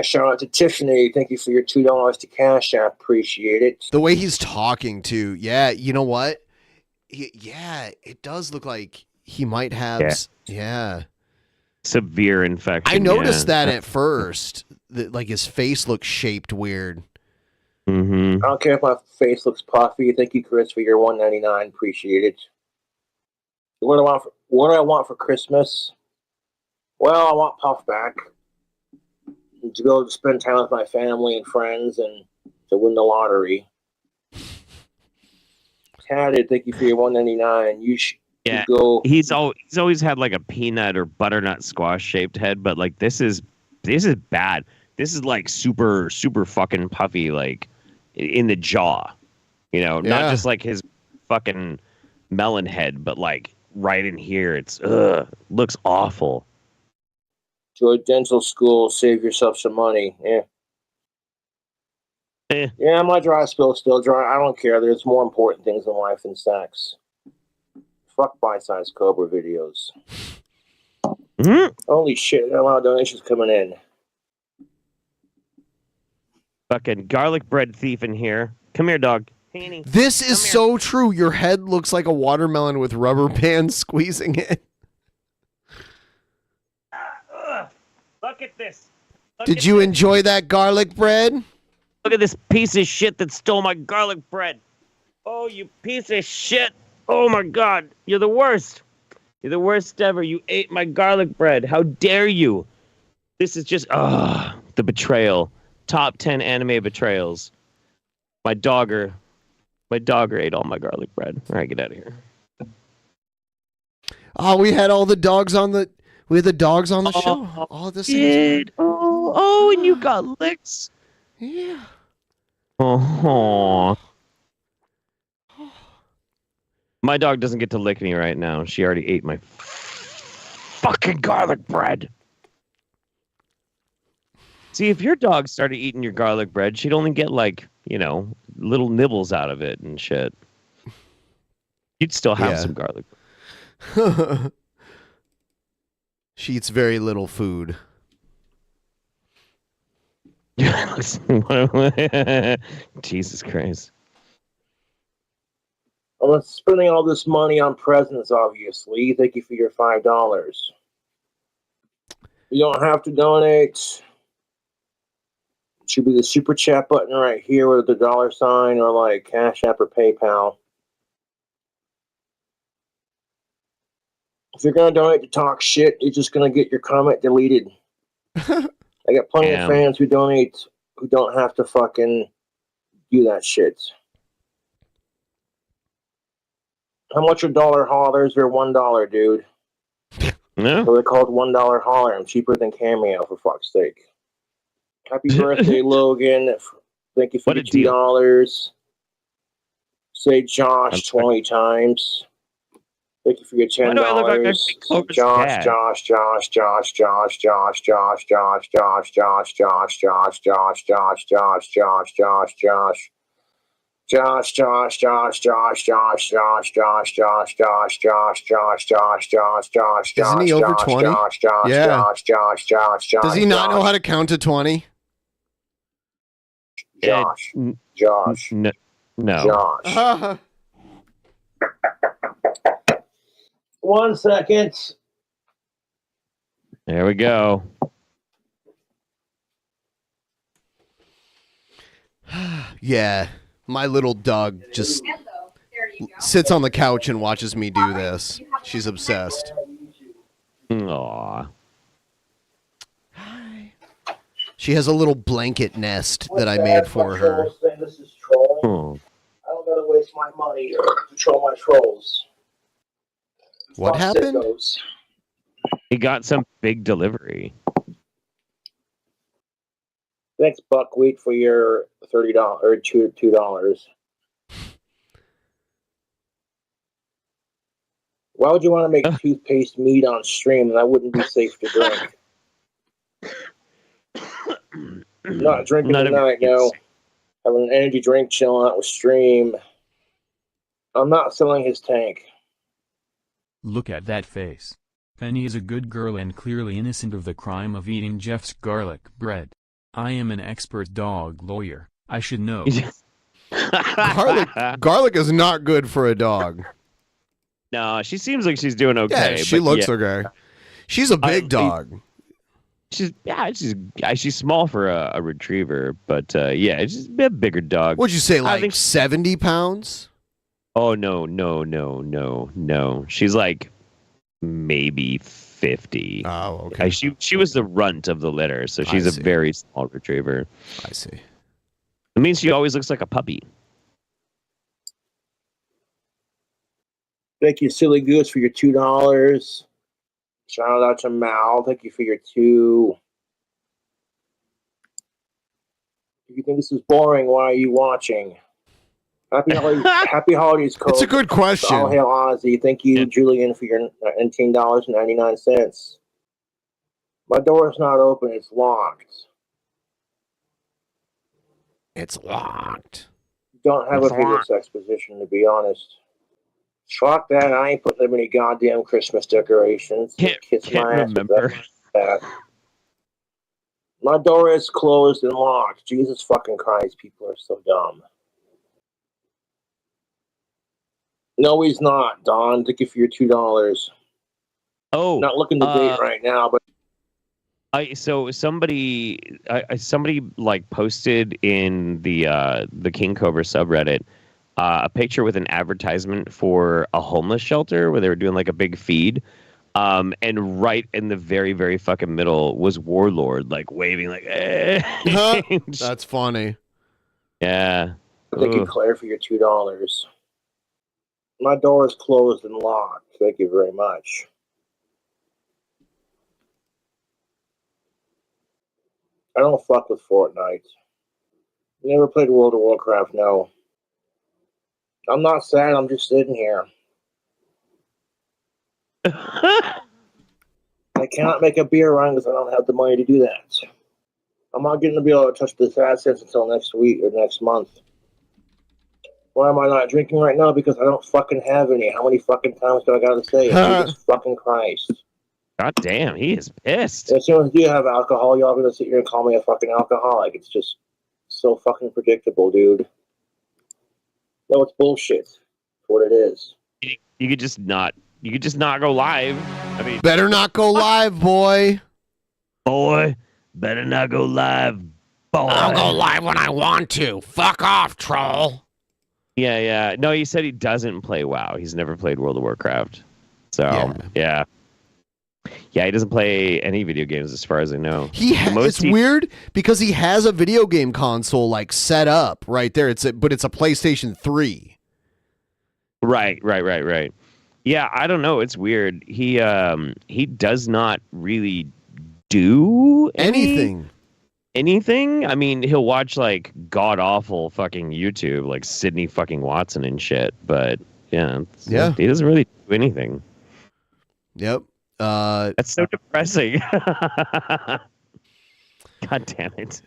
Shout out to Tiffany. Thank you for your $2 to Cash App. Appreciate it. The way he's talking to, yeah, you know what? Yeah, it does look like he might have, yeah. Severe infection. I noticed yeah. that at first, that like his face looks shaped weird. Mm-hmm. I don't care if my face looks puffy. Thank you, Chris, for your $1.99. Appreciate it. What do I want for Christmas? Well, I want Puff back. To be able to spend time with my family and friends and to win the lottery. Tatted, thank you for your $1.99. You should go. He's always had like a peanut or butternut squash shaped head, but like this is bad. This is like super fucking puffy, like in the jaw. You know, not just like his fucking melon head, but like right in here. It's looks awful. To a dental school, save yourself some money. Yeah, my dry spill's still dry. I don't care. There's more important things in life than sex. Fuck bite-sized Cobra videos. Mm-hmm. Holy shit, there are a lot of donations coming in. Fucking garlic bread thief in here. Come here, dog. Haney. This is so true. Your head looks like a watermelon with rubber bands squeezing it. Look at this. Did you enjoy that garlic bread? Look at this piece of shit that stole my garlic bread. Oh, you piece of shit. Oh, my God. You're the worst. You're the worst ever. You ate my garlic bread. How dare you? This is just, the betrayal. Top 10 anime betrayals. My dogger ate all my garlic bread. All right, get out of here. Oh, we had all the dogs on the... We had the dogs on the show. All this. Oh, and you got licks. Yeah. Oh. My dog doesn't get to lick me right now. She already ate my fucking garlic bread. See, if your dog started eating your garlic bread, she'd only get like, little nibbles out of it and shit. You'd still have some garlic bread. She eats very little food. Jesus Christ. I'm spending all this money on presents, obviously. Thank you for your $5. You don't have to donate. It should be the super chat button right here with the $sign or like Cash App or PayPal. If you're going to donate to talk shit, you're just going to get your comment deleted. I got plenty of fans who donate who don't have to fucking do that shit. How much are dollar haulers? They're $1, dude. Yeah. So they're called $1 hauler. I'm cheaper than Cameo, for fuck's sake. Happy birthday, Logan. Thank you for your $2. Say Josh 20 times. Thank you for your $10. Josh. Isn't he over 20? Yeah. Does he not know how to count to 20? Josh. No. Josh. 1 second. There we go. Yeah. My little dog just sits on the couch and watches me do this. She's obsessed. Aww. She has a little blanket nest that I made for her. This is trolling. I don't gotta waste my money to troll my trolls. What happened? Sickos. He got some big delivery. Thanks, Buckwheat, for your $30 or $2. Why would you want to make toothpaste mead on stream? That wouldn't be safe to drink. Not drinking tonight, no. Having an energy drink, chilling out with stream. I'm not selling his tank. Look at that face. Penny is a good girl and clearly innocent of the crime of eating Jeff's garlic bread. I am an expert dog lawyer. I should know. Garlic is not good for a dog. No, she seems like she's doing okay. Yeah, she looks okay. She's a big dog. She's small for a retriever, but yeah, she's a bigger dog. What'd you say, like 70 pounds? Oh no. She's like maybe 50. Oh, okay. She was the runt of the litter, so she's a very small retriever. I see. It means she always looks like a puppy. Thank you, Silly Goose, for your $2. Shout out to Mal. Thank you for your 2. If you think this is boring, why are you watching? Happy holidays, Cole. It's a good question. All hail Ozzy. Thank you, Julian, for your $19.99. My door is not open. It's locked. It's locked. Don't have a Venus exposition, to be honest. Fuck that. I ain't putting them any goddamn Christmas decorations. Can't remember. My door is closed and locked. Jesus fucking Christ. People are so dumb. No, he's not, Don. Thank you for your $2. Oh. Not looking to date right now, but somebody like posted in the King Cobra subreddit a picture with an advertisement for a homeless shelter where they were doing like a big feed. And right in the very, very fucking middle was Warlord, like waving like, eh. That's funny. Yeah. Thank you, Claire, for your $2. My door is closed and locked. Thank you very much. I don't fuck with Fortnite. Never played World of Warcraft, no. I'm not sad, I'm just sitting here. I cannot make a beer run because I don't have the money to do that. I'm not going to be able to touch this AdSense until next week or next month. Why am I not drinking right now? Because I don't fucking have any. How many fucking times do I gotta say it? Jesus fucking Christ. God damn, he is pissed. As soon as you have alcohol, y'all gonna sit here and call me a fucking alcoholic. It's just so fucking predictable, dude. No, it's bullshit. It's what it is. You could just not go live. I mean, better not go live, boy. Boy, better not go live, boy. I'll go live when I want to. Fuck off, troll. Yeah. No, he said he doesn't play WoW. He's never played World of Warcraft. So, yeah. Yeah, he doesn't play any video games as far as I know. It's weird because he has a video game console like set up right there. But it's a PlayStation 3. Right. Yeah, I don't know. It's weird. He does not really do anything. I mean, he'll watch like god awful fucking YouTube, like Sydney fucking Watson and shit. But yeah, he doesn't really do anything. Yep. That's so depressing. God damn it.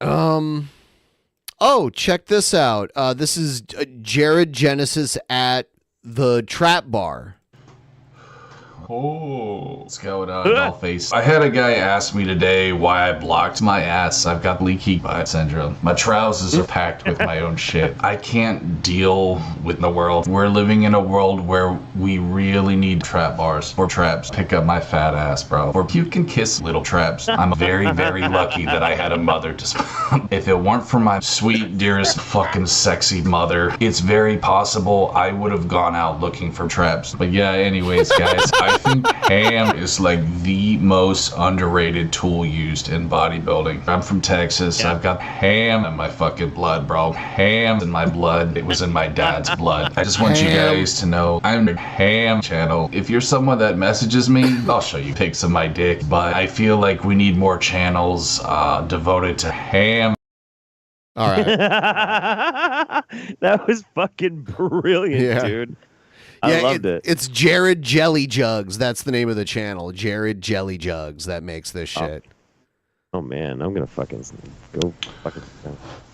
Oh, check this out. This is Jared Genesis at the Trap Bar. Oh, what's going on, Dollface? I had a guy ask me today why I blocked my ass. I've got leaky butt syndrome. My trousers are packed with my own shit. I can't deal with the world. We're living in a world where we really need trap bars or traps. Pick up my fat ass, bro. Or you can kiss little traps. I'm very, very lucky that I had a mother to If it weren't for my sweet, dearest, fucking sexy mother, it's very possible I would have gone out looking for traps. But yeah, anyways, guys, I think ham is like the most underrated tool used in bodybuilding. I'm from Texas. I've got ham in my fucking blood, bro. Ham in my blood. It was in my dad's blood. I just want you guys to know I'm a ham channel. If you're someone that messages me, I'll show you pics of my dick. But I feel like we need more channels devoted to ham. All right. That was fucking brilliant, dude. I loved it. It's Jared Jelly Jugs. That's the name of the channel. Jared Jelly Jugs that makes this shit. Oh man, I'm gonna fucking go fucking.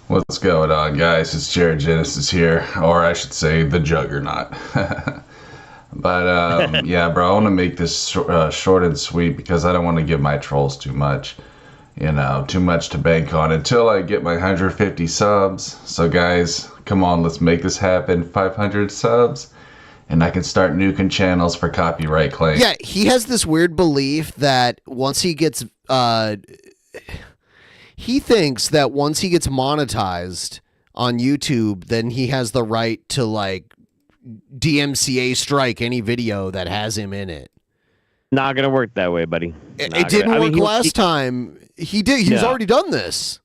What's going on, guys? It's Jared Genesis here, or I should say, the Juggernaut. But yeah, bro, I want to make this short and sweet because I don't want to give my trolls too much. You know, too much to bank on until I get my 150 subs. So guys, come on, let's make this happen. 500 subs. And I can start nuking channels for copyright claims. Yeah, he has this weird belief that once he gets, he thinks that once he gets monetized on YouTube, then he has the right to like DMCA strike any video that has him in it. Not gonna work that way, buddy. It didn't work last time. He did. He's already done this.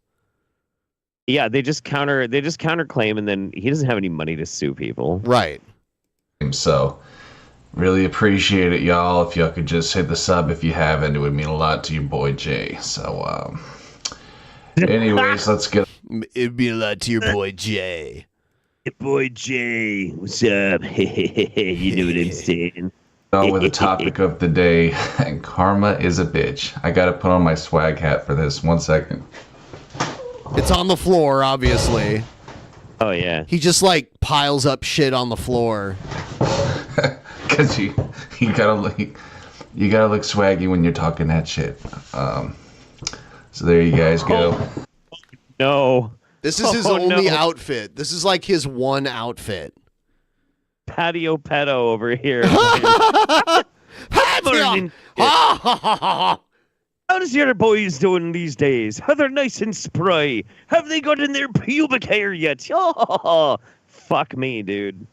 Yeah, they just counterclaim, and then he doesn't have any money to sue people. Right. So, really appreciate it, y'all. If y'all could just hit the sub if you haven't, it would mean a lot to your boy Jay. So, anyways, let's get. It'd be a lot to your boy Jay. Your boy Jay, what's up? You know what I'm saying? On with the topic of the day, and karma is a bitch. I gotta put on my swag hat for this. 1 second. It's on the floor, obviously. Oh yeah. He just like piles up shit on the floor. Cause you gotta look swaggy when you're talking that shit. So there you guys go. No. This is his only outfit. This is like his one outfit. Patio pedo over here. How's your boys doing these days? Are they nice and spry? Have they gotten their pubic hair yet? Oh, fuck me, dude.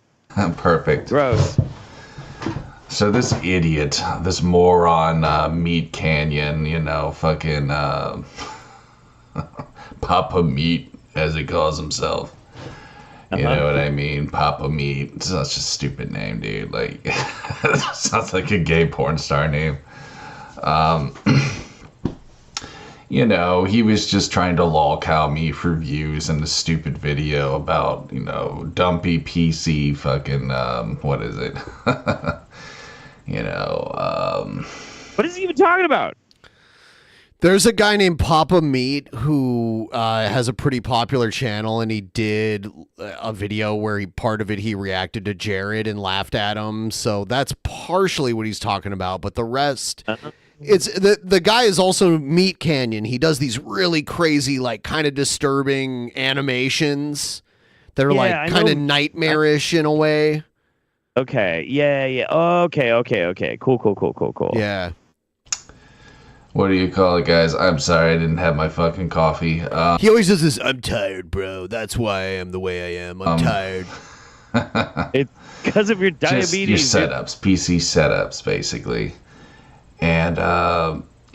Perfect. Gross. So this idiot, this moron, Meat Canyon, you know, fucking Papa Meat, as he calls himself. You know what I mean? Papa Meat. It's such a stupid name, dude. Like, sounds like a gay porn star name. You know, he was just trying to lolcow me for views in the stupid video about, you know, dumpy PC fucking, what is it? You know, What is he even talking about? There's a guy named Papa Meat who has a pretty popular channel, and he did a video where part of it he reacted to Jared and laughed at him. So that's partially what he's talking about, but the rest, it's the guy is also Meat Canyon. He does these really crazy, like kind of disturbing animations. They're like kind of nightmarish in a way. Okay. Yeah. Okay. Cool. Yeah. What do you call it, guys? I'm sorry, I didn't have my fucking coffee. He always does this, I'm tired, bro. That's why I am the way I am. I'm tired. It's because of your diabetes. Just your setups, PC setups, basically. And,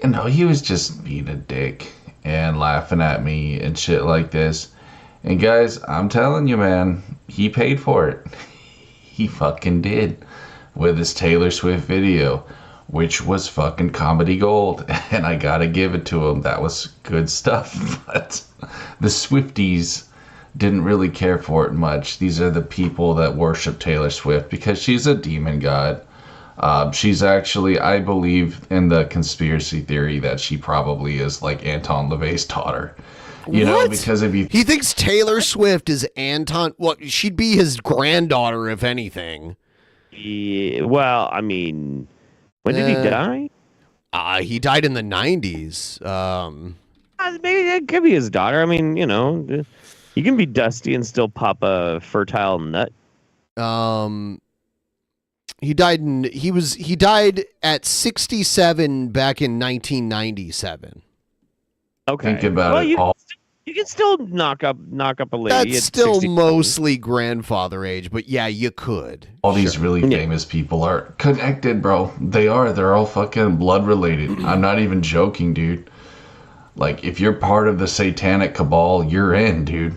you know, he was just being a dick and laughing at me and shit like this. And, guys, I'm telling you, man, he paid for it. He fucking did with his Taylor Swift video, which was fucking comedy gold, and I gotta give it to him. That was good stuff, but the Swifties didn't really care for it much. These are the people that worship Taylor Swift because she's a demon god. She's actually, I believe in the conspiracy theory that she probably is like Anton LaVey's daughter. You know, because if you... He thinks Taylor Swift is Anton... Well, she'd be his granddaughter, if anything. Yeah, well, I mean... When did he die? He died in the 90s. Maybe that could be his daughter. I mean, you know, you can be dusty and still pop a fertile nut. He died at 67 back in 1997. Okay. Think about it. You You can still knock up a lady. That's at still 60. mostly grandfather age, but yeah, you could. All these really famous people are connected, bro. They are. They're all fucking blood related. I'm not even joking, dude. Like, if you're part of the satanic cabal, you're in, dude.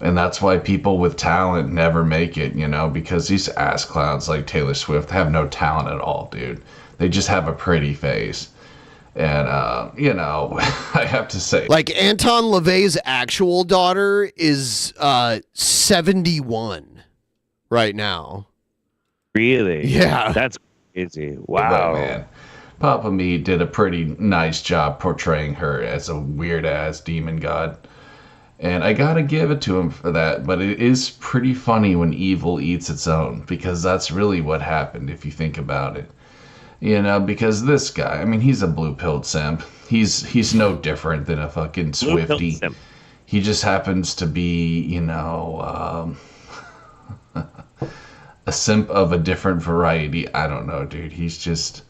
And that's why people with talent never make it, you know, because these ass clowns like Taylor Swift have no talent at all, dude. They just have a pretty face. And, you know, I have to say. Like, Anton LaVey's actual daughter is 71 right now. Really? Yeah. That's crazy. Wow. But, man, Papa Me did a pretty nice job portraying her as a weird-ass demon god. And I gotta give it to him for that, but it is pretty funny when evil eats its own, because that's really what happened if you think about it. You know, because this guy, I mean, he's a blue-pilled simp. He's no different than a fucking Swiftie. He just happens to be, you know, a simp of a different variety. I don't know, dude. He's just,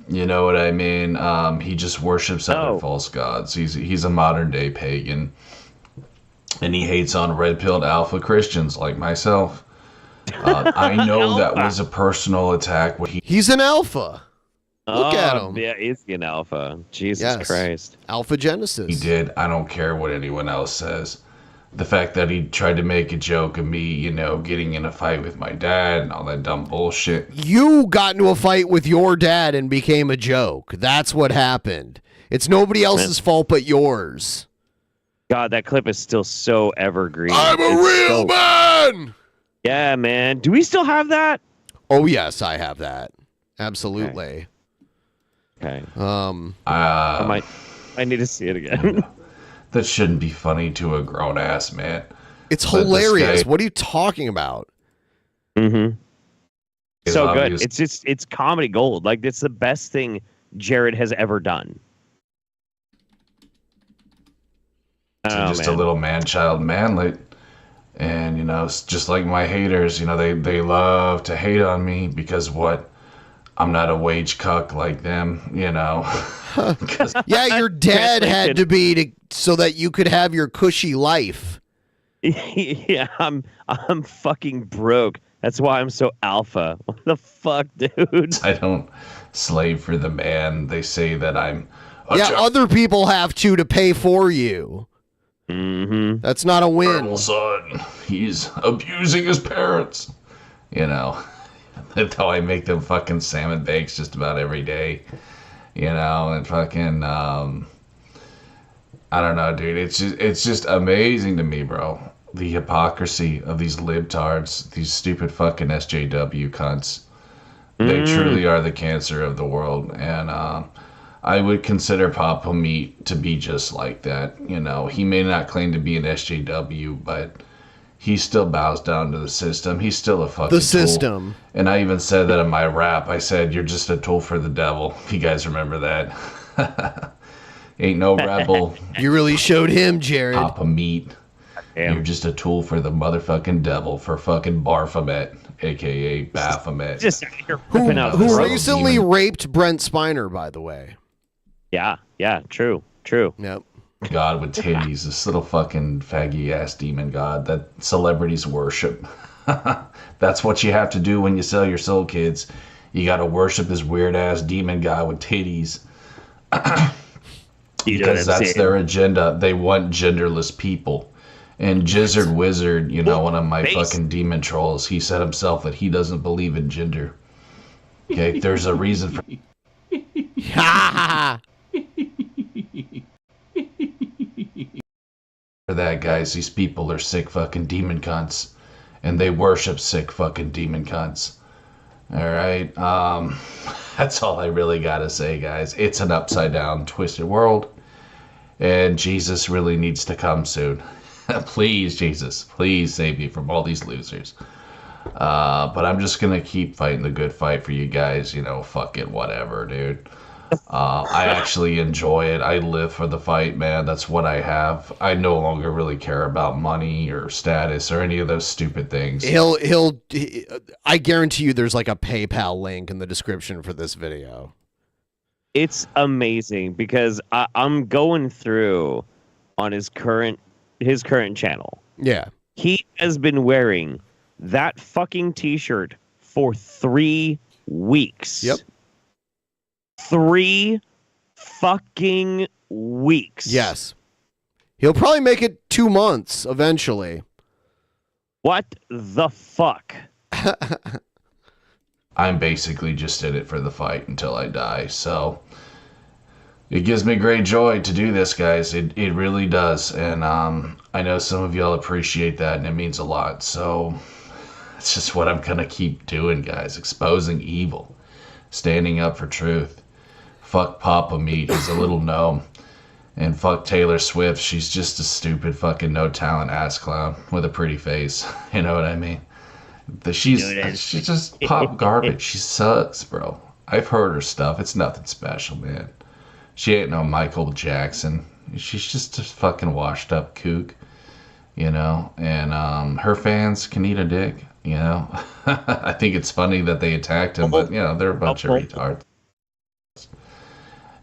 you know what I mean? He just worships other false gods. He's a modern-day pagan. And he hates on red-pilled alpha Christians like myself. I know that was a personal attack. He's an alpha. Look at him. Yeah, he's an alpha. Jesus Christ. Alpha Genesis. He did. I don't care what anyone else says. The fact that he tried to make a joke of me, you know, getting in a fight with my dad and all that dumb bullshit. You got into a fight with your dad and became a joke. That's what happened. It's nobody else's fault but yours. God, that clip is still so evergreen. I'm a real man! Yeah, man. Do we still have that? Oh, yes, I have that. Absolutely. Okay. I need to see it again. That shouldn't be funny to a grown-ass man. It's But this hilarious. guy- What are you talking about? Mm-hmm. It's So obvious. good. It's comedy gold. Like, it's the best thing Jared has ever done. Just a little man-child manlet. And, you know, it's just like my haters, you know, they love to hate on me because what? I'm not a wage cuck like them, you know. Yeah, your dad had to be so that you could have your cushy life. Yeah, I'm fucking broke. That's why I'm so alpha. What the fuck, dude? I don't slave for the man. They say that I'm Other people have to pay for you. Mm-hmm. That's not a win. terrible son. He's abusing his parents. You know, that's how I make them fucking salmon bakes just about every day. You know, and fucking, I don't know, dude. It's just amazing to me, bro. The hypocrisy of these libtards, these stupid fucking SJW cunts. They truly are the cancer of the world, and I would consider Papa Meat to be just like that. You know, he may not claim to be an SJW, but he still bows down to the system. He's still a fucking The system. tool. And I even said that in my rap. I said, "You're just a tool for the devil." If you guys remember that. Ain't no rebel. You really showed him, Jared. Papa Meat. You're just a tool for the motherfucking devil, for fucking Barphomet, a.k.a. Baphomet. Just who Who recently raped Brent Spiner, by the way. Yeah, true. Yep. God with titties, this little fucking faggy ass demon god that celebrities worship. That's what you have to do when you sell your soul, kids. You gotta worship this weird ass demon guy with titties. Because that's their agenda. They want genderless people. And Jizzard Wizard, you know, one of my fucking demon trolls, he said himself that he doesn't believe in gender. Okay, there's a reason for that, guys. These people are sick fucking demon cunts. And they worship sick fucking demon cunts. Alright, that's all I really gotta say, guys. It's an upside down, twisted world. And Jesus really needs to come soon. Please, Jesus, please save me from all these losers. But I'm just gonna keep fighting the good fight for you guys. You know, fuck it, whatever, dude. I actually enjoy it. I live for the fight, man. That's what I have. I no longer really care about money or status or any of those stupid things. I guarantee you there's like a PayPal link in the description for this video. It's amazing because I'm going through on his current channel. Yeah. He has been wearing that fucking t-shirt for 3 weeks. Yep. 3 fucking weeks. Yes. He'll probably make it 2 months eventually. What the fuck? I'm basically just in it for the fight until I die, so it gives me great joy to do this, guys. It really does, and I know some of y'all appreciate that, and it means a lot, so it's just what I'm gonna keep doing, guys. Exposing evil, standing up for truth. Fuck Papa Meat, he's a little gnome. And fuck Taylor Swift, she's just a stupid fucking no-talent ass clown with a pretty face. You know what I mean? She's just pop garbage. She sucks, bro. I've heard her stuff. It's nothing special, man. She ain't no Michael Jackson. She's just a fucking washed up kook, you know? And her fans can eat a dick, you know? I think it's funny that they attacked him, but, you know, they're a bunch of retards.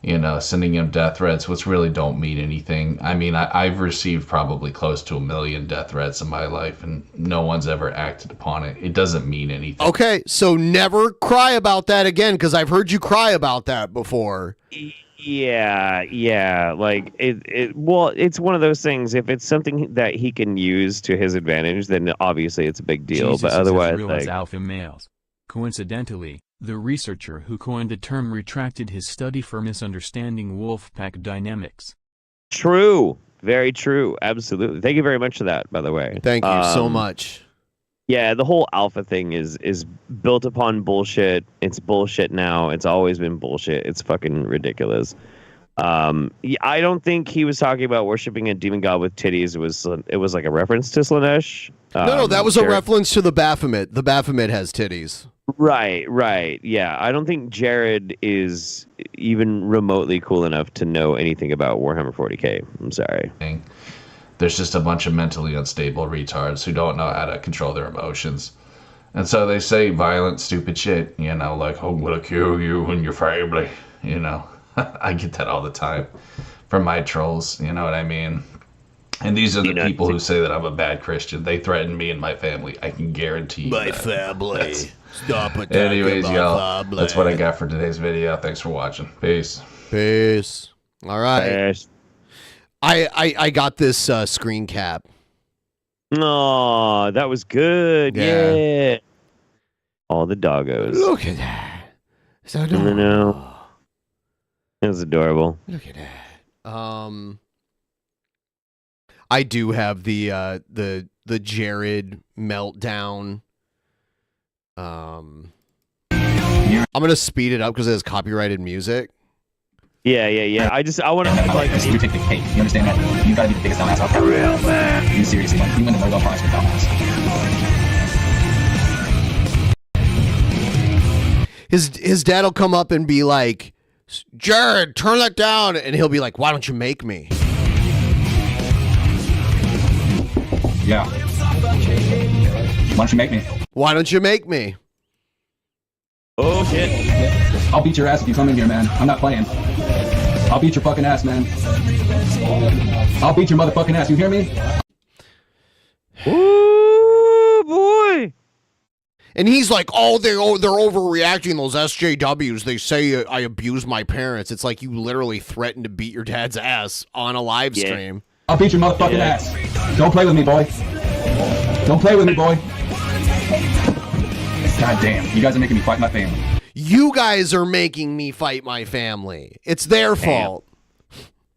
You know, sending him death threats, which really don't mean anything. I mean, I've received probably close to 1 million death threats in my life, and no one's ever acted upon it. It doesn't mean anything. Okay, so never cry about that again, because I've heard you cry about that before. Yeah. Like well, it's one of those things. If it's something that he can use to his advantage, then obviously it's a big deal. Jesus but otherwise, is as real like as alpha males. Coincidentally, the researcher who coined the term retracted his study for misunderstanding wolfpack dynamics. True. Very true. Absolutely. Thank you very much for that, by the way. Thank you so much. Yeah, the whole alpha thing is built upon bullshit. It's bullshit now. It's always been bullshit. It's fucking ridiculous. I don't think he was talking about worshiping a demon god with titties. It was like a reference to Slanesh. No, that was a reference to the Baphomet. The Baphomet has titties. Right. Yeah, I don't think Jared is even remotely cool enough to know anything about Warhammer 40K. I'm sorry. There's just a bunch of mentally unstable retards who don't know how to control their emotions. And so they say violent, stupid shit, you know, like, I'm gonna kill you and your family, you know. I get that all the time from my trolls, you know what I mean? And these are the people who say that I'm a bad Christian. They threaten me and my family. I can guarantee you My that. family. Stop attacking Anyways, my y'all, family. that's what I got for today's video. Thanks for watching. Peace. All right. Peace. I got this screen cap. Oh, that was good. Yeah. All the doggos. Look at that. So I know. That was adorable. Look at that. I do have the Jared meltdown. I'm gonna speed it up because it has copyrighted music. Yeah. I want to like you take the cake. You understand that? You gotta be the biggest dumbass out there. Real man. You seriously, like, you win the Nobel Prize for dumbass. His dad will come up and be like, Jared, turn that down, and he'll be like, why don't you make me? Yeah. Why don't you make me? Why don't you make me? Oh shit. I'll beat your ass if you come in here, man. I'm not playing. I'll beat your fucking ass, man. I'll beat your motherfucking ass. You hear me? Ooh, boy. And he's like, oh, they're overreacting, those SJWs. They say I abuse my parents. It's like you literally threatened to beat your dad's ass on a live stream. I'll beat your motherfucking ass. Don't play with me, boy. Don't play with me, boy. God damn, you guys are making me fight my family. You guys are making me fight my family. It's their fault.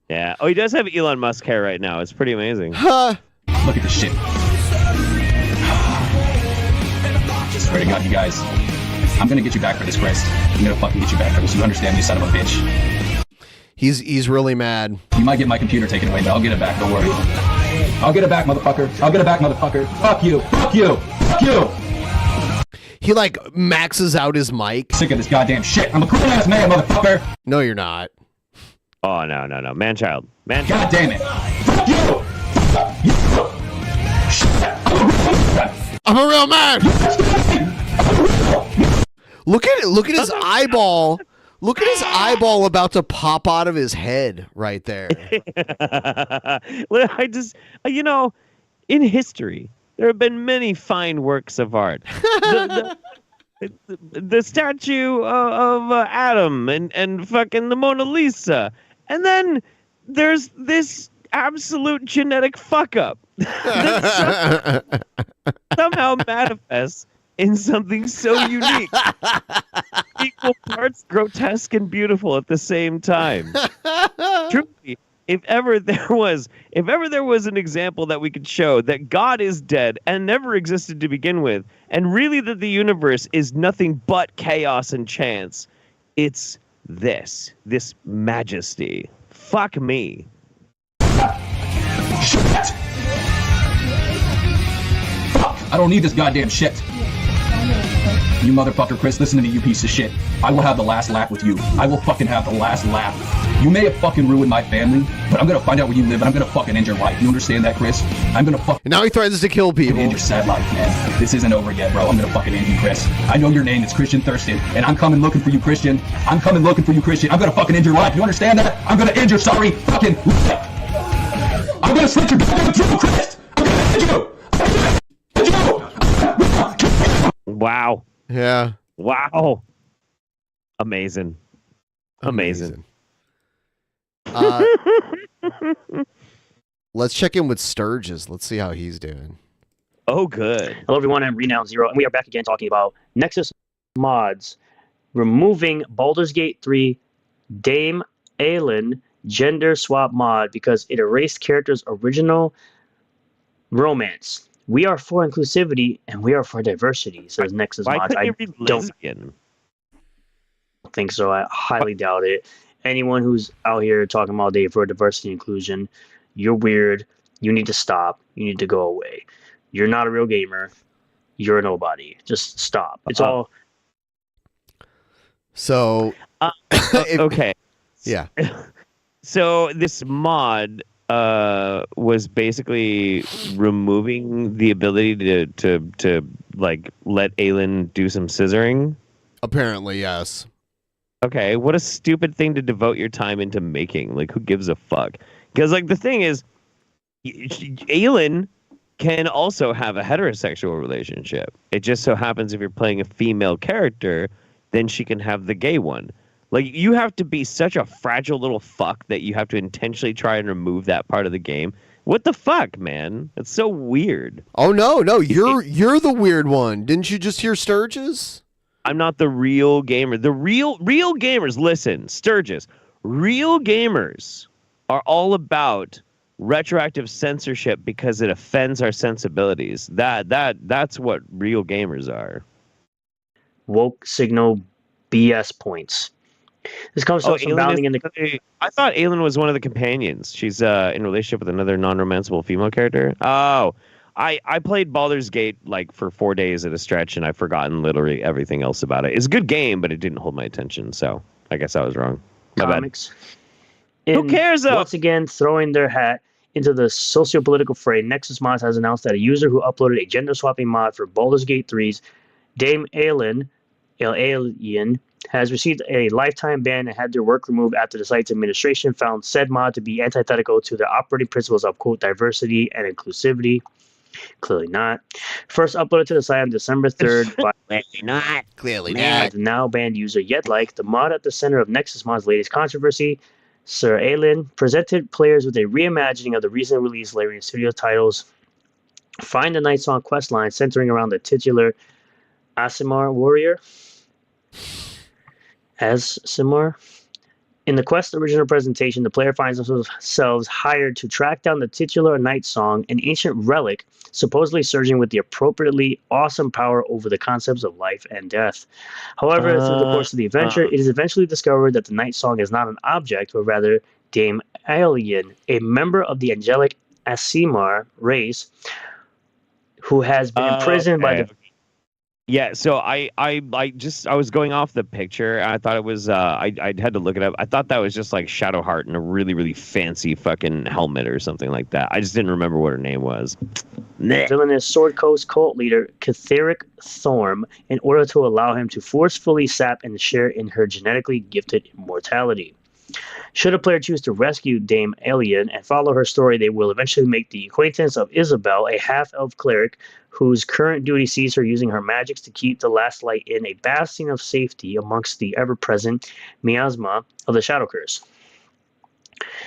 Yeah. Oh, he does have Elon Musk hair right now. It's pretty amazing. Huh? Look at this shit. Swear to God, you guys. I'm gonna get you back for this, Chris. I'm gonna fucking get you back for this. You understand me, son of a bitch? He's really mad. You might get my computer taken away, but I'll get it back. Don't worry. I'll get it back, motherfucker. I'll get it back, motherfucker. Fuck you. Fuck you. Fuck you. He like maxes out his mic. Sick of this goddamn shit. I'm a cool ass man, motherfucker. No, you're not. Oh no. Man-child. God damn it. Fuck you. I'm a real man. Look at his eyeball. Look at his eyeball about to pop out of his head right there. I just, in history, there have been many fine works of art. The statue of Adam and fucking the Mona Lisa. And then there's this absolute genetic fuck up that somehow manifests in something so unique. Equal parts grotesque and beautiful at the same time. Truly, if ever there was an example that we could show that God is dead and never existed to begin with, and really that the universe is nothing but chaos and chance, it's this majesty. Fuck me. Shit! Fuck! I don't need this goddamn shit. You motherfucker, Chris, listen to me, you piece of shit. I will have the last laugh with you. I will fucking have the last laugh. You may have fucking ruined my family, but I'm gonna find out where you live and I'm gonna fucking end your life. You understand that, Chris? I'm gonna fuck. Now he threatens to kill people. End your sad life, man. This isn't over yet, bro. I'm gonna fucking end you, Chris. I know your name. It's Christian Thurston, and I'm coming looking for you, Christian. I'm coming looking for you, Christian. I'm gonna fucking end your life. You understand that? I'm gonna end your sorry fucking life. I'm gonna slit your goddamn throat, Chris. I'm gonna end you. Wow. Yeah. Wow. Amazing. Let's check in with Sturgis. Let's see how he's doing. Oh, good. Hello, everyone. I'm Renown Zero, and we are back again talking about Nexus mods removing Baldur's Gate 3 Dame Aelin gender swap mod because it erased characters' original romance. We are for inclusivity and we are for diversity, says Nexus mods. I don't think so. I highly doubt it. Anyone who's out here talking all day for diversity and inclusion, you're weird. You need to stop. You need to go away. You're not a real gamer. You're a nobody. Just stop. It's all. So. Okay. Yeah. So this mod was basically removing the ability to like let Aelin do some scissoring. Apparently, yes. Okay, what a stupid thing to devote your time into making. Like, who gives a fuck? Because, like, the thing is, Aelin can also have a heterosexual relationship. It just so happens if you're playing a female character, then she can have the gay one. Like, you have to be such a fragile little fuck that you have to intentionally try and remove that part of the game. What the fuck, man? It's so weird. Oh, no, you're the weird one. Didn't you just hear Sturgis? I'm not the real gamer. The real gamers, listen, Sturgis, real gamers are all about retroactive censorship because it offends our sensibilities. That's what real gamers are. Woke signal BS points. This comes to us from bounding in the. I thought Aelin was one of the companions. She's in a relationship with another non-romanceable female character. Oh, I played Baldur's Gate like for 4 days at a stretch, and I've forgotten literally everything else about it. It's a good game, but it didn't hold my attention, so I guess I was wrong. My comics. Who cares, though? Once again, throwing their hat into the socio-political fray, Nexus Mods has announced that a user who uploaded a gender-swapping mod for Baldur's Gate 3's Dame Aelin, has received a lifetime ban and had their work removed after the site's administration found said mod to be antithetical to the operating principles of, quote, diversity and inclusivity. Clearly not. First uploaded to the site on December 3rd by Clearly the now banned user Yedlike, the mod at the center of Nexus Mod's latest controversy. Sir Aelin presented players with a reimagining of the recently released Larian Studio titles. Find the Night Song questline centering around the titular Aasimar warrior. Aasimar. In the quest original presentation, the player finds themselves hired to track down the titular Night Song, an ancient relic supposedly surging with the appropriately awesome power over the concepts of life and death. However, through the course of the adventure, it is eventually discovered that the Night Song is not an object, but rather Dame Aelin, a member of the angelic Aasimar race, who has been imprisoned by the Yeah, so I was going off the picture. And I thought it was I had to look it up. I thought that was just like Shadowheart in a really, really fancy fucking helmet or something like that. I just didn't remember what her name was. Villainous Sword Coast cult leader Catherick Thorm in order to allow him to forcefully sap and share in her genetically gifted immortality. Should a player choose to rescue Dame Alien and follow her story, they will eventually make the acquaintance of Isabel, a half-elf cleric whose current duty sees her using her magics to keep the last light in a bastion of safety amongst the ever-present miasma of the Shadow Curse.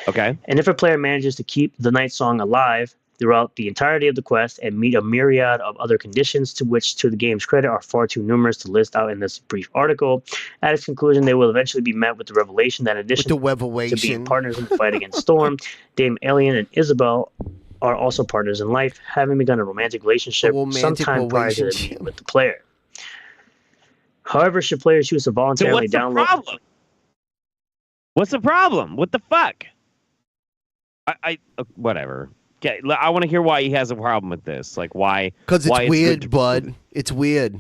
Okay. And if a player manages to keep the Night Song alive throughout the entirety of the quest and meet a myriad of other conditions to which, to the game's credit, are far too numerous to list out in this brief article, at its conclusion, they will eventually be met with the revelation that in addition to being partners in the fight against Storm, Dame Alien and Isabel are also partners in life, having begun a romantic relationship sometime prior to the meeting with the player. However, should players choose to voluntarily download... Problem? What's the problem? What the fuck? Whatever. Okay, I want to hear why he has a problem with this. Like, why? Because it's weird, bud. It's weird.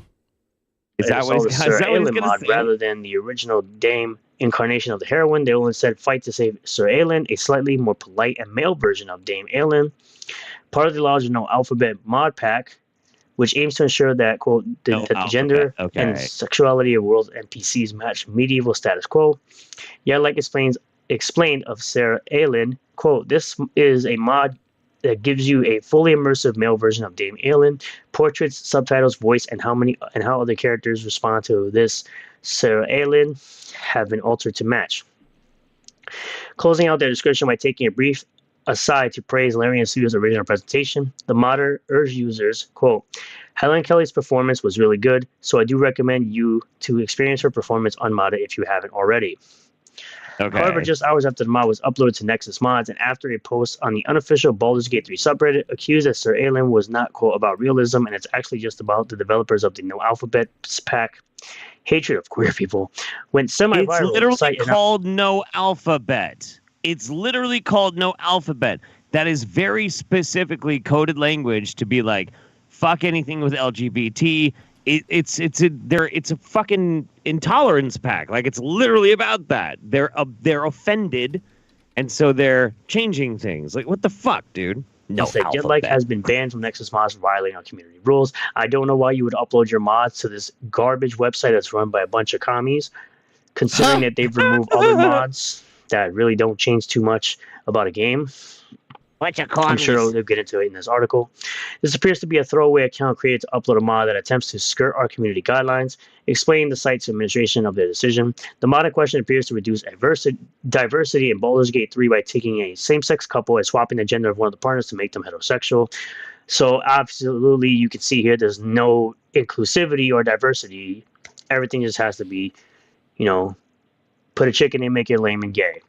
Is that what he's going to say? Rather than the original Dame incarnation of the heroine, they will instead fight to save Sir Aelin, a slightly more polite and male version of Dame Aelin. Part of the larger No Alphabet mod pack, which aims to ensure that, quote, that the gender and sexuality of world's NPCs match medieval status quo. Like explained of Sarah Aelin, quote, this is a mod that gives you a fully immersive male version of Dame Aelin, portraits, subtitles, voice, and how other characters respond to this Sarah Aelin have been altered to match. Closing out their description by taking a brief aside to praise Larian Studios' original presentation, the modder urged users, quote, Helen Kelly's performance was really good, so I do recommend you to experience her performance unmodded if you haven't already. Okay. However, just hours after the mod was uploaded to Nexus Mods and after a post on the unofficial Baldur's Gate 3 subreddit accused that Sir Aelin was not, quote, about realism and it's actually just about the developers of the No Alphabet pack hatred of queer people, went semi-viral. It's literally called No Alphabet. It's literally called No Alphabet. That is very specifically coded language to be like, fuck anything with LGBT. It's a fucking intolerance pack. Like, it's literally about that. They're offended, and so they're changing things. Like, what the fuck, dude? No Alphabet. Has been banned from Nexus Mods for violating our community rules. I don't know why you would upload your mods to this garbage website that's run by a bunch of commies, considering that they've removed other mods that really don't change too much about a game. I'm sure they'll get into it in this article. This appears to be a throwaway account created to upload a mod that attempts to skirt our community guidelines, explaining the site's administration of their decision. The mod in question appears to reduce diversity in Baldur's Gate 3 by taking a same-sex couple and swapping the gender of one of the partners to make them heterosexual. So absolutely, you can see here there's no inclusivity or diversity. Everything just has to be, put a chicken and make it lame and gay.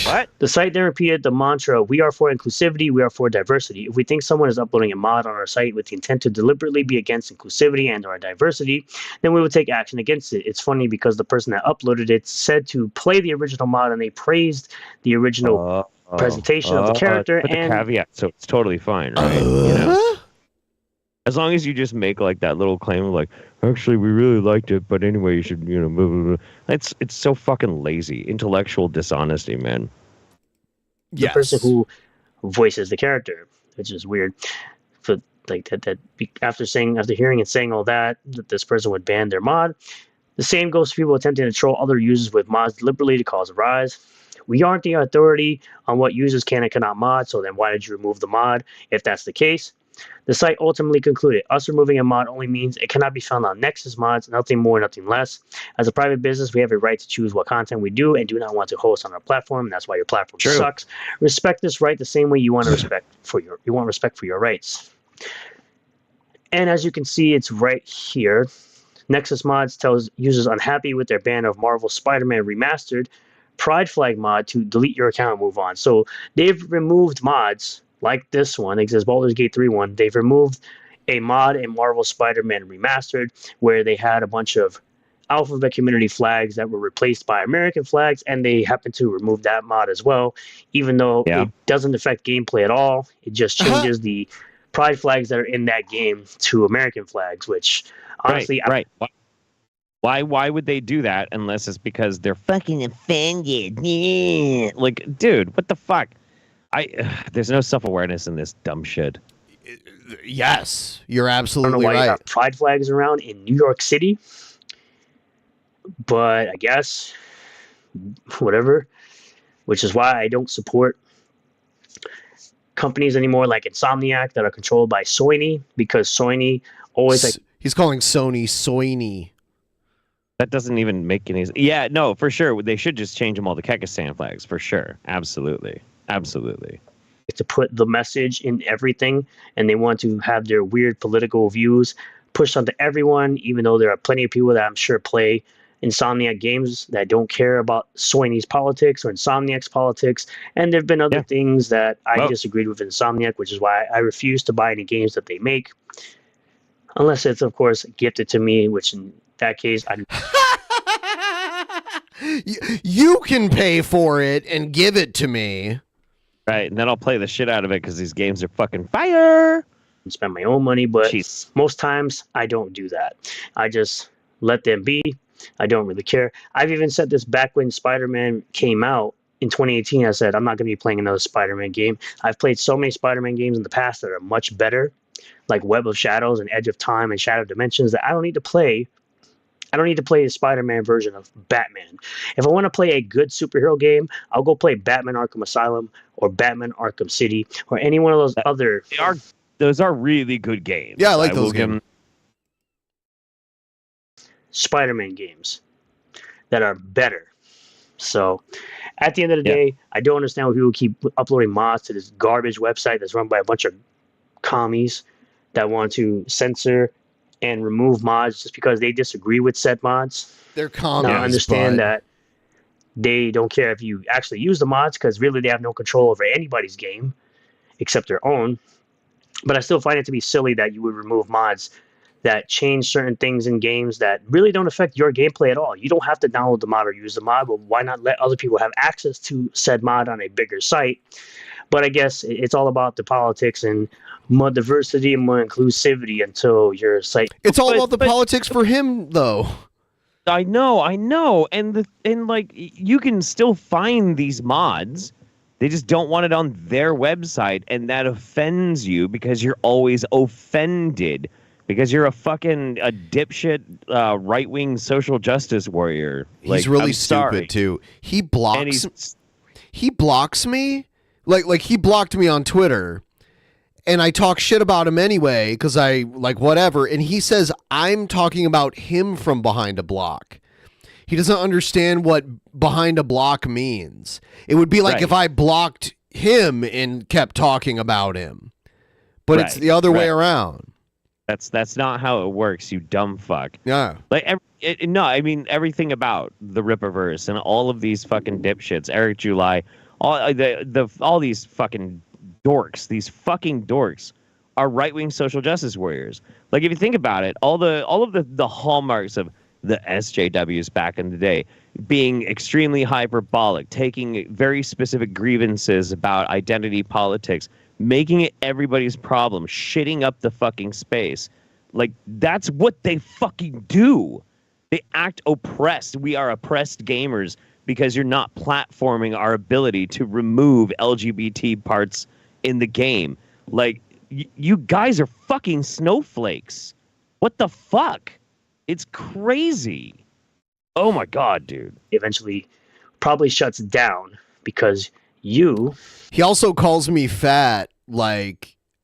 What? The site then repeated the mantra, we are for inclusivity, we are for diversity. If we think someone is uploading a mod on our site with the intent to deliberately be against inclusivity and or diversity, then we will take action against it. It's funny because the person that uploaded it said to play the original mod and they praised the original presentation of the character. Put the caveat, so it's totally fine, right? As long as you just make like that little claim of like, actually, we really liked it, but anyway, you should, blah, blah, blah. It's so fucking lazy. Intellectual dishonesty, man. The person who voices the character, which is weird. But like that after hearing and saying all that this person would ban their mod. The same goes for people attempting to troll other users with mods deliberately to cause a rise. We aren't the authority on what users can and cannot mod, so then why did you remove the mod if that's the case? The site ultimately concluded, us removing a mod only means it cannot be found on Nexus Mods, nothing more, nothing less. As a private business, we have a right to choose what content we do and do not want to host on our platform, and that's why your platform sucks. Respect this right the same way you want respect for your rights. And as you can see, it's right here. Nexus Mods tells users unhappy with their ban of Marvel Spider-Man Remastered Pride Flag mod to delete your account and move on. So they've removed mods like this one, exists Baldur's Gate 3 one. They've removed a mod in Marvel Spider-Man Remastered where they had a bunch of Alphabet community flags that were replaced by American flags, and they happened to remove that mod as well, even though it doesn't affect gameplay at all. It just changes the pride flags that are in that game to American flags, which honestly, right. Why would they do that unless it's because they're fucking offended? Yeah. Like, dude, what the fuck? There's no self-awareness in this dumb shit. Yes, you're I don't know absolutely why you right. have pride flags around in New York City, but I guess whatever. Which is why I don't support companies anymore like Insomniac that are controlled by Sony, because Sony always He's calling Sony Soiny. That doesn't even make any sense. Yeah, no, for sure. They should just change them all to Kekistan flags, for sure. Absolutely. To put the message in everything, and they want to have their weird political views pushed onto everyone, even though there are plenty of people that I'm sure play Insomniac games that don't care about Sony's politics or Insomniac's politics. And there have been other things that I disagreed with Insomniac, which is why I refuse to buy any games that they make, unless it's, of course, gifted to me, which in that case, You can pay for it and give it to me. Right, and then I'll play the shit out of it because these games are fucking fire. Spend my own money, but most times I don't do that. I just let them be. I don't really care. I've even said this back when Spider-Man came out in 2018. I said, I'm not going to be playing another Spider-Man game. I've played so many Spider-Man games in the past that are much better, like Web of Shadows and Edge of Time and Shadow Dimensions, that I don't need to play. I don't need to play the Spider-Man version of Batman. If I want to play a good superhero game, I'll go play Batman Arkham Asylum or Batman Arkham City or any one of those other... Those are really good games. Yeah, I like those games. Spider-Man games that are better. So at the end of the day, I don't understand why people keep uploading mods to this garbage website that's run by a bunch of commies that want to censor and remove mods just because they disagree with said mods. They're commies. Now I understand that they don't care if you actually use the mods, because really they have no control over anybody's game except their own. But I still find it to be silly that you would remove mods that change certain things in games that really don't affect your gameplay at all. You don't have to download the mod or use the mod, but why not let other people have access to said mod on a bigger site? But I guess it's all about the politics and more diversity and more inclusivity until your site... It's all about the politics for him, though. I know. And like, you can still find these mods. They just don't want it on their website, and that offends you because you're always offended. Because you're a dipshit right-wing social justice warrior. He's really stupid, too. He blocks me. Like he blocked me on Twitter, and I talk shit about him anyway because I like whatever. And he says I'm talking about him from behind a block. He doesn't understand what behind a block means. It would be like if I blocked him and kept talking about him, but it's the other way around. That's not how it works, you dumb fuck. Yeah. Like I mean everything about the Rippaverse and all of these fucking dipshits, Eric July, all these fucking dorks, are right-wing social justice warriors. Like if you think about it, all of the hallmarks of the SJWs back in the day being extremely hyperbolic, taking very specific grievances about identity politics, making it everybody's problem, shitting up the fucking space. Like, that's what they fucking do. They act oppressed. We are oppressed gamers because you're not platforming our ability to remove LGBT parts in the game. Like, you guys are fucking snowflakes. What the fuck? It's crazy. Oh my God, dude. Eventually probably shuts down because you... He also calls me fat,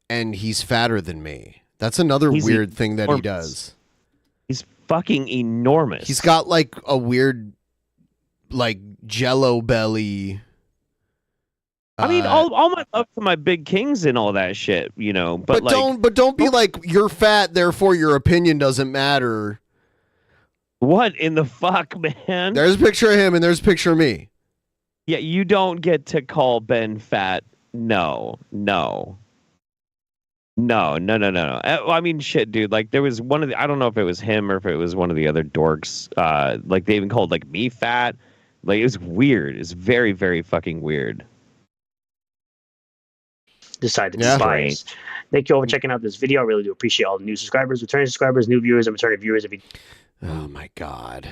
and he's fatter than me. That's another weird thing that he does. He's fucking enormous. He's got a weird, jello belly. I mean, all my love to my big kings and all that shit, you know. But don't be like, you're fat, therefore your opinion doesn't matter. What in the fuck, man? There's a picture of him and there's a picture of me. Yeah, you don't get to call Ben fat. No. I mean, shit, dude. Like, there was one of the... I don't know if it was him or if it was one of the other dorks. They even called, me fat. Like, it was weird. It's very, very fucking weird. decide to despise. Thank you all for checking out this video. I really do appreciate all the new subscribers, returning subscribers, new viewers, and returning viewers. Oh my God.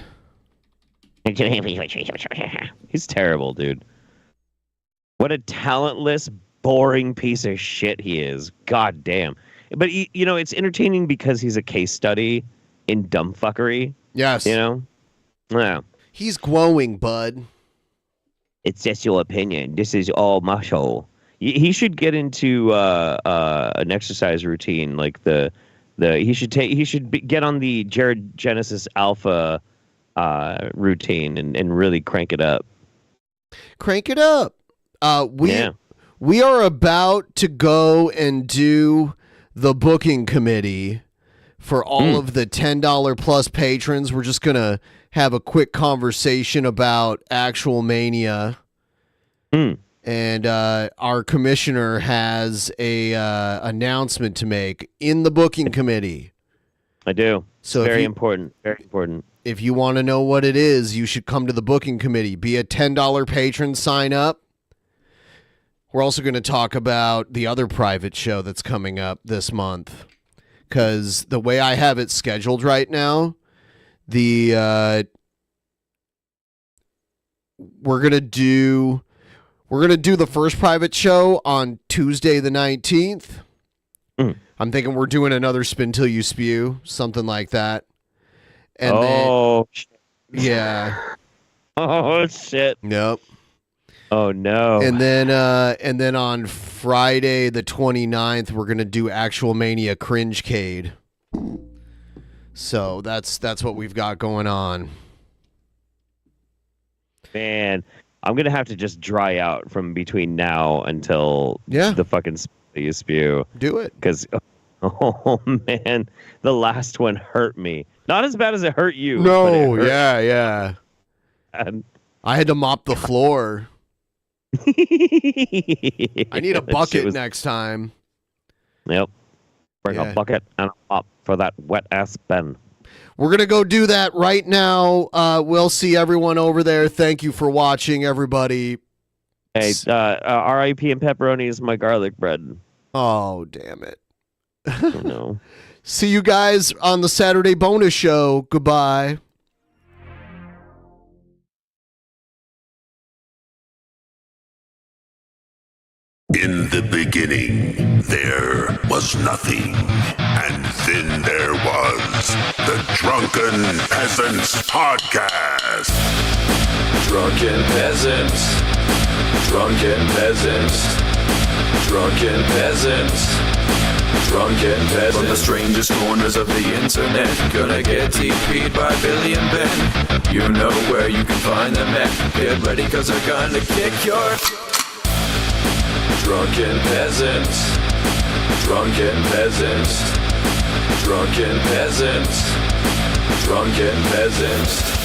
He's terrible, dude. What a talentless, boring piece of shit he is. God damn. But, you know, it's entertaining because he's a case study in dumb fuckery. Yes. You know? Yeah. He's glowing, bud. It's just your opinion. This is all muscle. He should get into an exercise routine, like he should get on the Jared Genesis Alpha routine and really crank it up. Crank it up. We are about to go and do the booking committee for all of the $10 plus patrons. We're just gonna have a quick conversation about Actual Mania. And our commissioner has a announcement to make in the booking committee. I do. So Very important. If you want to know what it is, you should come to the booking committee. Be a $10 patron, sign up. We're also going to talk about the other private show that's coming up this month. Because the way I have it scheduled right now, we're going to do the first private show on Tuesday the 19th. I'm thinking we're doing another Spin Till You Spew, something like that. And yeah. Oh shit. Yep. Oh no. And then on Friday the 29th, we're gonna do Actual Mania Cringecade. So that's what we've got going on. Man, I'm gonna have to just dry out from between now until the fucking spew. Do it. Because oh man, the last one hurt me. Not as bad as it hurt you. No, but it hurt. yeah. And I had to mop the floor. I need a bucket next time. Yep. Bring a bucket and a mop for that wet ass Ben. We're going to go do that right now. We'll see everyone over there. Thank you for watching, everybody. Hey, R.I.P. and pepperoni is my garlic bread. Oh, damn it. Oh, no. See you guys on the Saturday bonus show. Goodbye. In the beginning, there was nothing. And then there was the Drunken Peasants Podcast. Drunken Peasants. Drunken Peasants. Drunken Peasants. Drunken Peasants. From the strangest corners of the internet, gonna get TP'd by Billy and Ben. You know where you can find them at. Get ready, cause they're gonna kick your... Drunken Peasants. Drunken Peasants. Drunken Peasants. Drunken Peasants.